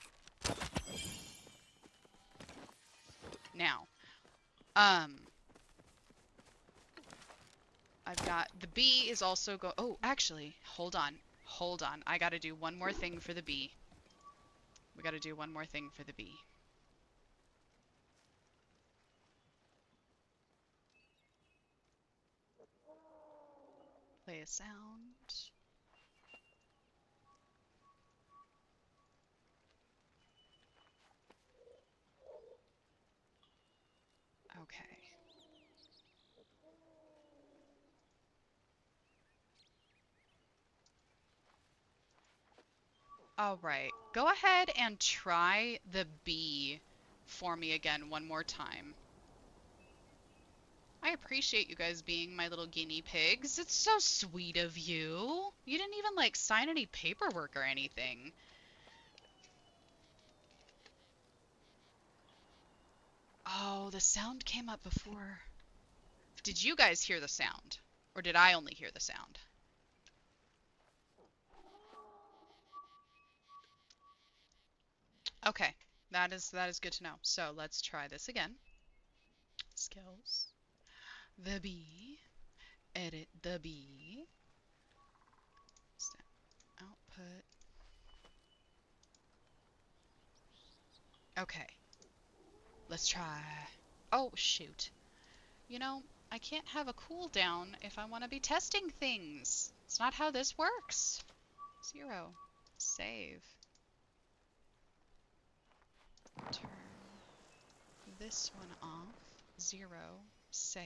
Now, I've got the bee is also oh, actually, hold on. Hold on. I gotta do one more thing for the bee. We gotta do one more thing for the bee. Play a sound. Okay. All right. Go ahead and try the bee for me again one more time. I appreciate you guys being my little guinea pigs. It's so sweet of you. You didn't even like sign any paperwork or anything. Oh, the sound came up before. Did you guys hear the sound? Or did I only hear the sound? Okay, that is good to know. So let's try this again. Skills. The bee. Edit the bee. Output. Okay. Let's try. Oh, shoot. You know, I can't have a cooldown if I want to be testing things. It's not how this works. 0. Save. Turn this one off. 0. Save.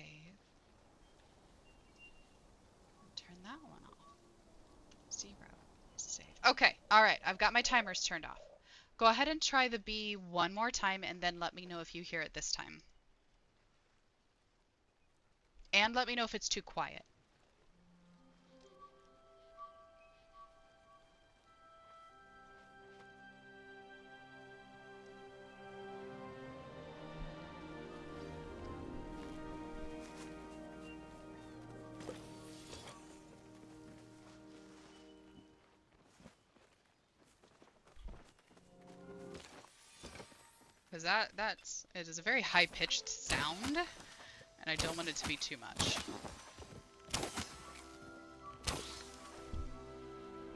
Turn that one off. 0. Save. Okay, alright, I've got my timers turned off. Go ahead and try the bee one more time and then let me know if you hear it this time. And let me know if it's too quiet. Because it is a very high-pitched sound, and I don't want it to be too much.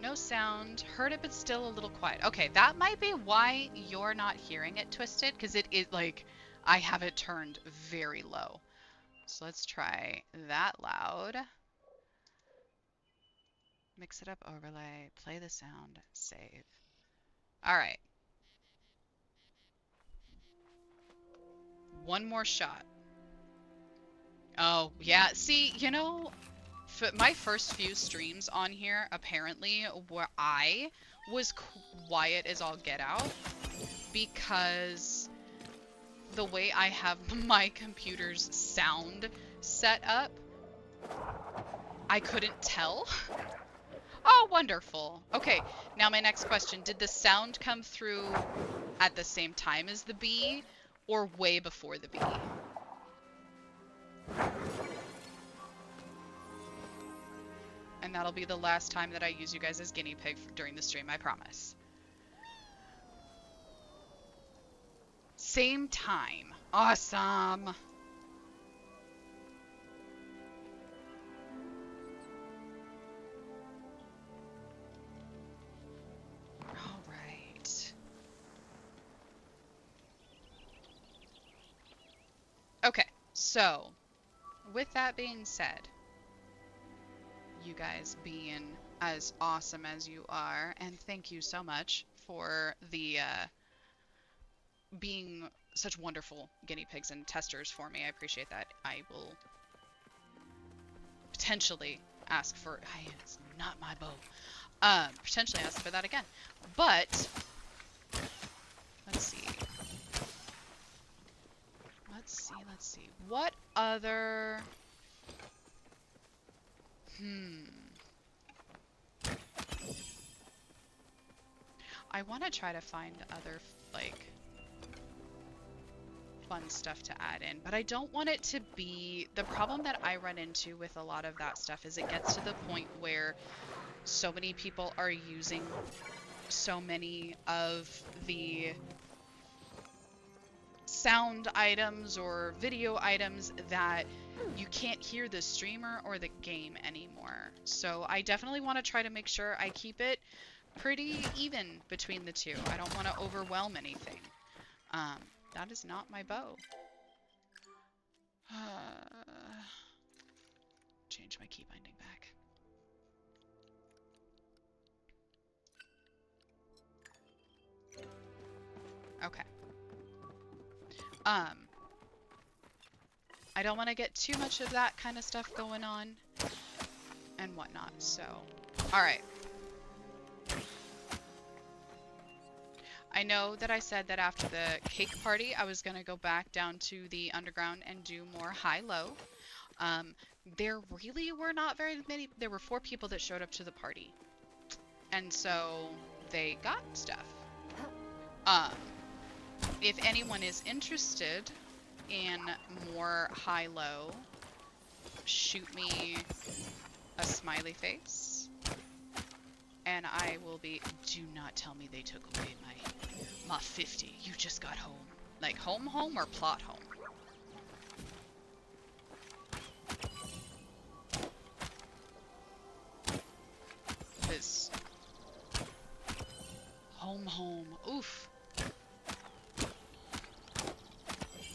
No sound. Heard it, but still a little quiet. Okay, that might be why you're not hearing it, Twisted, because it is like, I have it turned very low. So let's try that loud. Mix it up, overlay, play the sound, save. All right. One more shot. Oh, yeah. See, you know, my first few streams on here, apparently, where I was quiet as all get out because the way I have my computer's sound set up, I couldn't tell. Oh, wonderful. Okay, now my next question. Did the sound come through at the same time as the bee or way before the bee? And that'll be the last time that I use you guys as guinea pig during the stream, I promise. Same time. Awesome. All right. Okay, so with that being said, you guys being as awesome as you are, and thank you so much for the being such wonderful guinea pigs and testers for me. I appreciate that. I will potentially ask for, hey, it's not my bow. Potentially ask for that again. But let's see. Let's see. What other I want to try to find other, like, fun stuff to add in, but I don't want it to be... The problem that I run into with a lot of that stuff is it gets to the point where so many people are using so many of the sound items or video items that you can't hear the streamer or the game anymore. So I definitely want to try to make sure I keep it pretty even between the two. I don't want to overwhelm anything. That is not my bow. Change my key binding back. Okay. I don't want to get too much of that kind of stuff going on and whatnot, so. Alright. I know that I said that after the cake party, I was going to go back down to the underground and do more high-low. There really were not very many. There were 4 people that showed up to the party. And so they got stuff. If anyone is interested in more high-low, shoot me a smiley face. And I will be... Do not tell me they took away my 50. You just got home. Like, home or plot home? This... Home. Oof.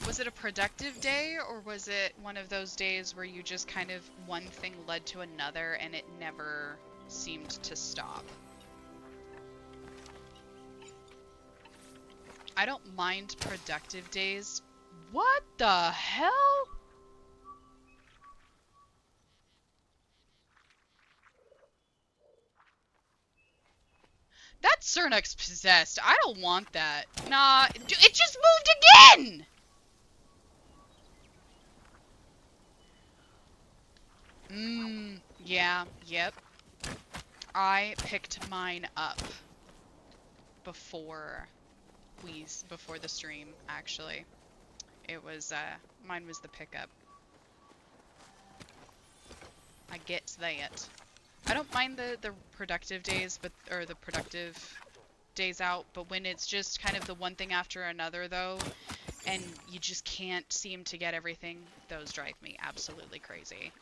Was it a productive day, or was it one of those days where you just kind of... one thing led to another and it never seemed to stop? I don't mind productive days. What the hell? That Cernux possessed. I don't want that. Nah, it just moved again! Yeah, yep. I picked mine up before the stream, actually. It was, mine was the pickup. I get that. I don't mind the productive days, or the productive days out, but when it's just kind of the one thing after another, though, and you just can't seem to get everything, those drive me absolutely crazy.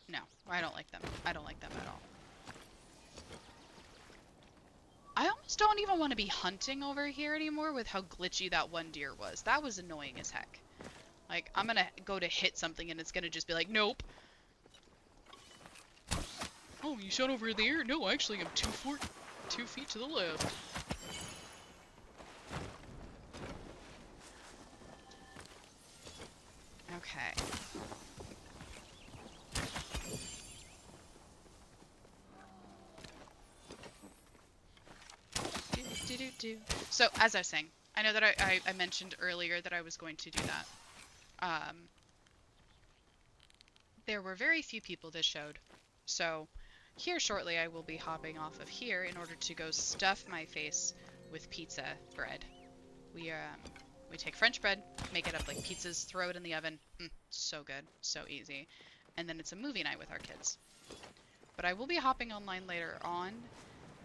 No, I don't like them. I don't like them at all. I almost don't even want to be hunting over here anymore with how glitchy that one deer was. That was annoying as heck. Like, I'm gonna go to hit something and it's gonna just be like, nope. Oh, you shot over there? No, actually I'm 2 feet to the left. Okay. So, as I was saying, I know that I mentioned earlier that I was going to do that. There were very few people that showed. So, here shortly I will be hopping off of here in order to go stuff my face with pizza bread. We take French bread, make it up like pizzas, throw it in the oven. So good, so easy. And then it's a movie night with our kids. But I will be hopping online later on,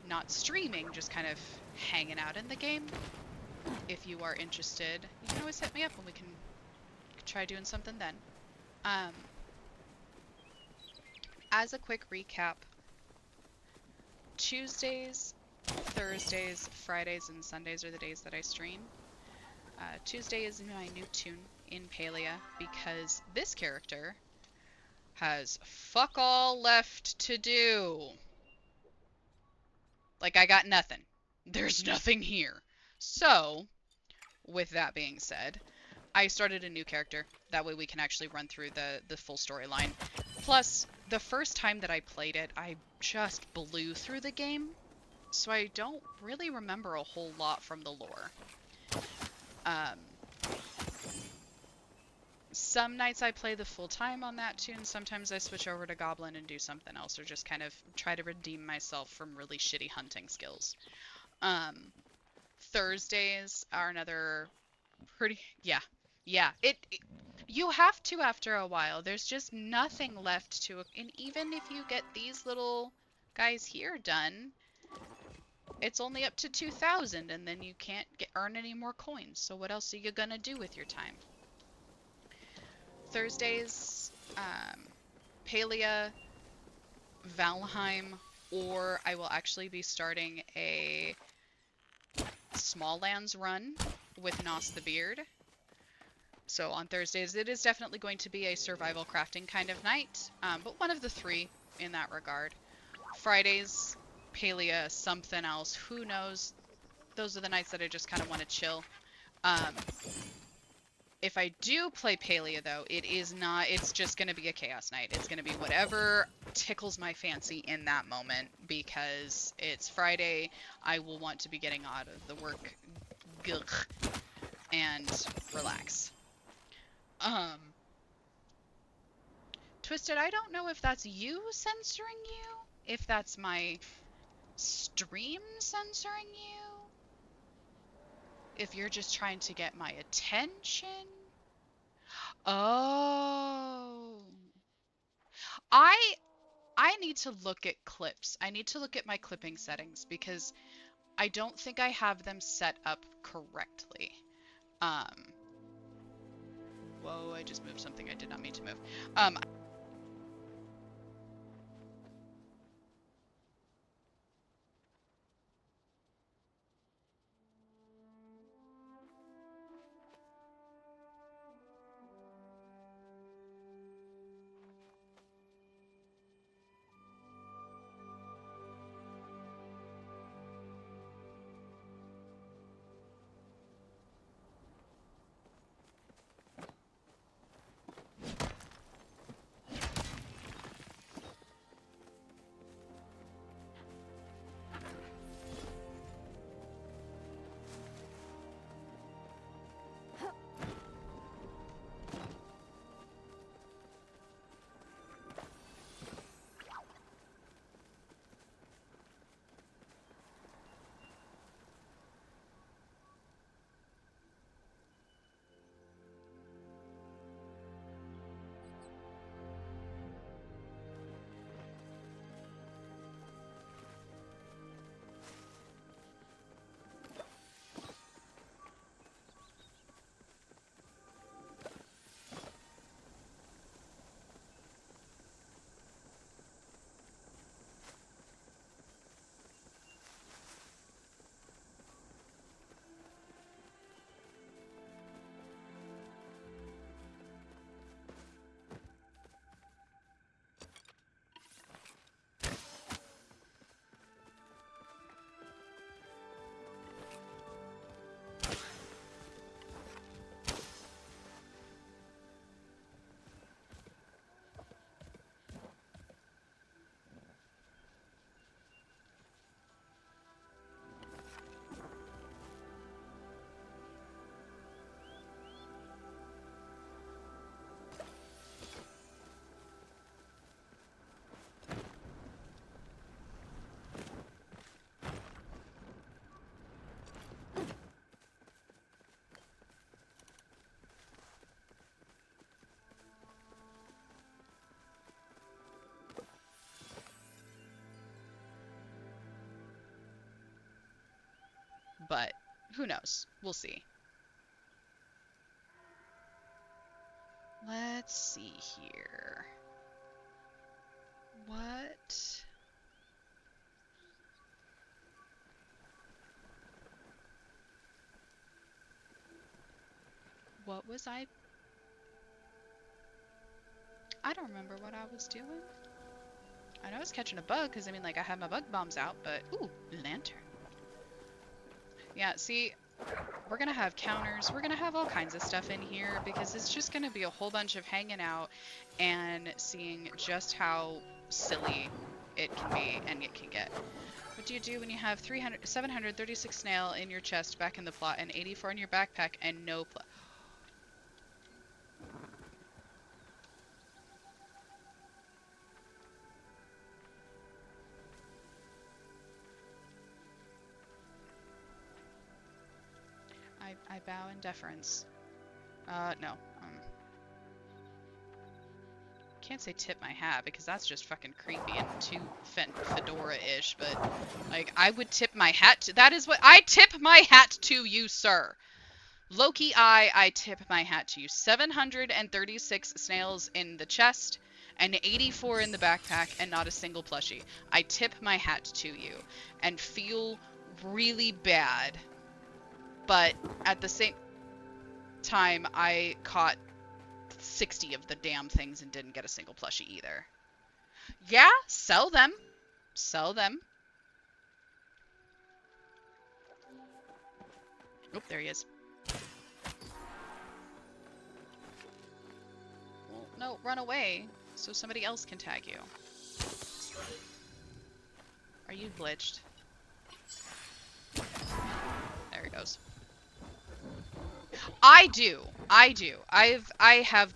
not streaming, just kind of hanging out in the game. If you are interested, you can always hit me up and we can try doing something then. As a quick recap, Tuesdays, Thursdays, Fridays, and Sundays are the days that I stream. Tuesday is my new tune in Palia because this character has fuck all left to do. Like, I got nothing. There's nothing here. So, with that being said, I started a new character. That way we can actually run through the full storyline. Plus, the first time that I played it, I just blew through the game. So I don't really remember a whole lot from the lore. Some nights I play the full time on that tune. Sometimes I switch over to Goblin and do something else, or just kind of try to redeem myself from really shitty hunting skills. Thursdays are another pretty... Yeah. You have to after a while. There's just nothing left to... And even if you get these little guys here done, it's only up to 2,000, and then you can't earn any more coins. So what else are you gonna do with your time? Thursdays, Palia, Valheim, or I will actually be starting a Small Lands run with Nos the Beard. So on Thursdays, it is definitely going to be a survival crafting kind of night, but one of the three in that regard. Fridays, Palia, something else, who knows? Those are the nights that I just kind of want to chill. Um, if I do play Palia, though, it's just going to be a chaos night. It's going to be whatever tickles my fancy in that moment, because it's Friday. I will want to be getting out of the work and relax. Twisted, I don't know if that's you censoring you, if that's my stream censoring you, if you're just trying to get my attention. Oh. I I need to look at clips. I need to look at my clipping settings because I don't think I have them set up correctly. Um, whoa, I just moved something I did not mean to move. Um, but who knows? We'll see. Let's see here. What? What was I don't remember what I was doing. I know I was catching a bug because I mean, like, I had my bug bombs out, but ooh, lantern. Yeah, see, we're gonna have counters. We're gonna have all kinds of stuff in here because it's just gonna be a whole bunch of hanging out and seeing just how silly it can be and it can get. What do you do when you have 736 snail in your chest back in the plot and 84 in your backpack and no I bow in deference. No. can't say tip my hat because that's just fucking creepy and too fedora-ish, but like I would tip my hat to, that is what I tip my hat to you, sir. Loki, I tip my hat to you. 736 snails in the chest and 84 in the backpack and not a single plushie. I tip my hat to you and feel really bad, but at the same time I caught 60 of the damn things and didn't get a single plushie either. Yeah, sell them. Sell them. Oh, there he is. Well, no, run away so somebody else can tag you. Are you glitched? There he goes. I do. I have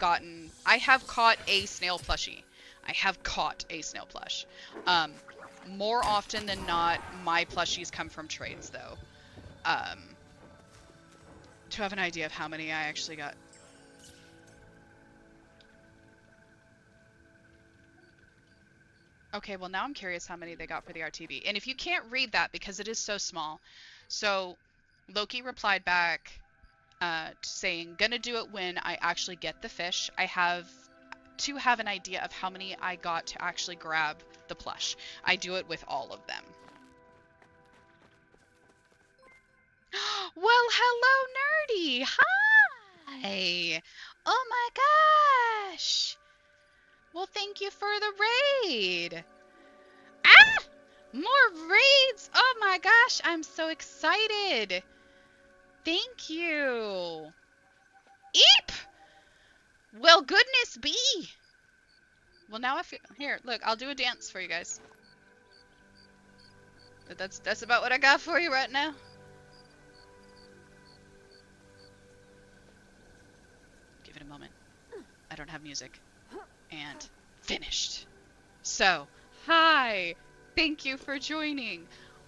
caught a snail plushie. I have caught a snail plush. More often than not, my plushies come from trades, though. To have an idea of how many I actually got. Okay, well now I'm curious how many they got for the RTB. And if you can't read that because it is so small. So, Loki replied back saying, gonna do it when I actually get the fish. I have to have an idea of how many I got to actually grab the plush. I do it with all of them. Well, hello, Nerdy. Hi. Oh my gosh. Well, thank you for the raid. Ah! More raids. Oh my gosh, I'm so excited. Thank you. Eep! Well, goodness be. Well, now I feel... Here, look, I'll do a dance for you guys. But that's about what I got for you right now. Give it a moment. I don't have music. And finished. So, hi. Thank you for joining.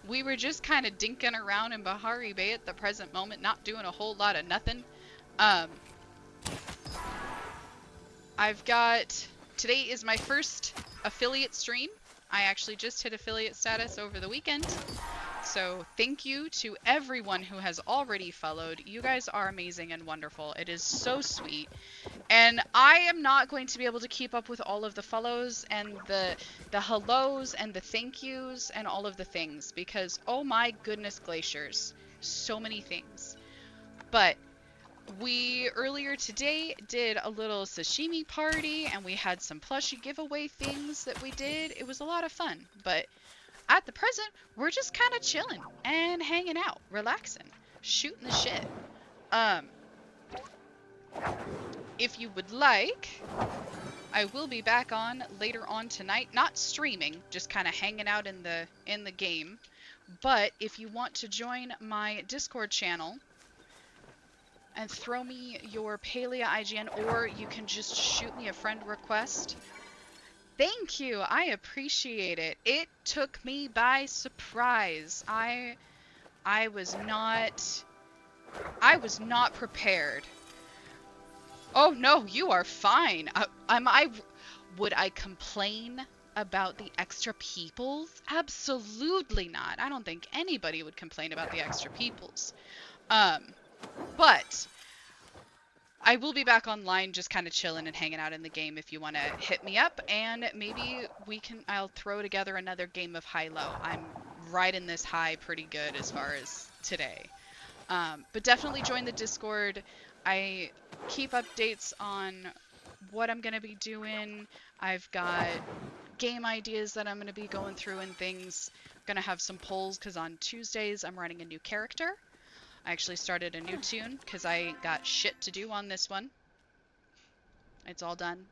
We were just kind of dinking around in Bahari Bay at the present moment, not doing a whole lot of nothing. I've got... Today is my first affiliate stream. I actually just hit affiliate status over the weekend. So thank you to everyone who has already followed. You guys are amazing and wonderful. It is so sweet. And I am not going to be able to keep up with all of the follows and the hellos and the thank yous and all of the things because, oh my goodness glaciers, so many things. But we earlier today did a little sashimi party and we had some plushie giveaway things that we did. It was a lot of fun, but at the present, we're just kind of chilling and hanging out, relaxing, shooting the shit. If you would like, I will be back on later on tonight, not streaming, just kind of hanging out in the game. But if you want to join my Discord channel and throw me your Palea IGN, or you can just shoot me a friend request. Thank you, I appreciate it. It took me by surprise. I was not prepared. Oh no, you are fine. Would I complain about the extra peoples? Absolutely not. I don't think anybody would complain about the extra peoples. But I will be back online just kind of chilling and hanging out in the game if you want to hit me up, and maybe I'll throw together another game of high-low. I'm riding this high pretty good as far as today. But definitely join the Discord. I keep updates on what I'm going to be doing. I've got game ideas that I'm going to be going through and things. I'm going to have some polls because on Tuesdays I'm running a new character. I actually started a new tune because I got shit to do on this one. It's all done.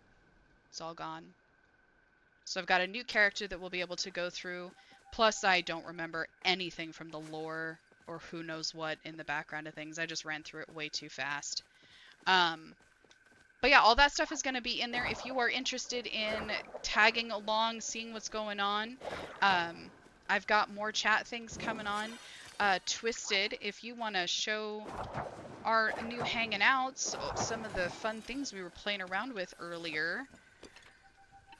It's all gone. So I've got a new character that we'll be able to go through. Plus I don't remember anything from the lore or who knows what in the background of things. I just ran through it way too fast. But yeah, all that stuff is going to be in there. If you are interested in tagging along, seeing what's going on, I've got more chat things coming on. Twisted, if you want to show our new hanging outs, some of the fun things we were playing around with earlier.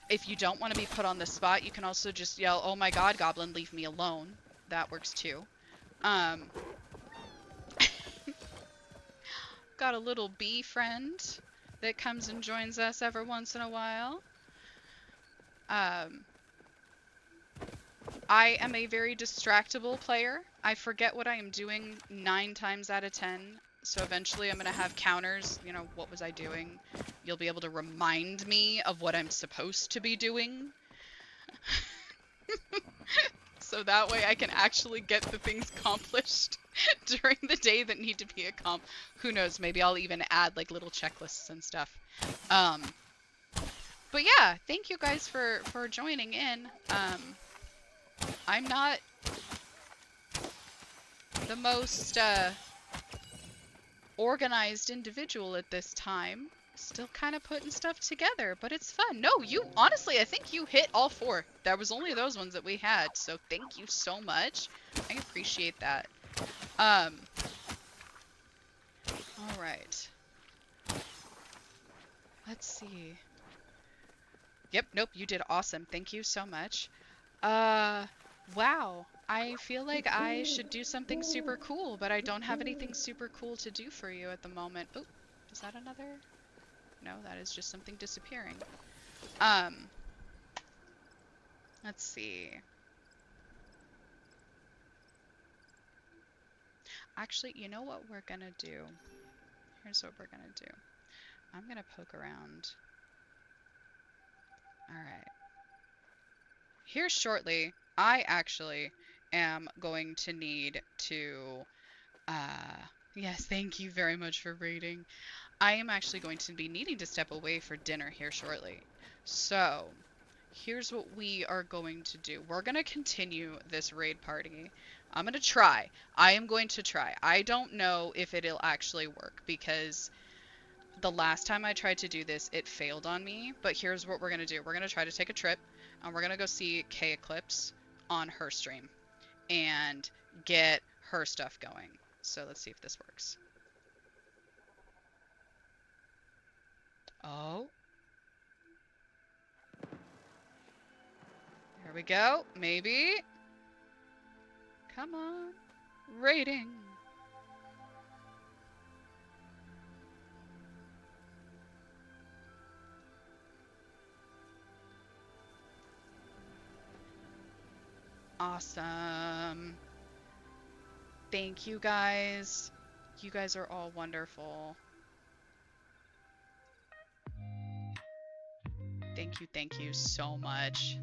If you don't want to be put on the spot, you can also just yell, "Oh my God, Goblin, leave me alone." That works too. Um, got a little bee friend that comes and joins us every once in a while. Um, I am a very distractible player. I forget what I am doing 9 times out of 10. So eventually I'm going to have counters. You know, what was I doing? You'll be able to remind me of what I'm supposed to be doing. So that way I can actually get the things accomplished during the day that need to be accomplished. Who knows? Maybe I'll even add like little checklists and stuff. Um, but yeah, thank you guys for joining in. I'm not the most organized individual at this time. Still kind of putting stuff together, but it's fun. No, you honestly, I think you hit all 4. There was only those ones that we had, so thank you so much. I appreciate that. All right. Let's see. Yep, nope, you did awesome. Thank you so much. Uh, wow. I feel like I should do something super cool, but I don't have anything super cool to do for you at the moment. Oh, is that another? No, that is just something disappearing. Um, let's see. Actually, you know what we're gonna do? Here's what we're gonna do. I'm gonna poke around. All right. Here shortly, I actually am going to need to, uh, yes, thank you very much for reading. I am actually going to be needing to step away for dinner here shortly. So, here's what we are going to do. We're going to continue this raid party. I'm going to try. I am going to try. I don't know if it'll actually work because the last time I tried to do this, it failed on me. But here's what we're going to do. We're going to try to take a trip and we're going to go see K Eclipse on her stream and get her stuff going. So let's see if this works. Oh, here we go. Maybe. Come on. Rating. Awesome. Thank you guys. You guys are all wonderful. Thank you so much.